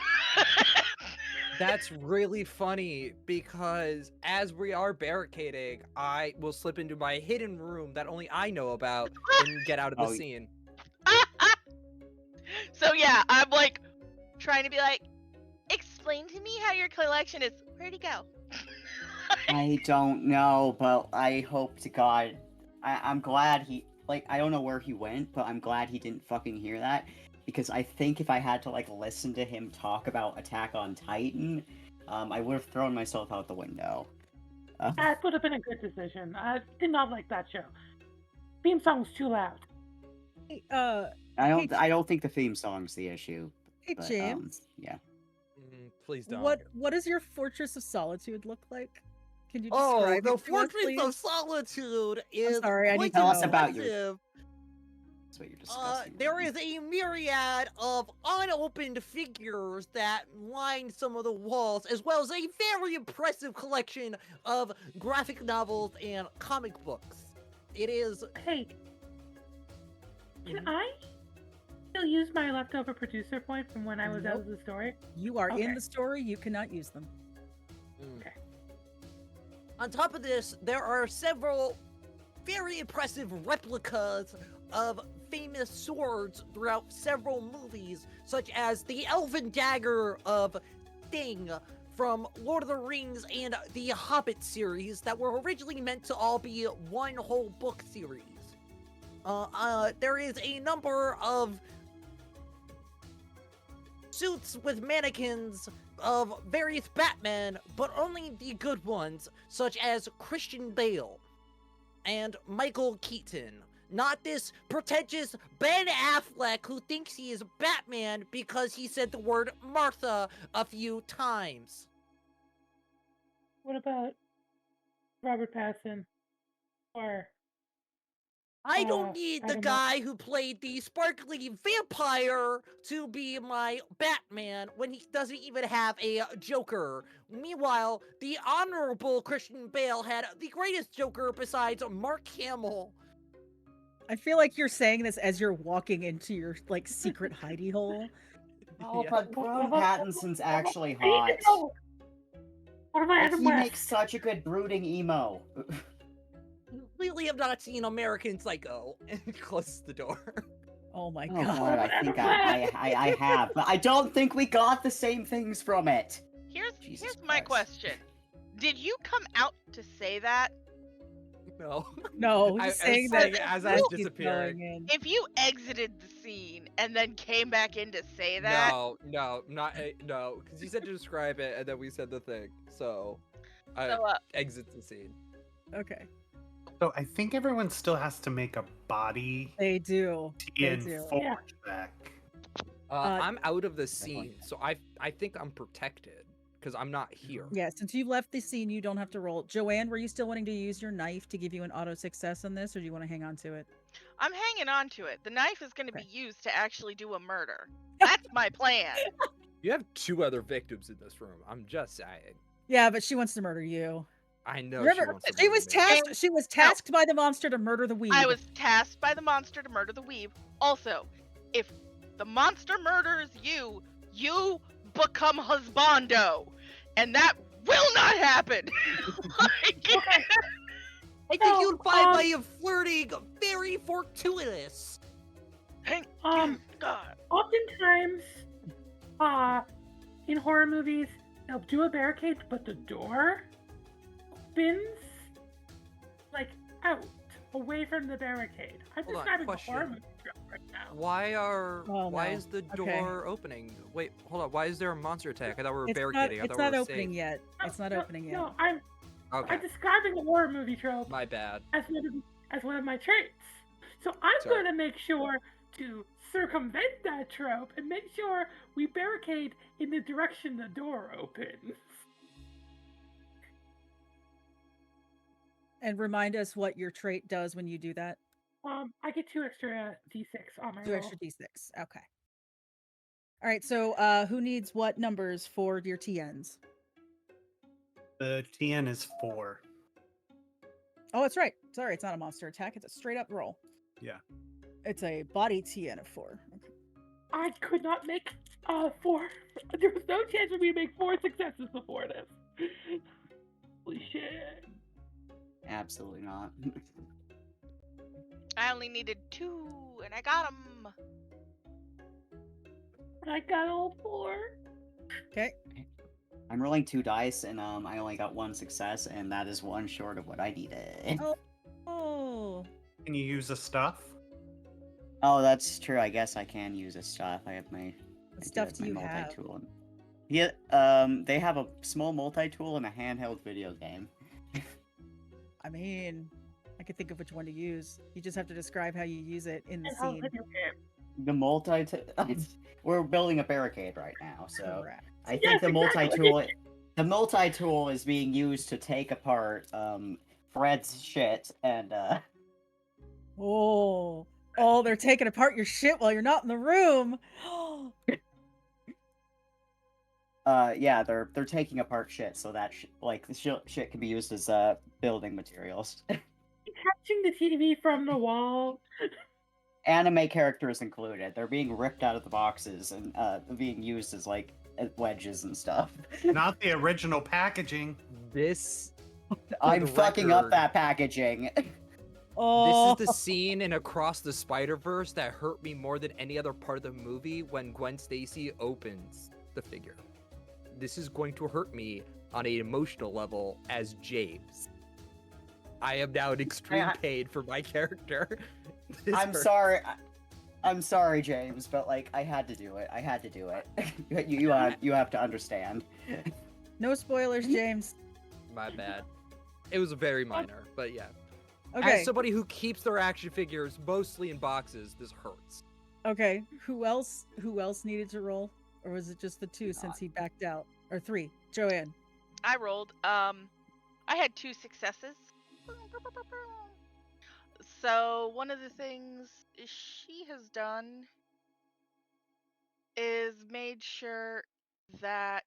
That's really funny because as we are barricading, I will slip into my hidden room that only I know about and get out of the Oh, scene. So yeah, I'm like trying to be like, explain to me how your collection is. Where'd he go? I don't know, but I hope to God. I'm glad he. Like, I don't know where he went, but I'm glad he didn't fucking hear that. Because I think if I had to, like, listen to him talk about Attack on Titan, I would have thrown myself out the window. That would have been a good decision. I did not like that show. Theme song's too loud. Hey, I don't think the theme song's the issue. hey But, James, yeah. Please don't. what does your Fortress of Solitude look like? Can you Oh, describe the it to us, Fortress please? of Solitude is sorry, I need quite to Tell us know. about your- impressive. That's what you're discussing. There right? is a myriad of unopened figures that line some of the walls, as well as a very impressive collection of graphic novels and comic books. It is. Hey, can I still use my leftover producer point from when I was out of the story? You are Okay. in the story. You cannot use them. Okay. On top of this, there are several very impressive replicas of famous swords throughout several movies, such as the Elven Dagger of Thing from Lord of the Rings and the Hobbit series that were originally meant to all be one whole book series. There is a number of suits with mannequins of various Batman, but only the good ones, such as Christian Bale and Michael Keaton. Not this pretentious Ben Affleck who thinks he is Batman because he said the word Martha a few times. What about Robert Pattinson? Or I don't need I the don't know. guy who played the sparkly vampire to be my Batman when he doesn't even have a Joker. Meanwhile, the honorable Christian Bale had the greatest Joker besides Mark Hamill. I feel like you're saying this as you're walking into your like secret hidey hole. Oh, Yeah. but Robert Pattinson's actually I need hot. to know. What am I Like, Adam he West? makes such a good brooding emo. Clearly have not seen American Psycho, and closes the door. Oh my Oh god. god, I think I have, but I don't think we got the same things from it. Here's Jesus my Christ. question. Did you come out to say that? No. No, I he's was saying saying that it as I was he's disappearing. going in. If you exited the scene and then came back in to say that, No, not no, because you said to describe it, and then we said the thing. So, I so exit the scene. Okay. So I think everyone still has to make a body They do. They TN do. Yeah. check. I'm out of the scene, so I think I'm protected because I'm not here. Yeah, since you left the scene, you don't have to roll. Joanne, were you still wanting to use your knife to give you an auto success on this, or do you want to hang on to it? I'm hanging on to it. The knife is going to Okay. be used to actually do a murder. That's my plan. You have 2 other victims in this room. I'm just saying. Yeah, but she wants to murder you. I know Remember, wants to she murder was me. tasked. She was tasked by the monster to murder the weed. I was tasked by the monster to murder the weave. Also, if the monster murders you, you become husbando. And that will not happen. Like, I think So, you'd find my flirting very fortuitous. thank Um, God. Oftentimes, in horror movies, they'll do a barricade, but the door opens, like, out, away from the barricade. I'm Hold on, describing a horror question. movie trope right now. Why Oh, why no. is the Okay. door opening? Wait, hold on. Why is there a monster attack? I thought we were It's not. barricading. I It's thought not we were opening safe. yet. It's not opening yet. No, I'm Okay, describing a horror movie trope my bad. as one of my traits. So I'm Sorry. going to make sure to circumvent that trope and make sure we barricade in the direction the door opens. And remind us what your trait does when you do that. I get 2 extra d6 on my 2 roll. extra d6. Okay. All right. So, who needs what numbers for your TNs? The TN is 4. Oh, that's right. Sorry, it's not a monster attack. It's a straight up roll. Yeah. It's a body TN of 4. Okay. I could not make 4. There was no chance for me to make 4 successes before this. Holy shit. Absolutely not. I only needed 2, and I got them. I got all 4. Okay. I'm rolling 2 dice, and I only got 1 success, and that is 1 short of what I needed. Oh. Can you use a stuff? Oh, that's true. I guess I can use a stuff. I have my What stuff do you have? multi-tool. Yeah, they have a small multi-tool and a handheld video game. I mean, I could think of which one to use. You just have to describe how you use it in the And how scene. video game. The we're building a barricade right now, so Correct. I think Yes, the exactly. multi-tool is being used to take apart Fred's shit and Oh. Oh, they're taking apart your shit while you're not in the room. yeah, they're taking apart shit so that like the shit can be used as building materials. Catching the TV from the wall. Anime characters included. They're being ripped out of the boxes and being used as like wedges and stuff. Not the original packaging. This I'm the fucking up record- that packaging. Oh. This is the scene in Across the Spider-Verse that hurt me more than any other part of the movie when Gwen Stacy opens the figure. This is going to hurt me on an emotional level as James. I am now in extreme pain for my character. This I'm hurts. sorry. I'm sorry, James, but like I had to do it. I had to do it. you have to understand. No spoilers, James. My bad. It was very minor, but yeah. Okay. As somebody who keeps their action figures mostly in boxes, this hurts. Okay. Who else needed to roll? Or was it just the 2 since he backed out? Or 3? Joanne. I rolled. I had 2 successes. So one of the things she has done is made sure that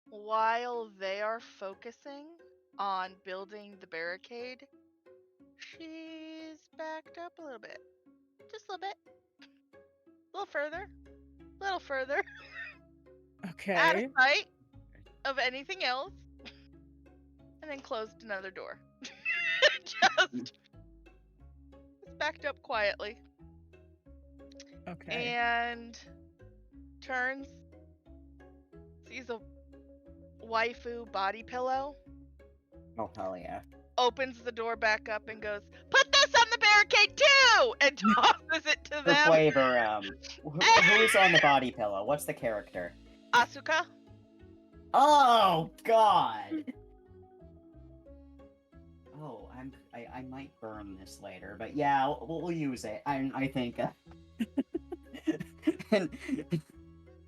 while they are focusing on building the barricade, she's backed up a little bit. Just a little bit. A little further. A little further. Out Okay. of sight of anything else. And then closed another door. Just backed up quietly. Okay. And turns, sees a waifu body pillow, Oh hell yeah! opens the door back up and goes, "Put this on the barricade too!" and tosses it to For them. flavor, who's on the body pillow? What's the character? Asuka. Oh God! Oh, I might burn this later, but yeah, we'll use it. I think.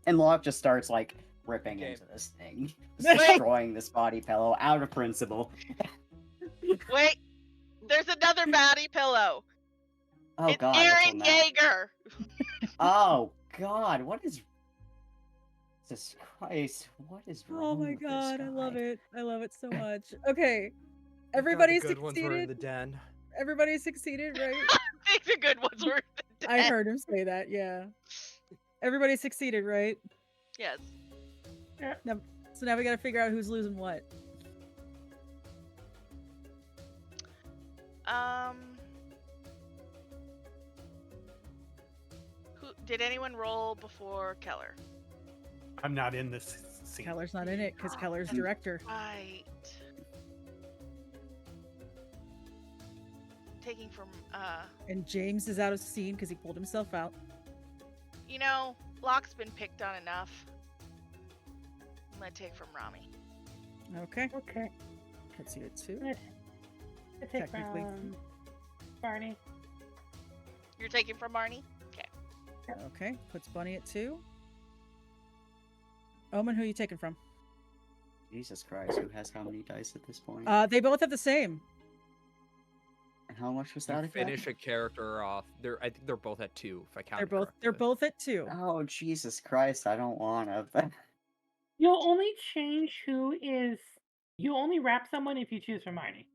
And Locke just starts like ripping Okay. into this thing, destroying this body pillow out of principle. Wait, there's another body pillow. Oh It's God! what's Aaron on that? Yeager. Oh God! What is? Jesus Christ! What is wrong Oh my with this god, I love guy? it. I love it so much. Okay. Thank God Everybody the good ones were in the succeeded. den. Everybody succeeded, right? I think the good ones were dead. I heard him say that, yeah. Everybody succeeded, right? Yes. So now we gotta figure out who's losing what. Did anyone roll before Keller? I'm not in this scene. Keller's not in it because Keller's director. Right. Taking from, And James is out of scene because he pulled himself out. you know, Locke's been picked on enough. I'm gonna take from Rami. Okay. Okay. Puts you at 2. I take Technically. Barney. You're taking from Marnie? Okay. Puts Bunny at 2. Omen, who are you taking from? Jesus Christ! Who has how many dice at this point? They both have the same. And how much was You that again? finish a character off. I think they're both at 2 if I count. They're both at 2. Oh Jesus Christ! I don't want to. You'll only change who is. You only wrap someone if you choose Hermione.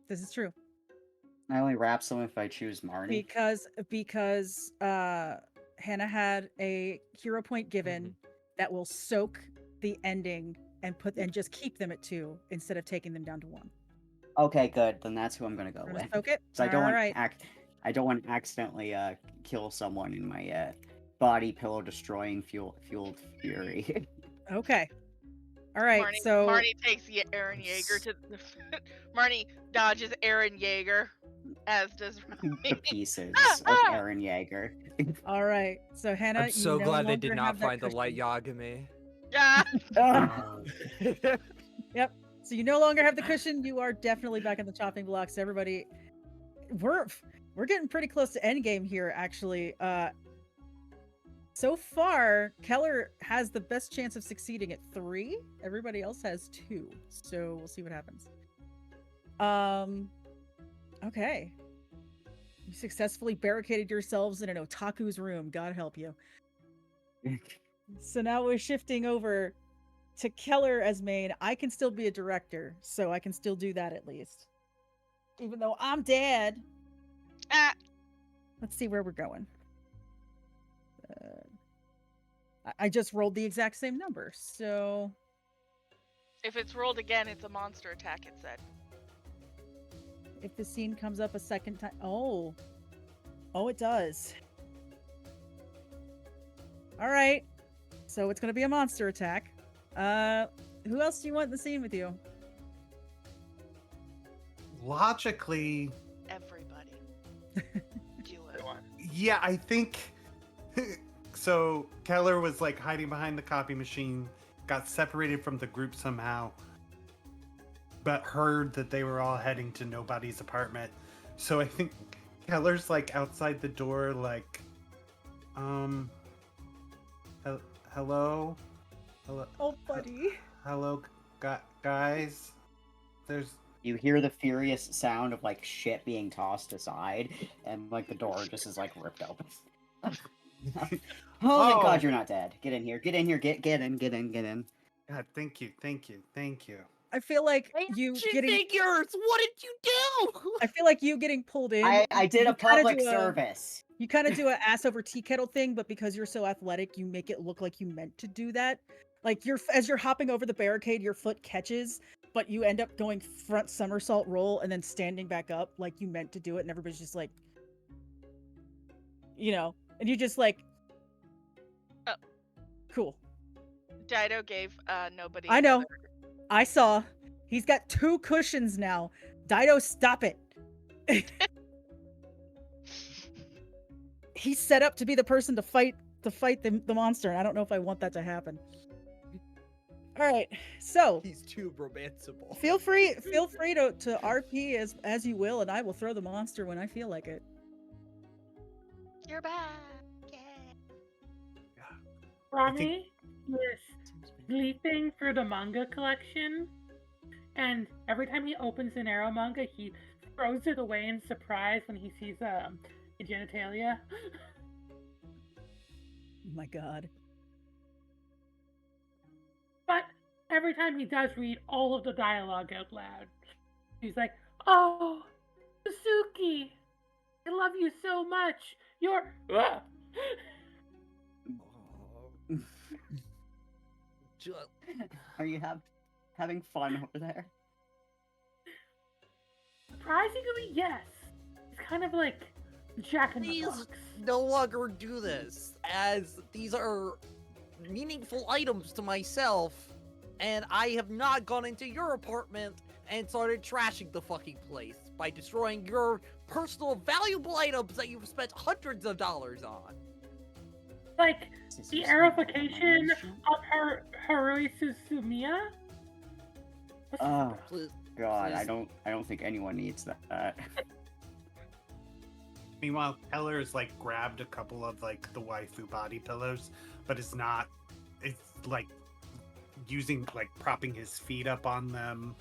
This is true. I only wrap someone if I choose Marnie. Because Hannah had a hero point given that will soak the ending and just keep them at 2 instead of taking them down to 1. Okay, good. Then that's who I'm gonna go We're with. gonna soak it. So I don't want Alright. I don't want to accidentally kill someone in my body pillow destroying fueled fury. Okay. All right. Marnie, So Marnie takes Aaron Yeager to. Marnie dodges Aaron Yeager, as does the Rami. pieces of Ah! Aaron Yeager. all right. So Hannah, I'm so you no glad they longer did not have that find the light cushion. Yagami. Ah! Uh, So you no longer have the cushion. You are definitely back in the chopping blocks. Everybody, we're getting pretty close to endgame here, actually. So far, Keller has the best chance of succeeding at 3. Everybody else has 2. So we'll see what happens. Okay. You successfully barricaded yourselves in an otaku's room. God help you. So now we're shifting over to Keller as main. I can still be a director, so I can still do that at least. Even though I'm dead. Ah! Let's see where we're going. I just rolled the exact same number, so If it's rolled again, it's a monster attack, it said. if the scene comes up a second time, oh, it does. All right, so it's gonna be a monster attack. Who else do you want in the scene with you? logically, Everybody. Do it. yeah, I think so. Keller was like hiding behind the copy machine, got separated from the group somehow, but heard that they were all heading to nobody's apartment. So I think Keller's like outside the door, like, hello, Oh, buddy. hello, guys. There's You hear the furious sound of like shit being tossed aside, and like the door just is like ripped open. Oh, thank God you're not dead. Get in here. Get in here. Get in. God, thank you. I feel like you Action getting. figures! What did you do? I feel like you getting pulled in. I did you a kinda public do a- service. You kind of do an ass over tea kettle thing, but because you're so athletic, you make it look like you meant to do that. Like as you're hopping over the barricade, your foot catches, but you end up going front somersault roll and then standing back up like you meant to do it, and everybody's just like, and you just like, Oh. Cool. Dido gave nobody. I know. another- I saw. He's got 2 cushions now. Dido, stop it. He's set up to be the person to fight the monster, and I don't know if I want that to happen. All right, so He's too romanceable. feel free to RP as you will, and I will throw the monster when I feel like it. You're back. Yay. Rami is sleeping for the manga collection, and every time he opens an Arrow manga, he throws it away in surprise when he sees the genitalia. Oh my God. But every time he does read all of the dialogue out loud, he's like, "Oh, Suzuki, I love you so much. You're." Ah." Are you having fun over there? Surprisingly, yes. It's kind of like Jack in the Please Box. no longer do this, as these are meaningful items to myself, and I have not gone into your apartment and started trashing the fucking place by destroying your personal valuable items that you've spent hundreds of dollars on. Like Is the this aerification information? of Harui Suzumiya. What's Oh Please, God, I Please. don't think anyone needs that. Meanwhile, Keller's like grabbed a couple of like the waifu body pillows, but it's like using like propping his feet up on them.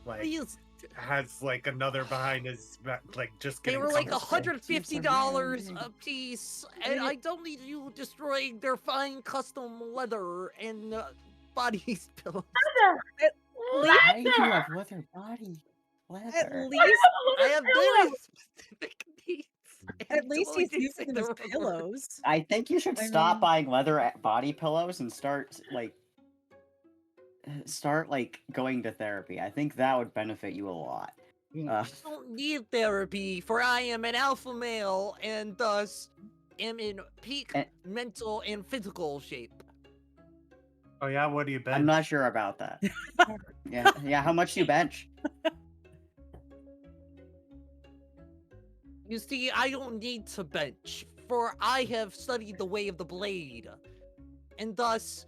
Like please. has like another behind his back, like just They getting were like comfortable. $150 a piece, and I don't need you destroying their fine custom leather and body pillows. leather? Why do you Leather! have leather body? At Leather. least I have very specific needs. At least totally he's did using say them the as wrong word. pillows. I think you should I stop mean- buying leather body pillows and start like going to therapy. I think that would benefit you a lot. I don't need therapy, for I am an alpha male and thus am in peak Eh. mental and physical shape. Oh yeah, what do you bench? I'm not sure about that. Yeah. How much do you bench? You see, I don't need to bench, for I have studied the way of the blade. And thus,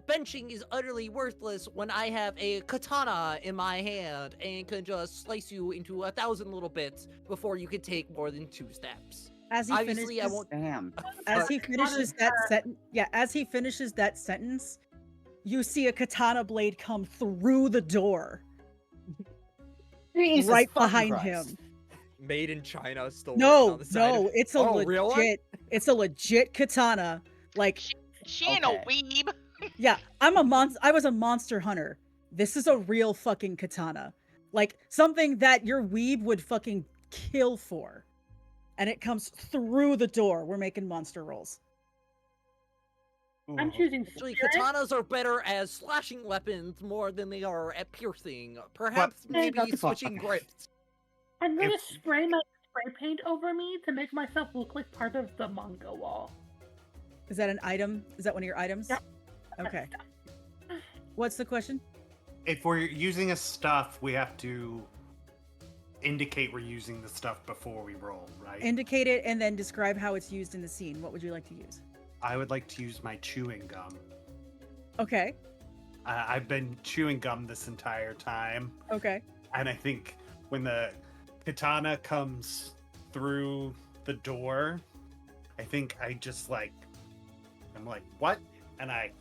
benching is utterly worthless when I have a katana in my hand and can just slice you into 1,000 little bits before you can take more than 2 steps. As he Obviously, I finishes, won't. Damn. as he Fuck. finishes that sentence, as he finishes that sentence, you see a katana blade come through the door Jesus right fucking behind Christ. him. Made in China, still written No, on the side. no, it's a Oh, real one? it's a legit katana. Like, She ain't no Okay. weeb. yeah, I was a monster hunter. This is a real fucking katana. Like something that your weeb would fucking kill for. And it comes through the door. We're making monster rolls. I'm Ooh. choosing Actually, spirit. katanas are better as slashing weapons more than they are at piercing. Perhaps maybe Shut the fuck switching up. grips. I'm gonna If- spray my spray paint over me to make myself look like part of the manga wall. Is that an item? Is that one of your items? Yep. Okay. What's the question? If we're using a stuff, we have to indicate we're using the stuff before we roll, right? Indicate it and then describe how it's used in the scene. What would you like to use? I would like to use my chewing gum. Okay. I've been chewing gum this entire time, Okay. and I think when the katana comes through the door, I think I just I'm like, what? And I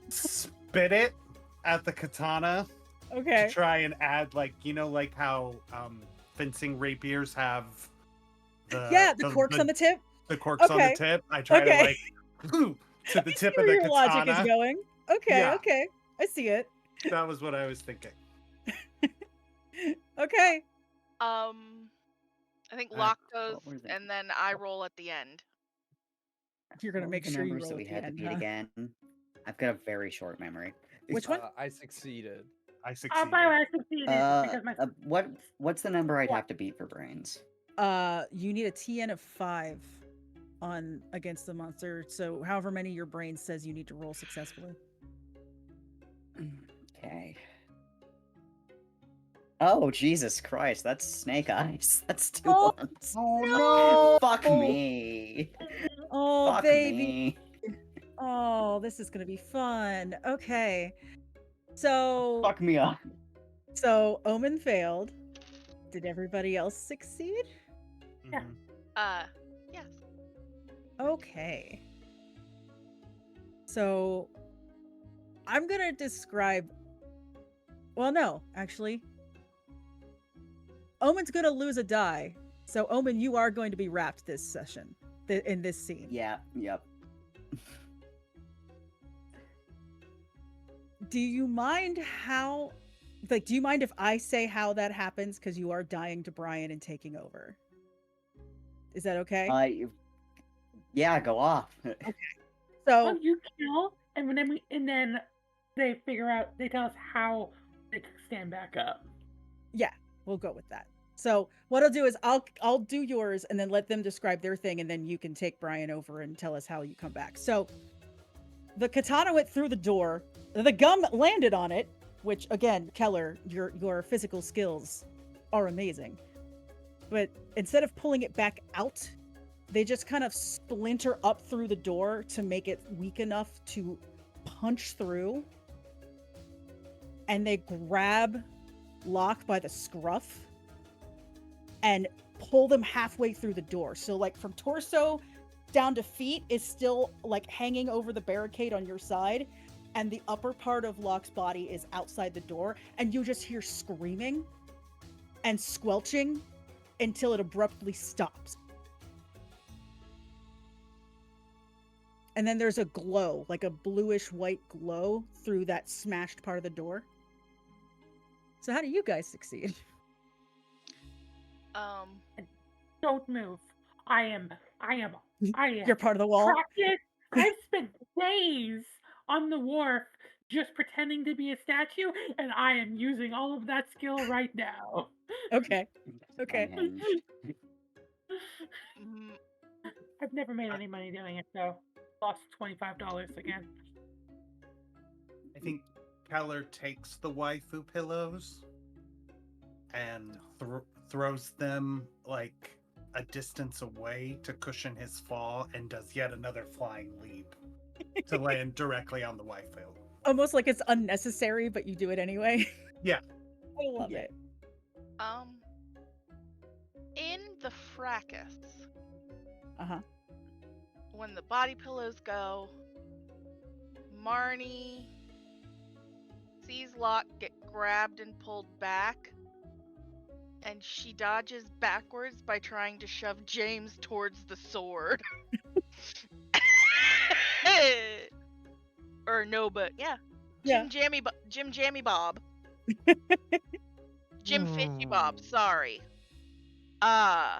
spit it at the katana Okay. to try and add, how fencing rapiers have Yeah, the corks on the tip. the corks on Okay. the tip. I try Okay. to to the I tip see of where the your logic is katana. going. Okay, Yeah. okay. I see it. That was what I was thinking. Okay. I think Uh, Locke what goes, were they? and then I roll at the end. You're gonna What were make the sure you numbers roll that we at the had to end, beat huh? again. I've got a very short memory. Which one? I succeeded. I succeeded. By the way, I succeeded because my What's the number I'd What? have to beat for brains? You need a TN of 5 on against the monster. So however many your brain says you need to roll successfully. Okay. Oh Jesus Christ! That's snake eyes. That's 2 Oh, ones. Oh Fuck no! me. Oh Fuck baby. me. Oh, this is gonna be fun. Okay. So Fuck me up. so Omen failed. Did everybody else succeed? Yeah. Mhm. Yes. Okay. So I'm gonna describe. Well, no, actually. Omen's gonna lose a die. So Omen, you are going to be wrapped this session, in this scene. Yeah. Yep. Do you mind how, do you mind if I say how that happens? Because you are dying to Brian and taking over. Is that okay? Yeah. Go off. So you kill, and then they figure out. They tell us how they stand back up. yeah, we'll go with that. So what I'll do is I'll do yours and then let them describe their thing, and then you can take Brian over and tell us how you come back. So the katana went through the door. The gum landed on it, which again, Keller, your physical skills are amazing. But instead of pulling it back out, they just kind of splinter up through the door to make it weak enough to punch through. And they grab Locke by the scruff and pull them halfway through the door. So like from torso down to feet is still like hanging over the barricade on your side, and the upper part of Locke's body is outside the door, and you just hear screaming and squelching until it abruptly stops. And then there's a glow, like a bluish white glow through that smashed part of the door. So how do you guys succeed? Um, don't move. I am You're part of the wall. practice. I've spent days on the wharf just pretending to be a statue, and I am using all of that skill right now. Okay. Okay. Unhinged. Mm, I've never made any money doing it, so lost $25 again. I think Keller takes the waifu pillows and throws them like a distance away to cushion his fall, and does yet another flying leap to land directly on the waifu. Almost like it's unnecessary, but you do it anyway. Yeah. I love Yeah. it. In the fracas, Uh-huh. when the body pillows go, Marnie sees Locke get grabbed and pulled back, and she dodges backwards by trying to shove James towards the sword. Or no, but yeah. Yeah. Jim Jammy Bob. Jim Fishy Bob, sorry. Why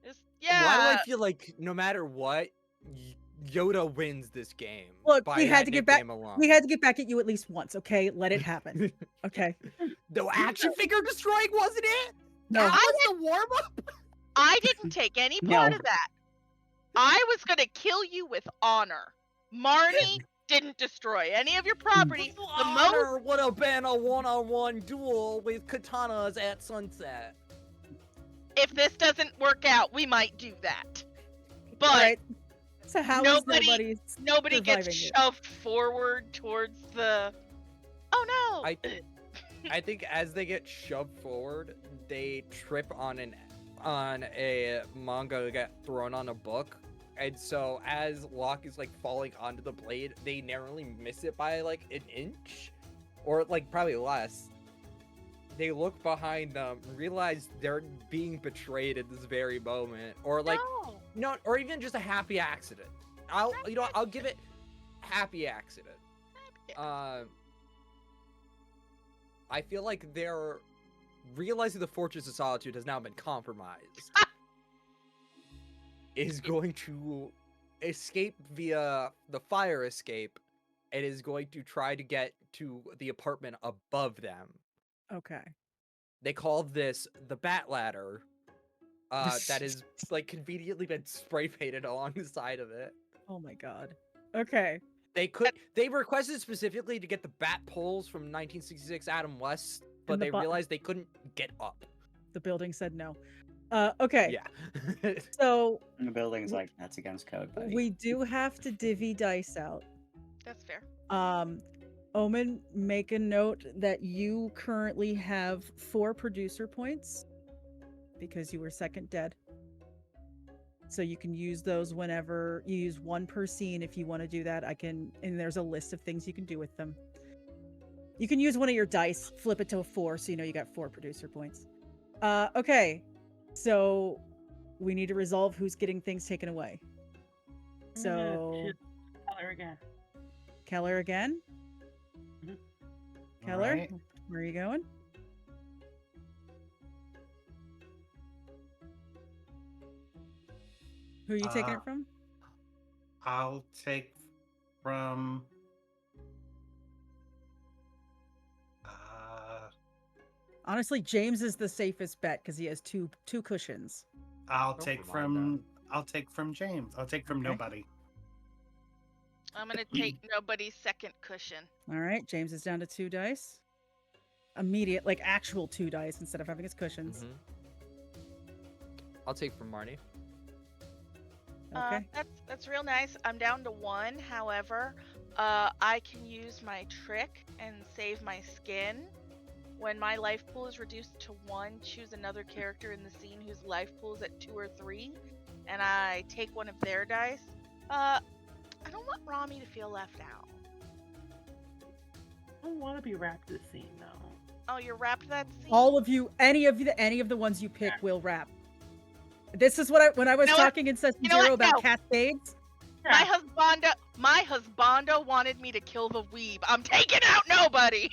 do Yeah. I feel like no matter what, Yoda wins this game? Look, by we had that to get back. nickname alone? We had to get back at you at least once, okay? Let it happen. Okay. The action figure destroying wasn't it? No. That was the warm up. I didn't take any part No. of that. I was gonna kill you with honor. Marnie didn't destroy any of your property. The most Honor would have been a one-on-one duel with katanas at sunset. if this doesn't work out, we might do that. But All right. So how is nobody- nobody? nobody gets surviving it. shoved forward towards the. Oh no! I think as they get shoved forward, they trip on a manga that got thrown on a book. And so as Locke is like falling onto the blade, they narrowly miss it by like an inch, or like probably less. They look behind them, realize they're being betrayed at this very moment, or like No. or even just a happy accident. I'll give it happy accident. I feel like they're realizing the Fortress of Solitude has now been compromised. Is going to escape via the fire escape, and is going to try to get to the apartment above them. Okay. They call this the Bat Ladder. That is like conveniently been spray painted along the side of it. Oh my god. Okay. They requested specifically to get the bat poles from 1966 Adam West, but And the they bu- realized they couldn't get up. The building said no. Okay. Yeah. So And the building's like, that's against code, buddy. we do have to divvy dice out. That's fair. Omen, make a note that you currently have 4 producer points because you were second dead. So you can use those whenever you use 1 per scene. If you want to do that, and there's a list of things you can do with them. You can use one of your dice, flip it to a 4, so you know you got 4 producer points. Okay, so we need to resolve who's getting things taken away. So Choose Keller again. Keller again. Keller, Alright. where are you going? Who are you taking Uh, it from? I'll take from. Honestly, James is the safest bet because he has two cushions. I'll Don't take remind from. I'll take from James. I'll take from Okay. nobody. I'm gonna take nobody's second cushion. All right, James is down to 2 dice. Immediate, like actual 2 dice instead of having his cushions. Mhm. I'll take from Marnie. Okay. That's real nice. I'm down to 1. However, I can use my trick and save my skin. When my life pool is reduced to 1, choose another character in the scene whose life pool is at 2 or 3, and I take one of their dice. I don't want Rami to feel left out. I don't want to be wrapped this scene though. Oh, you're wrapped that scene? All of you, any of the ones you pick will wrap. This is what when I was You know what? talking in Session You know Zero what? about No. cascades. My husbando wanted me to kill the weeb. I'm taking out nobody.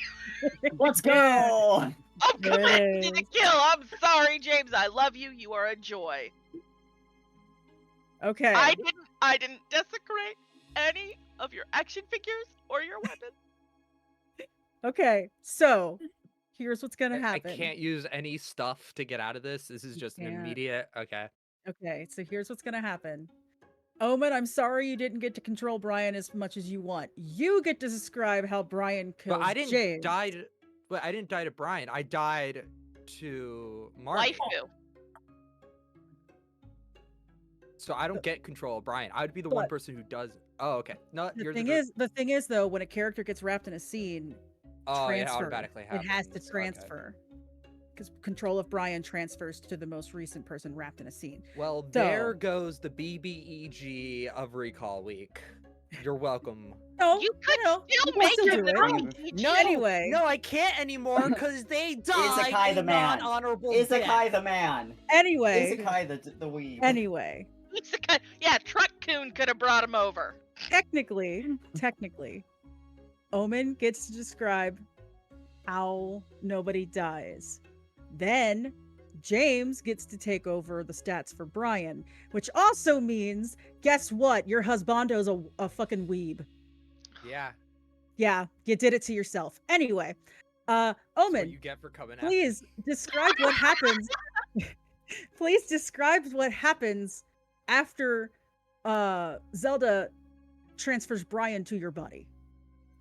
Let's go! I'm There it committed to the is. kill. I'm sorry, James. I love you. You are a joy. Okay. I didn't desecrate any of your action figures or your weapons. Okay. So here's what's gonna I happen. can't use any stuff to get out of this. This is just an can't. immediate. Okay. Okay, so here's what's gonna happen. Omen, I'm sorry you didn't get to control Brian as much as you want. You get to describe how Brian kills But I didn't James. die. But I didn't die to Brian. I died to Marty. Waifu. So I don't get control of Brian. I would be the one But- person who does. Oh, okay. No, The you're thing the. is, the thing is though, when a character gets wrapped in a scene, Oh, it transfer. automatically It happens. has to Okay. transfer. Because control of Brian transfers to the most recent person wrapped in a scene. Well, there goes the BBEG of Recall Week. You're welcome. No, You could no, still you can make still your do it. own No, Anyway. no, I can't anymore because they died Isekai a the man. non-honorable Isekai death. the man. Anyway, Isekai the weeb. anyway, Yeah, Truck Coon could have brought him over. technically, Omen gets to describe how nobody dies. Then James gets to take over the stats for Brian, which also means, guess what? Your husbando's a fucking weeb. Yeah. Yeah, you did it to yourself. Anyway, That's what Omen, you get for coming after. please describe what happens. Please describe what happens after Zelda transfers Brian to your body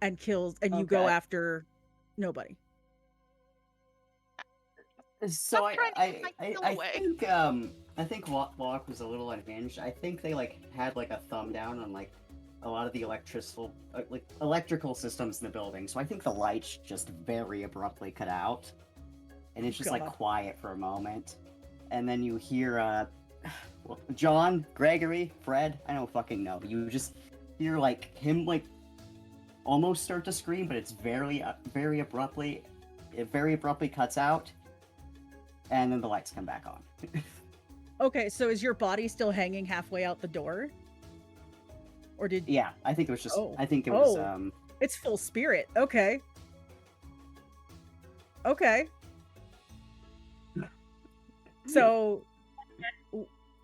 and kills, and you go Okay. after nobody. So Stop trying to take my kill away. I think Locke was a little unhinged. I think they had a thumb down on a lot of the electrical systems in the building. So I think the lights just very abruptly cut out, and it's just God. quiet for a moment, and then you hear John, Gregory, Fred. I don't fucking know. You just hear him almost start to scream, but it's very abruptly. It very abruptly cuts out. And then the lights come back on. Okay, so is your body still hanging halfway out the door? Or did Yeah, I think it was just. Oh. I think it was. Oh. It's full spirit? Okay. Okay. So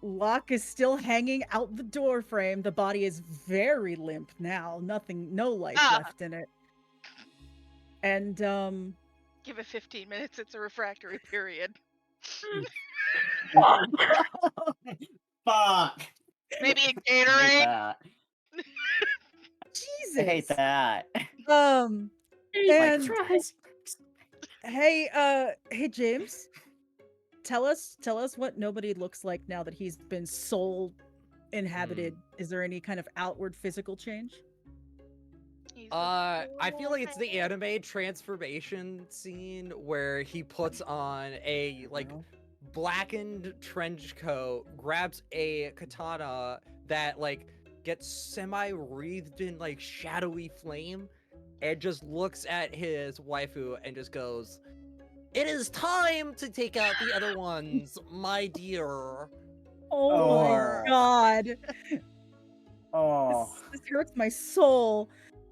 Locke is still hanging out the door frame. The body is very limp now. No life left in it. And Give it 15 minutes. It's a refractory period. Fuck. Maybe a I hate Gatorade. that. Jesus. I hate that. And Right. hey James, tell us what nobody looks like now that he's been soul inhabited. Is there any kind of outward physical change? He's a I feel like it's the boy. anime transformation scene where he puts on a No. blackened trench coat, grabs a katana that gets semi-wreathed in shadowy flame, and just looks at his waifu and just goes, "It is time to take out the other ones, my dear." Oh Oh. my god. Oh. This hurts my soul.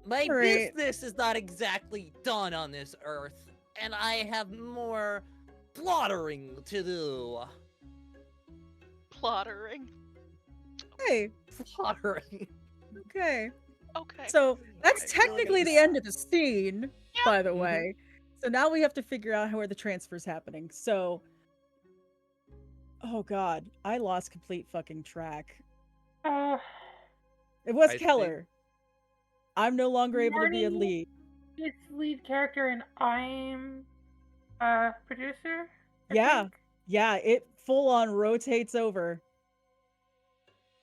My Right. business is not exactly done on this earth, and I have more plottering to do. Plottering. Hey, Plottering. okay. Okay. So that's Okay, technically the end of the scene, Yeah. by the Mhm. way. So now we have to figure out where the transfer's happening. So, oh god, I lost complete fucking track. It was I think- Keller. I'm no longer able to be a Marty- lead. It's lead character, and I'm producer. I Yeah. think. Yeah, it full on rotates over.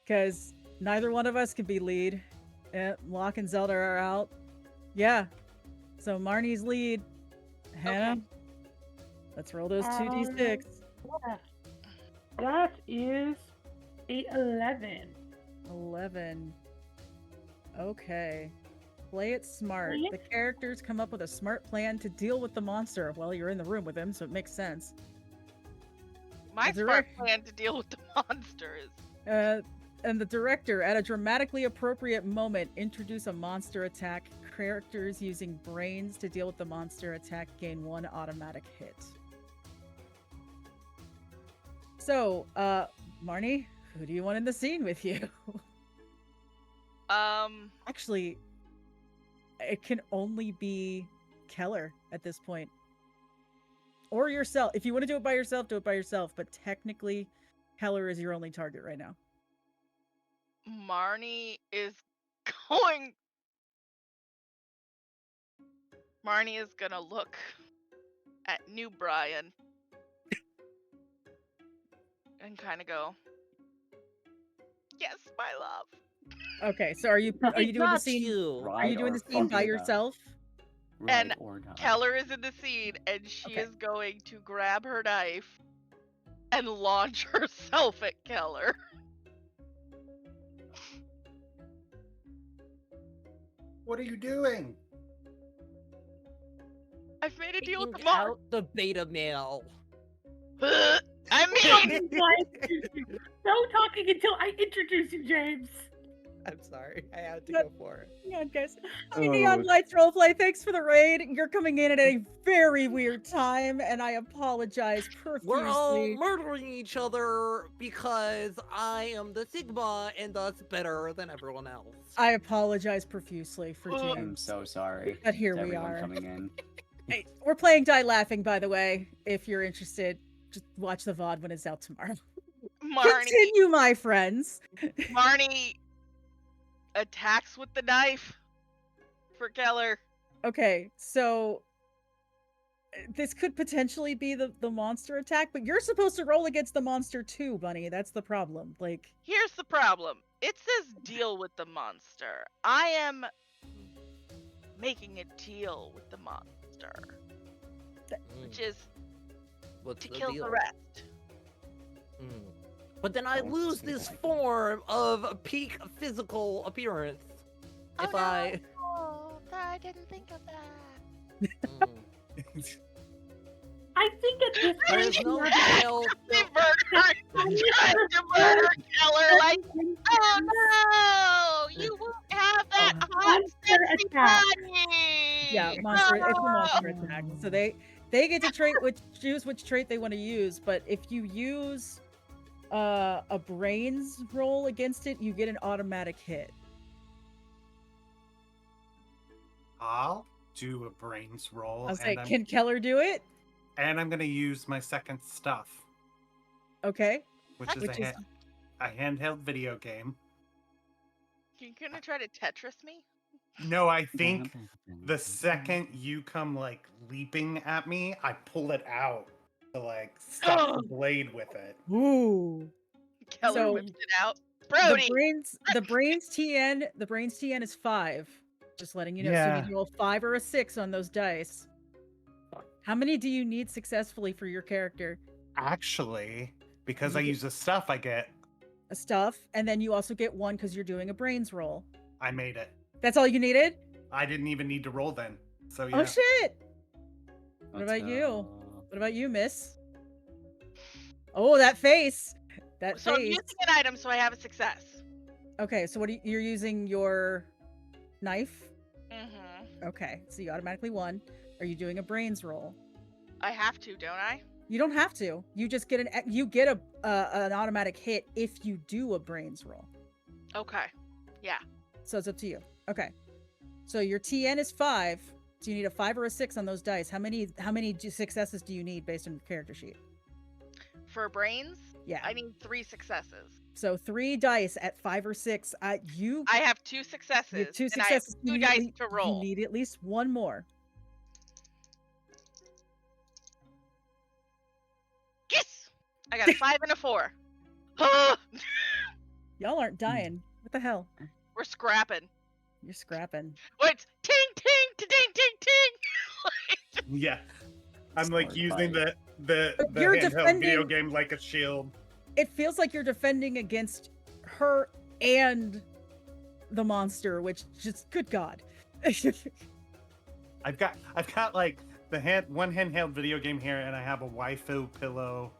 Because neither one of us can be lead. Locke and Zelda are out. Yeah. So Marnie's lead. Hannah, let's roll those 2d6. Yeah. That is a 11. 11. Okay. Play it smart. Yeah. The characters come up with a smart plan to deal with the monster. Well, you're in the room with him, so it makes sense. My the smart direct- plan to deal with the monsters. And the director, at a dramatically appropriate moment, introduce a monster attack characters using brains to deal with the monster attack gain 1 automatic hit. So, Marnie, who do you want in the scene with you? Actually, it can only be Keller at this point. Or yourself. If you want to do it by yourself, do it by yourself. But technically, Keller is your only target right now. Marnie is going. Marnie is gonna look at new Brian and kind of go, "Yes, my love." Okay, so are you doing the Not scene? you. Are you doing the scene by yourself? And or not. Keller is in the scene, and she Okay. is going to grab her knife and launch herself at Keller. What are you doing? I've made a deal with the Taking monster. out the beta male. I mean, No talking until I introduce you, James. I'm sorry. I had to But- go for it. Hang on, guys. Hey, Neon Lights Roleplay, thanks for the raid. You're coming in at a very weird time, and I apologize profusely. We're all murdering each other because I am the Sigma and thus better than everyone else. I apologize profusely for I'm I'm James. so sorry. But here to we everyone are. coming in. Hey, we're playing Die Laughing, by the way. If you're interested, just watch the VOD when it's out tomorrow. Marnie, Continue, my friends. Marnie attacks with the knife for Keller. Okay, so this could potentially be the monster attack, but you're supposed to roll against the monster too, Bunny. That's the problem. Like, Here's the problem. It says deal with the monster. I am making a deal with the monster, which is What's to the kill deal? the rest. Mm. But then I What's lose the deal? this form of peak physical appearance. Oh, If no. I. Oh, I didn't think of that. Mm. I think at this point, There's no we're- jail. They murdered, tried to murder Keller. Like, oh no, you won't have that hot, Monster sexy attack. body. yeah, monster. It's a monster No. attack. So they get to choose which trait they want to use. But if you use a brains roll against it, you get an automatic hit. I'll do a brains roll. I was and like, I'm, can Keller do it? and I'm gonna use my second stuff, Okay. which is Which is a handheld video game. You gonna try to Tetris me? No, I think the second you come like leaping at me, I pull it out to like stop the blade with it. ooh. Keller So, whipped it out. Brody. The brains TN is 5. Just letting you know. So you Yeah. need to roll 5 or a 6 on those dice. How many do you need successfully for your character? Actually, because You I get- use the stuff I get, A stuff, and then you also get 1 because you're doing a brains roll. I made it. That's all you needed? I didn't even need to roll then. So yeah. Oh shit! What Let's about you? go. What about you, miss? Oh, that face! That So I'm face. using an item, so I have a success. Okay, so what are you're using your knife? Mm-hmm. Okay, so you automatically won. Are you doing a brains roll? I have to, don't I? You don't have to. You just get an automatic hit if you do a brains roll. Okay. Yeah. So it's up to you. Okay. So your TN is 5. So you need a 5 or a 6 on those dice. How many successes do you need based on your character sheet? For brains, Yeah. I need 3 successes. So 3 dice at 5 or 6. You I have 2 successes. you have 2 and successes. I You have 2 need at dice lea- to roll. You need at least 1 more. Yes! I got a 5 and a 4. Y'all aren't dying. What the hell? We're scrapping. You're scrapping. Wait, ting, ting, ting, ting, ting. Yeah. I'm like Sword using fight. the You're handheld video defending- game like a shield. It feels like you're defending against her and the monster, which just good god. I've got like one handheld video game here, and I have a waifu pillow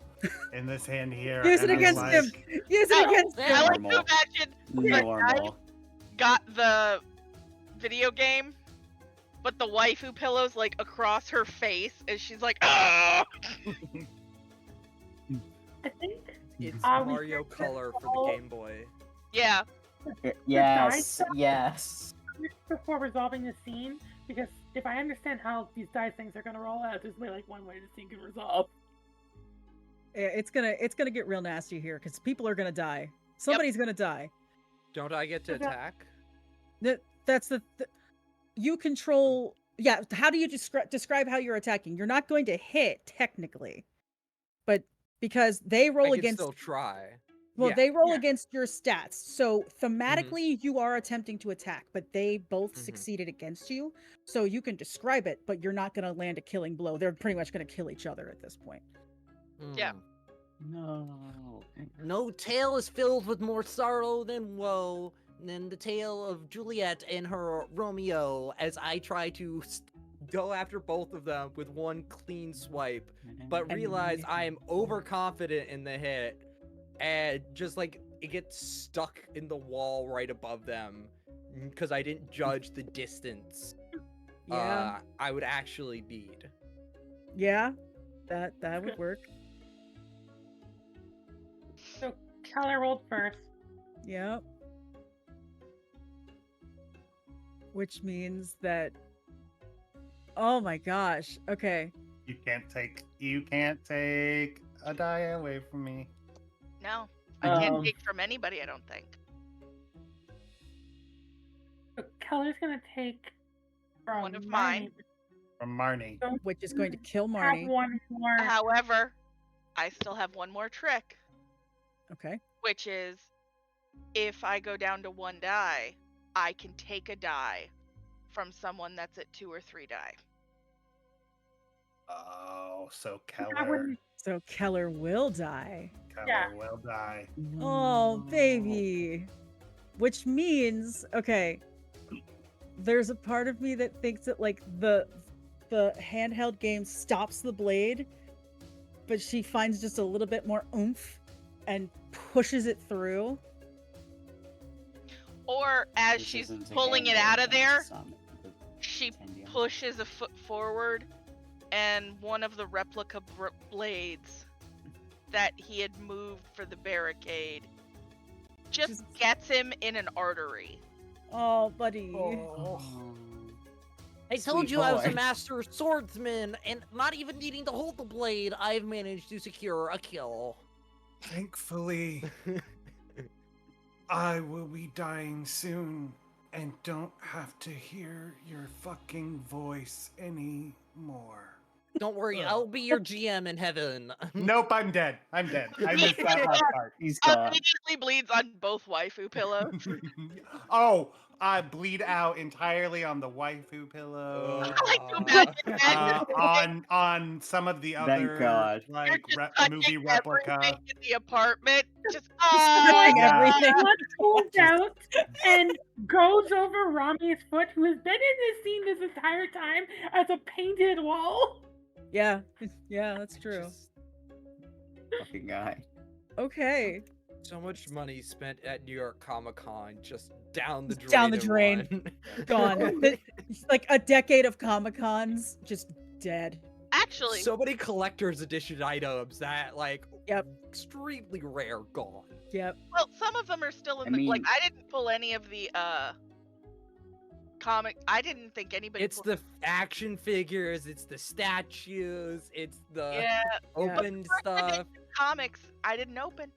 in this hand here. Use it and I'm against like- him. Use it No, against I him. like to Normal. imagine the guy Normal. got the video game but the waifu pillow's like across her face, and she's like, "Ah!" I think It's we Mario should Color for all- the Game Boy. Yeah. Yes, die yes. before resolving the scene, because if I understand how these dice things are gonna roll out, there's only like one way the scene can resolve. Yeah, it's gonna get real nasty here because people are gonna die. Somebody's gonna die. Don't I get to Okay. attack? That's the you control. Yeah, how do you describe how you're attacking? You're not going to hit technically, but because they I roll can against still try. well, Yeah. they roll Yeah. against your stats. So thematically, you are attempting to attack, but they both Mhm. succeeded against you. So you can describe it, but you're not going to land a killing blow. They're pretty much going to kill each other at this point. Yeah. No. No tale is filled with more sorrow than woe than the tale of Juliet and her Romeo as I try to go after both of them with one clean swipe, but realize I am overconfident in the hit and just like it gets stuck in the wall right above them because I didn't judge the distance. Yeah. I would actually beat. Yeah, that would work. So Keller rolled first. Yep. Which means that. Oh my gosh. Okay. You can't take a die away from me. No, I can't Um, take from anybody. I don't think. So Keller's gonna take from One of mine. From Marnie. So Which is going to kill have Marnie. one more. However, I still have one more trick, Okay. which is if I go down to 1 die, I can take a die from someone that's at 2 or 3 die. Oh, so I Keller. wouldn't- So Keller will die. Keller Yeah. will die. Oh, baby. Which means, okay, there's a part of me that thinks that like the handheld game stops the blade, but she finds just a little bit more oomph and pushes it through. Or as This she's isn't a pulling Game it Boy, out of there, that's, she Nintendo. pushes a foot forward, and one of the replica blades that he had moved for the barricade just Just- gets him in an artery. Oh, buddy. Oh. I told Sweet you I was a boy. master swordsman, and not even needing to hold the blade, I've managed to secure a kill. Thankfully, I will be dying soon and don't have to hear your fucking voice anymore. Don't worry, I'll be your GM in heaven. Nope, I'm dead. I'm dead. I missed that last part. He's gone. Immediately bleeds on both waifu pillows. Oh, I bleed out entirely on the waifu pillow. Ugh. I like to imagine that. On some of the Thank other God. You're like just movie touching replica. everything in the apartment. Just Destroying Yeah. everything. Blood pulls out and goes over Rami's foot, who has been in this scene this entire time as a painted wall. Yeah. Yeah, that's true. Just Fucking guy. Okay. so much money spent at New York Comic Con just down the drain. Down the in drain. one. Gone. It's like a decade of Comic-Cons just dead. actually, So many collector's edition items that like Yep. extremely rare gone. Yep. well, some of them are still in I the like. mean- I didn't pull any of the comic. I didn't think anybody. It's pulled, the action figures, it's the statues, it's the yeah opened First stuff. edition comics. I didn't open.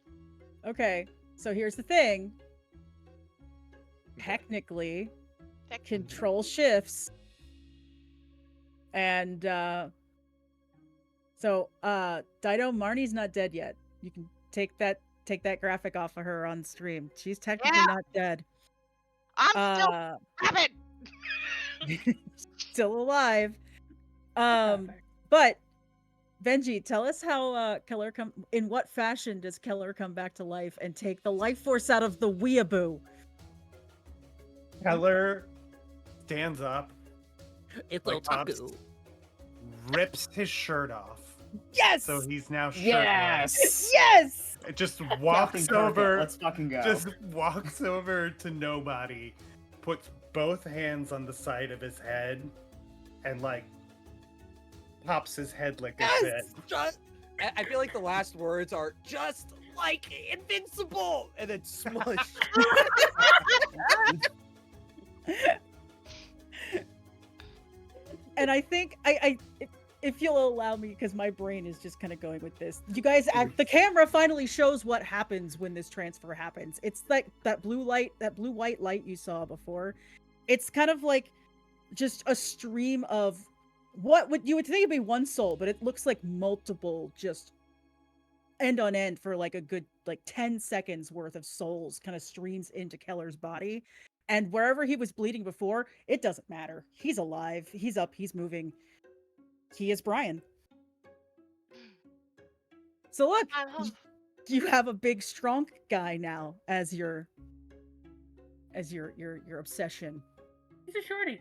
Okay. So here's the thing. Technically, control shifts. And so Dido, Marnie's not dead yet. You can take that graphic off of her on stream. She's technically Yeah. not dead. I'm still rabbit. Still alive. Perfect. But Benji, tell us how Keller in what fashion does Keller come back to life and take the life force out of the weeaboo? Keller stands up, It's Like Pops. otaku. rips his shirt off, Yes. so he's now shirtless. Yes! Yes. It just Fucking walks perfect. over. Let's fucking go. Just walks over to nobody, puts both hands on the side of his head, and like pops his head like a Yes! bit. Just, I feel like the last words are just like invincible, and then smush. And I think if you'll allow me, because my brain is just kind of going with this. You guys, the camera finally shows what happens when this transfer happens. It's like that blue white light you saw before. It's kind of like just a stream of what would you would think it'd be one soul, but it looks like multiple, just end on end for like a good 10 seconds worth of souls kind of streams into Keller's body. And wherever he was bleeding before, it doesn't matter. He's alive. He's up. He's moving. He is Brian. So look, you have a big, strong guy now as your obsession. He's a shorty.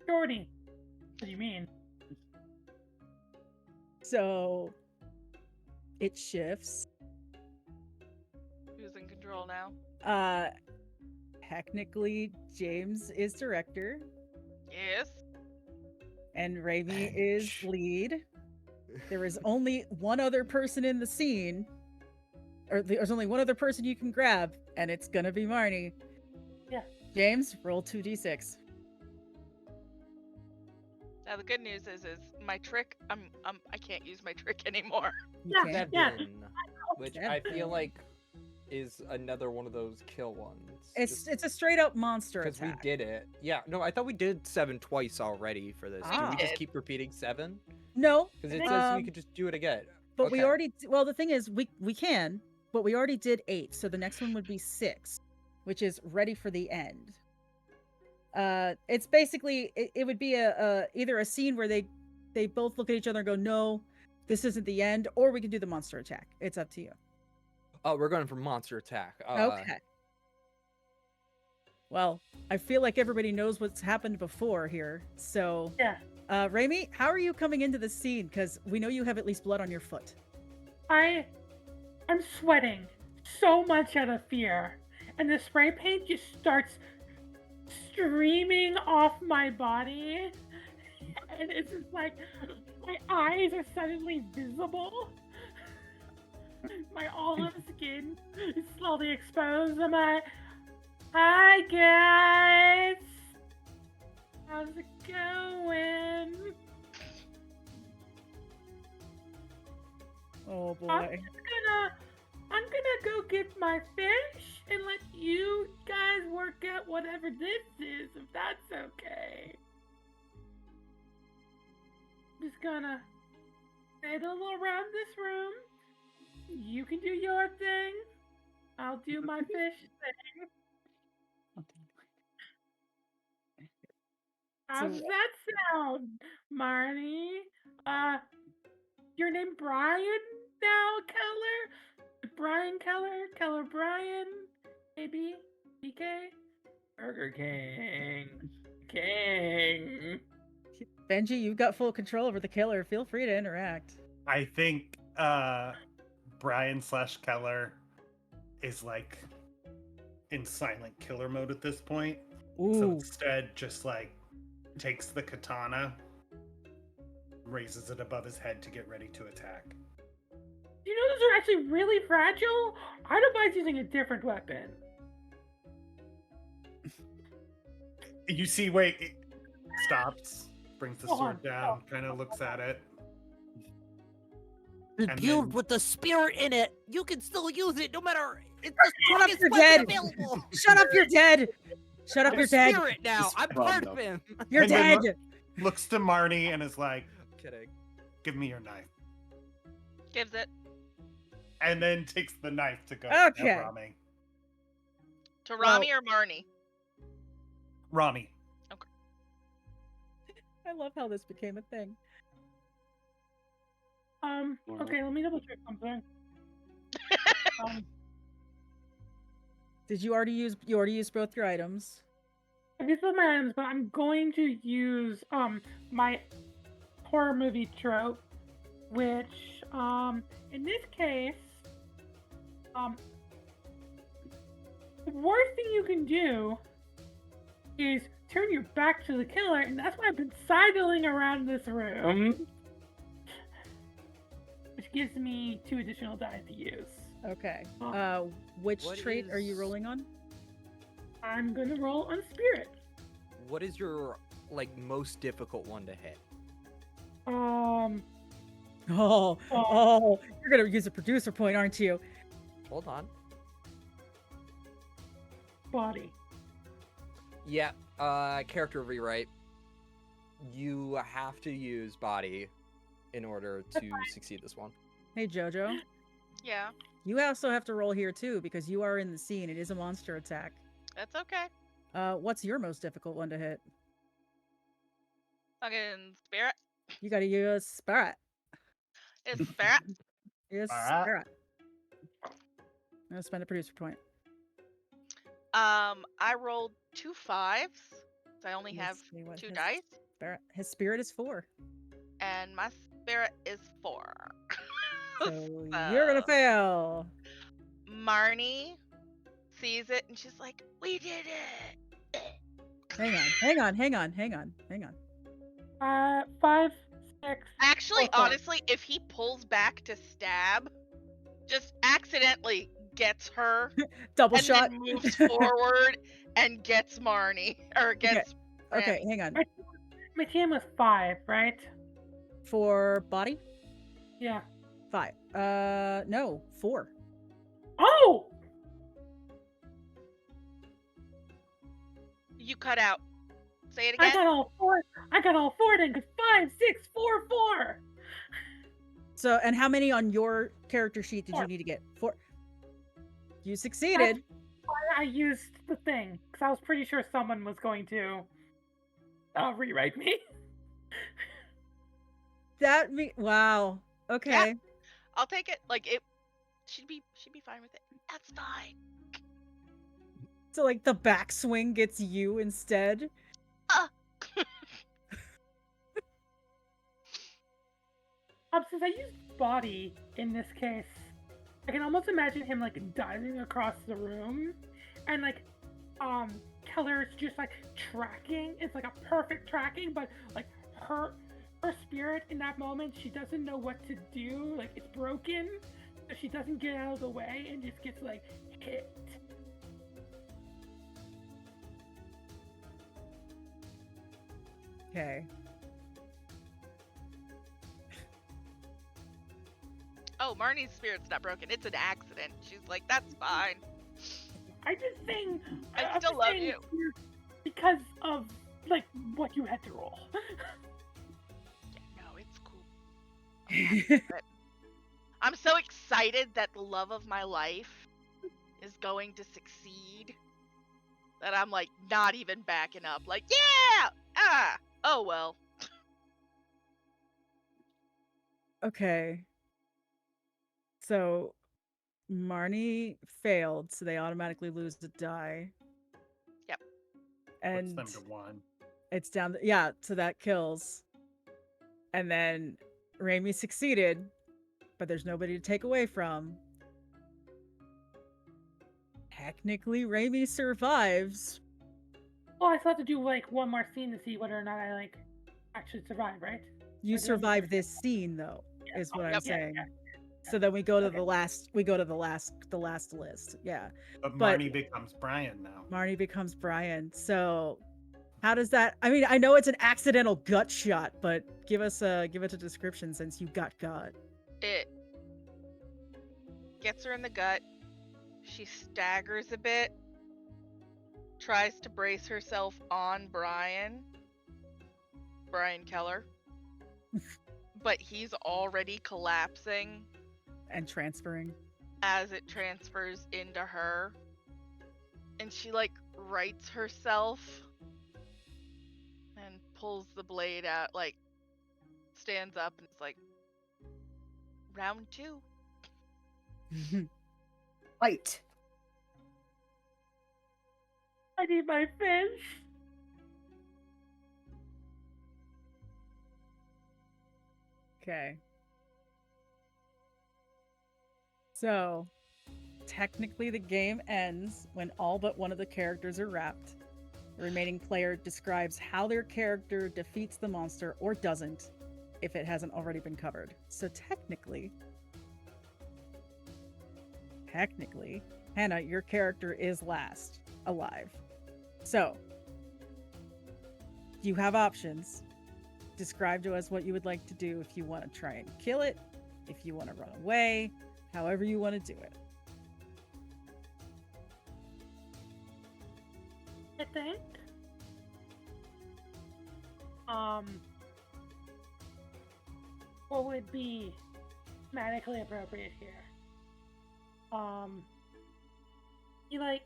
Shorty. What do you mean? So it shifts. Who's in control now? Technically, James is director Yes. and Raimi is lead. There is only one other person in the scene, or there's only one other person you can grab, and it's gonna be Marnie. Yeah. James, roll 2d6. Now the good news is my trick. I can't use my trick anymore. You Yeah, can't. yeah. 7, which Seven. I feel like is another one of those kill ones. It's a straight up monster because we attack. did it. Yeah, no, I thought we did 7 twice already for this. Can we Ah. just keep repeating 7? No, Because it says we Um, could just do it again. but we Okay. already. Well, the thing is, we can, but we already did 8, so the next one would be 6, which is ready for the end. It's basically it would be a either a scene where they both look at each other and go, no, this isn't the end, or we can do the monster attack. It's up to you. Oh, we're going for monster attack. Okay. Well, I feel like everybody knows what's happened before here. So, Yeah. Raimi, how are you coming into the scene? Because we know you have at least blood on your foot. I'm sweating so much out of fear, and the spray paint just starts streaming off my body, and it's just like my eyes are suddenly visible. My olive skin is slowly exposed. I'm like, hi guys, how's it going? Oh boy. I'm gonna go get my fish and let you guys work out whatever this is, if that's okay. Just gonna fiddle around this room. You can do your thing. I'll do my fish thing. How's So- that sound, Marnie? Your name Brian now, Keller? Brian Keller? Keller Brian? Maybe? BK? Burger King. King. Benji, you've got full control over the killer. Feel free to interact. I think Brian / Keller is like in silent killer mode at this point. So Ooh. instead, just like takes the katana, raises it above his head to get ready to attack. You know those are actually really fragile? I'd advise using a different weapon. You see, wait, it stops, brings the Hold sword on. down, kind of looks at it. The And build then- with the spirit in it, you can still use it no matter. It's the Shut up, strongest you're weapon dead. available. Shut up, you're dead! Shut up, I'm you're a dead! spirit now. It's I'm wrong, part though. of him. You're And then dead! Looks to Marnie and is like, Kidding. give me your knife. Gives it And then takes the knife to go Okay. at Rami. to Well- Rami or Marnie. Rami. I love how this became a thing. Okay, let me double check something. Did you already use both your items? I used both my items, but I'm going to use my horror movie trope, which in this case, the worst thing you can do is turn your back to the killer, and that's why I've been sidling around this room. Which gives me 2 additional die to use. Okay. Oh. Which What trait are you is- rolling on? I'm gonna roll on spirit. What is your like most difficult one to hit? Oh, you're gonna use a producer point, aren't you? Hold on. Body. Yeah, character rewrite. You have to use body in order to succeed this one. Hey Jojo, Yeah, you also have to roll here too because you are in the scene. It is a monster attack. that's okay. What's your most difficult one to hit? Fucking spirit. You gotta use spirit. It's spirit. Yes, Spirit. spirit. I'm gonna spend a producer point. I rolled 2 5s. So I only have Let's see what 2 his dice, Spirit. His spirit is 4. and my spirit is 4. So you're gonna So, fail. Marnie sees it and she's like, "We did it!" Hang on. 5, 6. Actually, Four, four. honestly, if he pulls back to stab, just accidentally gets her Double and shot. then moves forward and gets Marnie or gets Okay, Rami. hang on. My team was 5, right? For body, Yeah. 5. No, 4. Oh! You cut out. Say it I again. got all 4. I got all 4 then, 'cause 5, 6, 4, 4. So, and how many on your character sheet did you 4. need to get? 4. You succeeded. I used the thing, because I was pretty sure someone was going to rewrite me. Wow. Okay. I'll take it. Like it. She'd be fine with it. That's fine. So like the backswing gets you instead. Since I used body in this case, I can almost imagine him like diving across the room, and like, Keller's just like tracking. It's like a perfect tracking, but like her spirit in that moment, she doesn't know what to do. Like it's broken, so she doesn't get out of the way and just gets like hit. Okay. Oh, Marnie's spirit's not broken. It's an accident. She's like, that's fine. I just think I I'm still just love saying you. because of like what you had to roll. Yeah, no, it's cool. I'm happy with it. I'm so excited that the love of my life is going to succeed that I'm like not even backing up. Like, yeah! Oh well. Okay. So Marnie failed, so they automatically lose the die. Yep. Puts And them to 1. it's down. Yeah, so that kills. And then Raimi succeeded, but there's nobody to take away from. Technically, Raimi survives. Well, I still have to do like one more scene to see whether or not I like actually survive, right? You Or do I survive need this scene, though, is what I'm Yep. saying. Yeah. So then we go to Okay. the last. We go to the last list. Yeah, But But- Marnie becomes Brian now. Marnie becomes Brian. So how does that? I mean, I know it's an accidental gut shot, but give us a description since you got gut. It gets her in the gut. She staggers a bit, tries to brace herself on Brian Keller, but he's already collapsing And transferring. as it transfers into her. And she like rights herself and pulls the blade out, like stands up and it's like, round 2. Fight! I need my fish. Okay. So, technically, the game ends when all but one of the characters are wrapped. The remaining player describes how their character defeats the monster or doesn't, if it hasn't already been covered. So technically, Hannah, your character is last alive. So, you have options. Describe to us what you would like to do if you want to try and kill it, if you want to run away, however you want to do it. I think. What would be thematically appropriate here? He like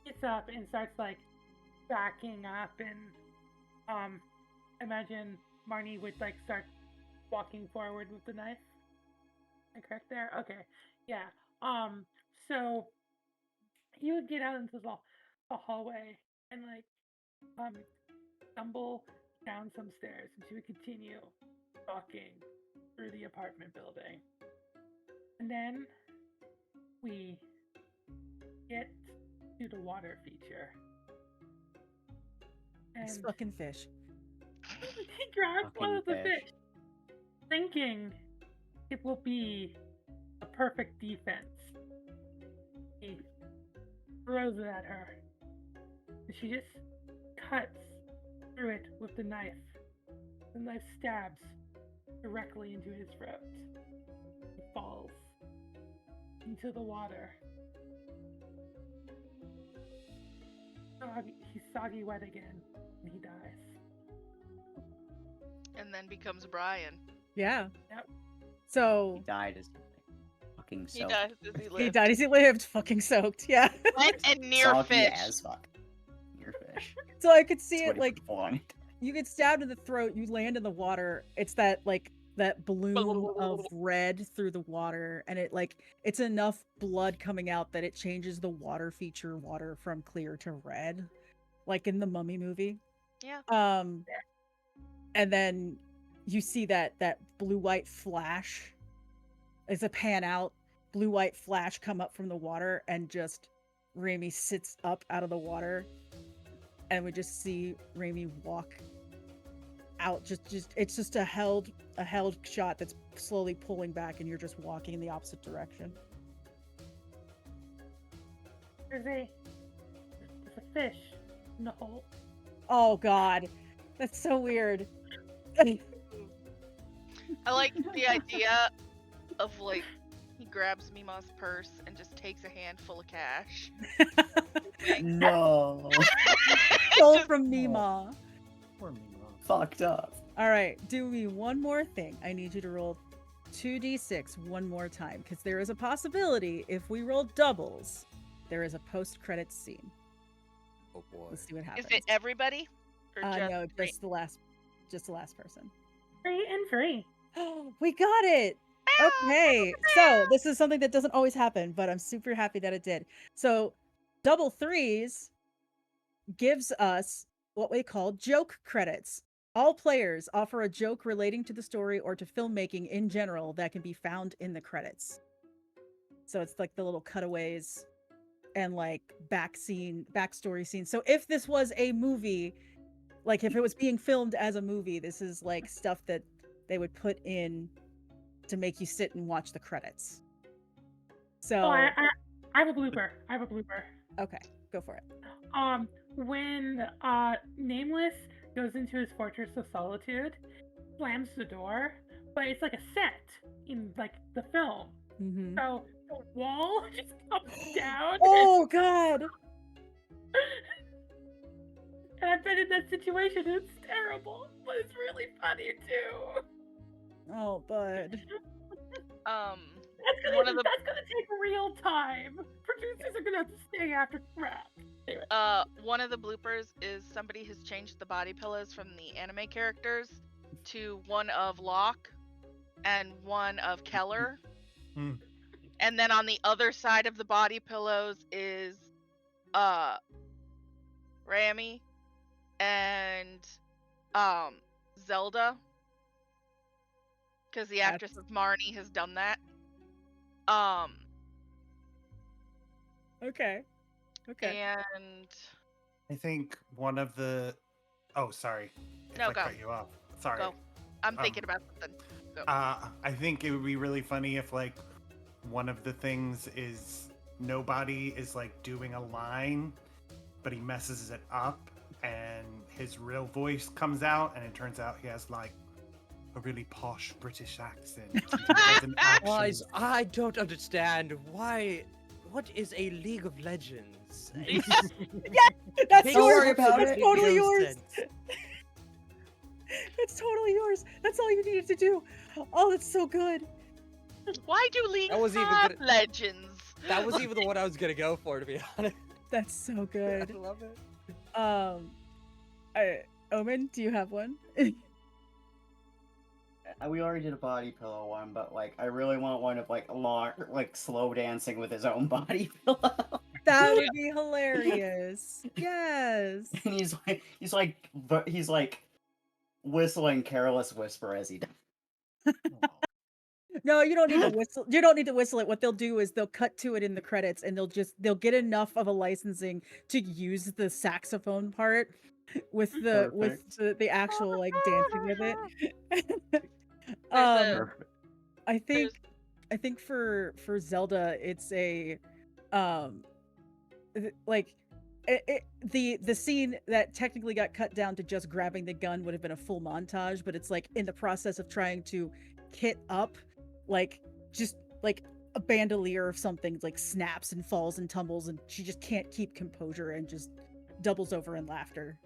gets up and starts like backing up, and imagine Marnie would like start walking forward with the knife. Am I correct there? Okay, yeah. So he would get out into the hallway and like stumble down some stairs, and she would continue walking through the apartment building. And then we get to the water feature. This And fucking fish. he grabs one Fucking of the fish. fish, thinking it will be a perfect defense. He throws it at her. And she just cuts through it with the knife. The knife stabs directly into his throat. He falls into the water. He's soggy wet again, and he dies. And then becomes Brian. Yeah. Yep. So He died as fucking He soaked. died as he he lived. died as he lived, fucking soaked. Yeah. And near Soggy fish. as fuck. Near fish. So I could see That's it what he like would want. you get stabbed in the throat, you land in the water. It's that like that bloom of red through the water, and it like it's enough blood coming out that it changes the water feature water from clear to red, like in the Mummy movie. Yeah. And then you see that blue white flash as a pan out, blue white flash come up from the water, and just Raimi sits up out of the water, and we just see Raimi walk out. Just it's just a held shot that's slowly pulling back, and you're just walking in the opposite direction. There's a fish in the hole. Oh God, that's so weird. I like the idea of like he grabs Mima's purse and just takes a handful of cash. No. Stole from Mima. Poor Mima. Fucked up. All right, do me one more thing. I need you to roll 2d6 one more time, because there is a possibility if we roll doubles, there is a post-credits scene. Oh boy. Let's see what happens. Is it everybody? Or No, three? just the last person. 3 and 3. Oh, we got it. Okay, so this is something that doesn't always happen, but I'm super happy that it did. So double threes gives us what we call joke credits. All players offer a joke relating to the story or to filmmaking in general that can be found in the credits. So it's like the little cutaways and like backstory scenes. So if this was a movie, like if it was being filmed as a movie, this is like stuff that they would put in to make you sit and watch the credits. So Oh, I have a blooper. okay, go for it. When Nameless goes into his Fortress of Solitude, slams the door, but it's like a set in like the film. Mm-hmm. So the wall just comes down. Oh God! And I've been in that situation. It's terrible, but it's really funny too. Oh, bud. One of the That's gonna take real time. Producers are gonna have to stay after crap. Anyway. one of the bloopers is somebody has changed the body pillows from the anime characters to one of Locke and one of Keller. Hmm. And then on the other side of the body pillows is Rami and Zelda. Because the actress of Marnie has done that. Okay. Okay. And I think one of the. Oh, sorry. If No, I go. cut you off. Sorry. Go. I'm Um, thinking about something. Go. I think it would be really funny if like one of the things is nobody is like doing a line, but he messes it up and his real voice comes out and it turns out he has like a really posh British accent. And he doesn't Guys, actually. I don't understand why. What is a League of Legends? That's Makes Don't worry yours. about That's it. totally no yours. sense. It's totally yours. That's all you needed to do. Oh, that's so good. Why do leagues That was even have good- legends? That was even the one I was gonna go for, to be honest. That's so I good. love it. Omen, do you have one? We already did a body pillow one, but like I really want one of like like slow dancing with his own body pillow. That would be hilarious. Yes. And he's like whistling Careless Whisper as he does. No, you don't need to whistle. You don't need to whistle it. What they'll do is they'll cut to it in the credits, and they'll get enough of a licensing to use the saxophone part with the actual like dancing with it. There's I there's think for Zelda, it's a like the scene that technically got cut down to just grabbing the gun would have been a full montage, but it's like in the process of trying to kit up, like just like a bandolier or something like snaps and falls and tumbles, and she just can't keep composure and just doubles over in laughter.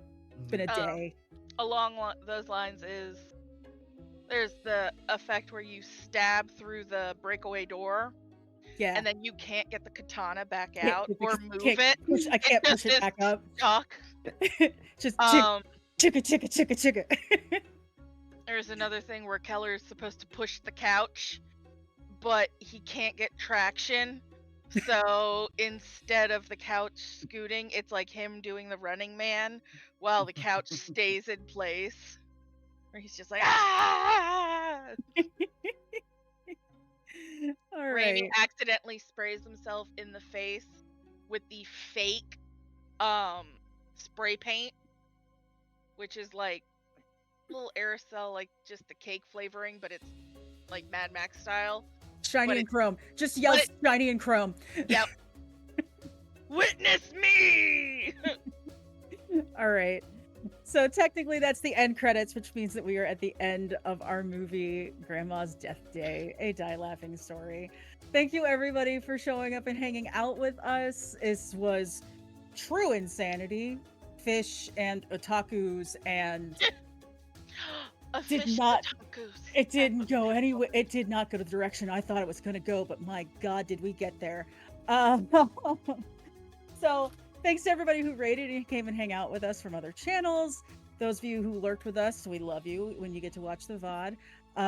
Been a day. along those lines is there's the effect where you stab through the breakaway door Yeah. and then you can't get the katana back Can't out get the- or can't move it. I can't It's push it just back up. stuck. Just Um, chicka chicka chicka chicka. there's another thing where Keller is supposed to push the couch, but he can't get traction. So instead of the couch scooting, it's like him doing the Running Man while the couch stays in place. Where he's just like, ah! All Raimi right. accidentally sprays himself in the face with the fake spray paint, which is like little aerosol, like just the cake flavoring, but it's like Mad Max style. Shiny but and it's- chrome. Just yell but it- shiny and chrome. Yep. Witness me! All right. So technically that's the end credits, which means that we are at the end of our movie Grandma's Death Day, a die laughing story. Thank you everybody for showing up and hanging out with us. This was true insanity. Fish and otakus, and Official not- tacos. it didn't go anywhere. It did not go to the direction I thought it was going to go, but my God, did we get there. So thanks to everybody who rated and came and hang out with us from other channels. Those of you who lurked with us, we love you when you get to watch the VOD.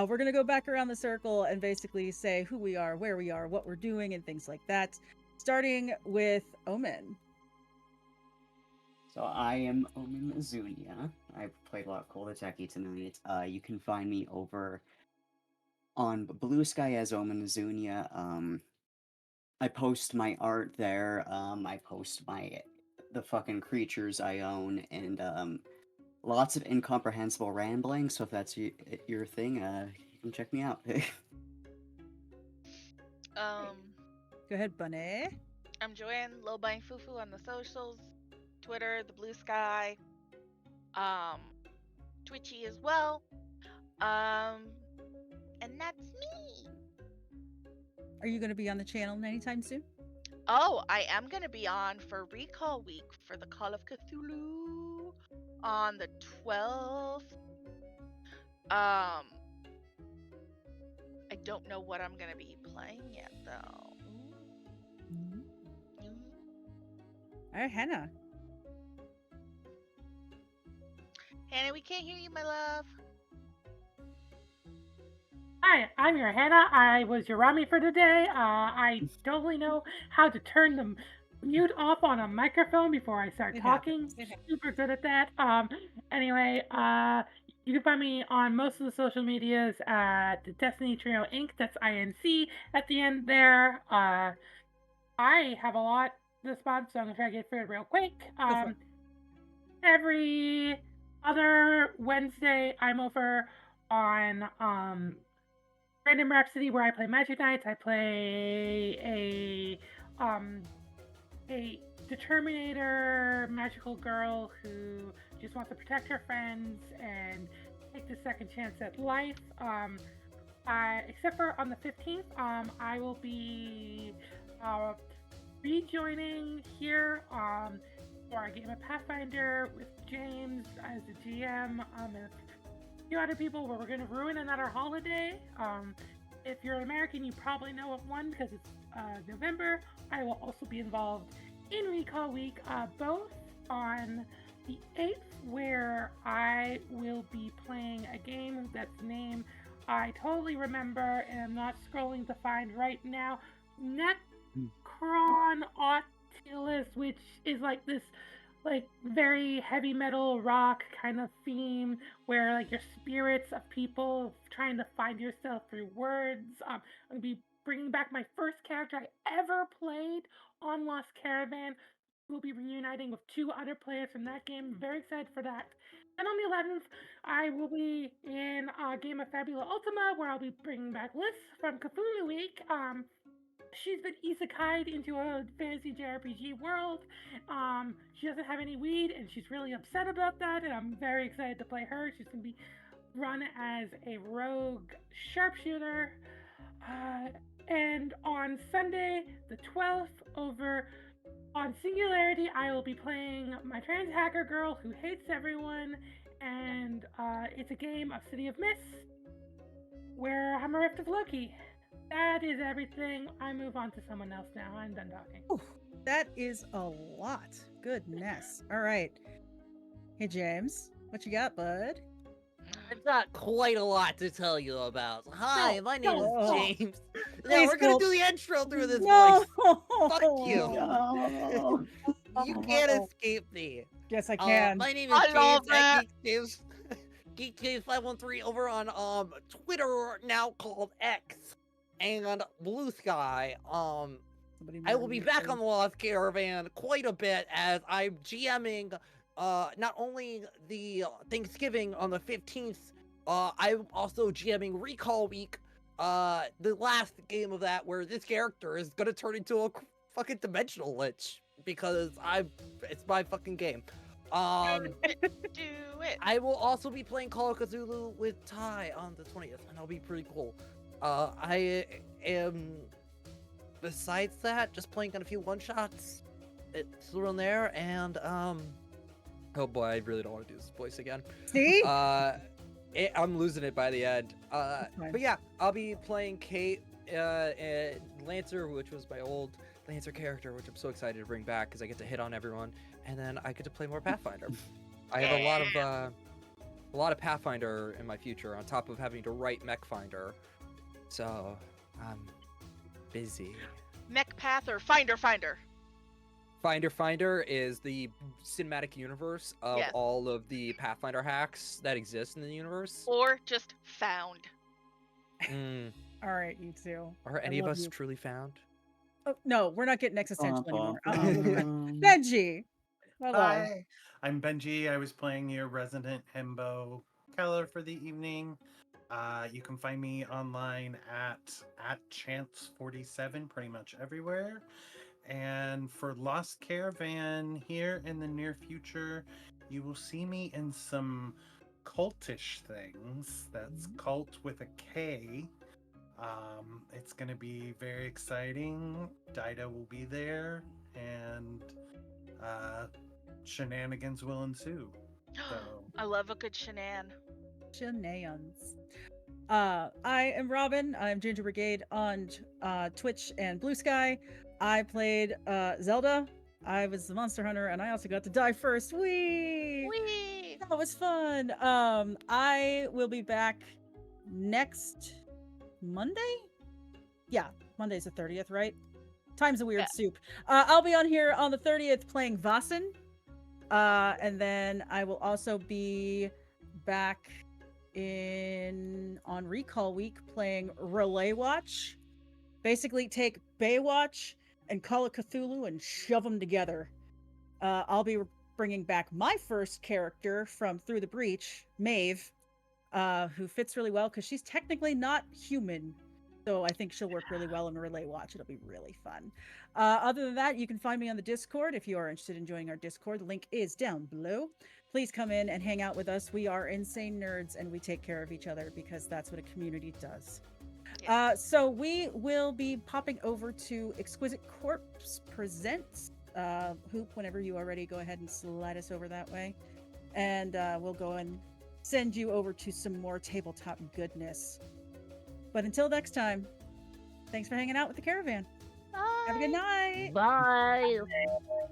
We're going to go back around the circle and basically say who we are, where we are, what we're doing, and things like that. Starting with Omen. So I am Omen Azunia. I've played a lot of Call the Techie tonight. You can find me over on Blue Sky as Omen Azunia. I post my art there. I post the fucking creatures I own, and lots of incomprehensible rambling. So if that's your thing, you can check me out. Go ahead, Bunny. I'm Joanne, Lil Bang Fufu on the socials, Twitter, the Blue Sky, Twitchy as well. And that's me. Are you going to be on the channel anytime soon? Oh, I am going to be on for Recall Week for the Call of Cthulhu on the 12th. I don't know what I'm going to be playing yet, though. All right, Hannah. Hannah, we can't hear you, my love. Hi, I'm your Hannah. I was your Rami for today. I don't really know how to turn the mute off on a microphone before I start It talking. happens. It happens. Super good at that. Anyway, you can find me on most of the social medias at Destiny Trio Inc. That's INC at the end there. I have a lot this month, so I'm gonna try to get through it real quick. for it. every other Wednesday, I'm over on Random Rhapsody, where I play Magic Knights. I play a determinator magical girl who just wants to protect her friends and take the second chance at life. Except for on the 15th, I will be rejoining here for a game of Pathfinder with James as the GM and a few other people where we're going to ruin another holiday. If you're an American, you probably know of one because it's November. I will also be involved in Recall Week, both on the 8th, where I will be playing a game that's named I totally remember, and I'm not scrolling to find right now. Necron Nautilus, which is like this, like very heavy metal rock kind of theme, where like your spirits of people trying to find yourself through words. I'm gonna be bringing back my first character I ever played on Lost Caravan. We'll be reuniting with 2 other players from that game. Very excited for that. And on the 11th, I will be in a game of Fabula Ultima, where I'll be bringing back Liz from Cthulhu Week. She's been isekai'd into a fantasy JRPG world. She doesn't have any weed, and she's really upset about that, and I'm very excited to play her. She's going to be run as a rogue sharpshooter. And on Sunday, the 12th, over on Singularity, I will be playing my trans hacker girl who hates everyone, and it's a game of City of Mist, where I'm a Rift of Loki. That is everything. I move on to someone else now. I'm done talking. Ooh, that is a lot. Goodness. All right. Hey, James, what you got, bud? I've got quite a lot to tell you about. Hi, my name no. is James. Yeah, Please we're gonna don't. do the intro through this No. voice. Fuck you. No. You can't escape me. Yes, I can. My name is I love James at that. Geek James 513 over on Twitter, now called X, and Blue Sky. Somebody I will be mute back me. on the Lost Caravan quite a bit as I'm GMing not only the Thanksgiving on the 15th, I'm also GMing Recall Week, the last game of that, where this character is gonna turn into a fucking dimensional lich because it's my fucking game. Do it. I will also be playing Call of Cthulhu with Ty on the 20th, and that'll be pretty cool. I am, besides that, just playing on a few one-shots. It's around there, and oh boy, I really don't want to do this voice again. See? I'm losing it by the end. fine. But yeah, I'll be playing Kate, and Lancer, which was my old Lancer character, which I'm so excited to bring back because I get to hit on everyone, and then I get to play more Pathfinder. I have a lot of Pathfinder in my future, on top of having to write MechFinder, so I'm busy. Mech Path or Finder Finder. Finder is the cinematic universe of Yes. all of the Pathfinder hacks that exist in the universe. Or just found. Mm. All right, you two. Are I any of love us you. truly found? Oh, no, we're not getting existential anymore. Bum. Benji. Hello. Hi, I'm Benji. I was playing your resident Hembo Keller for the evening. You can find me online at Chance47 pretty much everywhere. And for Lost Caravan here in the near future, you will see me in some cultish things. That's cult with a K. It's going to be very exciting. Dida will be there, and shenanigans will ensue. So I love a good shenan. Shenanigans. I am Robin. I'm Ginger Brigade on Twitch and Blue Sky. I played Zelda. I was the monster hunter, and I also got to die first. Whee! Whee! That was fun. I will be back next Monday. Yeah, Monday's the 30th, right? Time's a weird Yeah. soup. I'll be on here on the 30th playing Vaesen. And then I will also be back on Recall Week playing Relay Watch. Basically take Baywatch and Call of Cthulhu and shove them together. I'll be bringing back my first character from Through the Breach, Maeve, who fits really well because she's technically not human. So I think she'll work really well in Relay Watch. It'll be really fun. Other than that, you can find me on the Discord if you are interested in joining our Discord. The link is down below. Please come in and hang out with us. We are insane nerds and we take care of each other because that's what a community does. So we will be popping over to Exquisite Corpse Presents. Hoop, whenever you are ready, go ahead and slide us over that way. And we'll go and send you over to some more tabletop goodness. But until next time, thanks for hanging out with the caravan. Bye. Have a good night. Bye.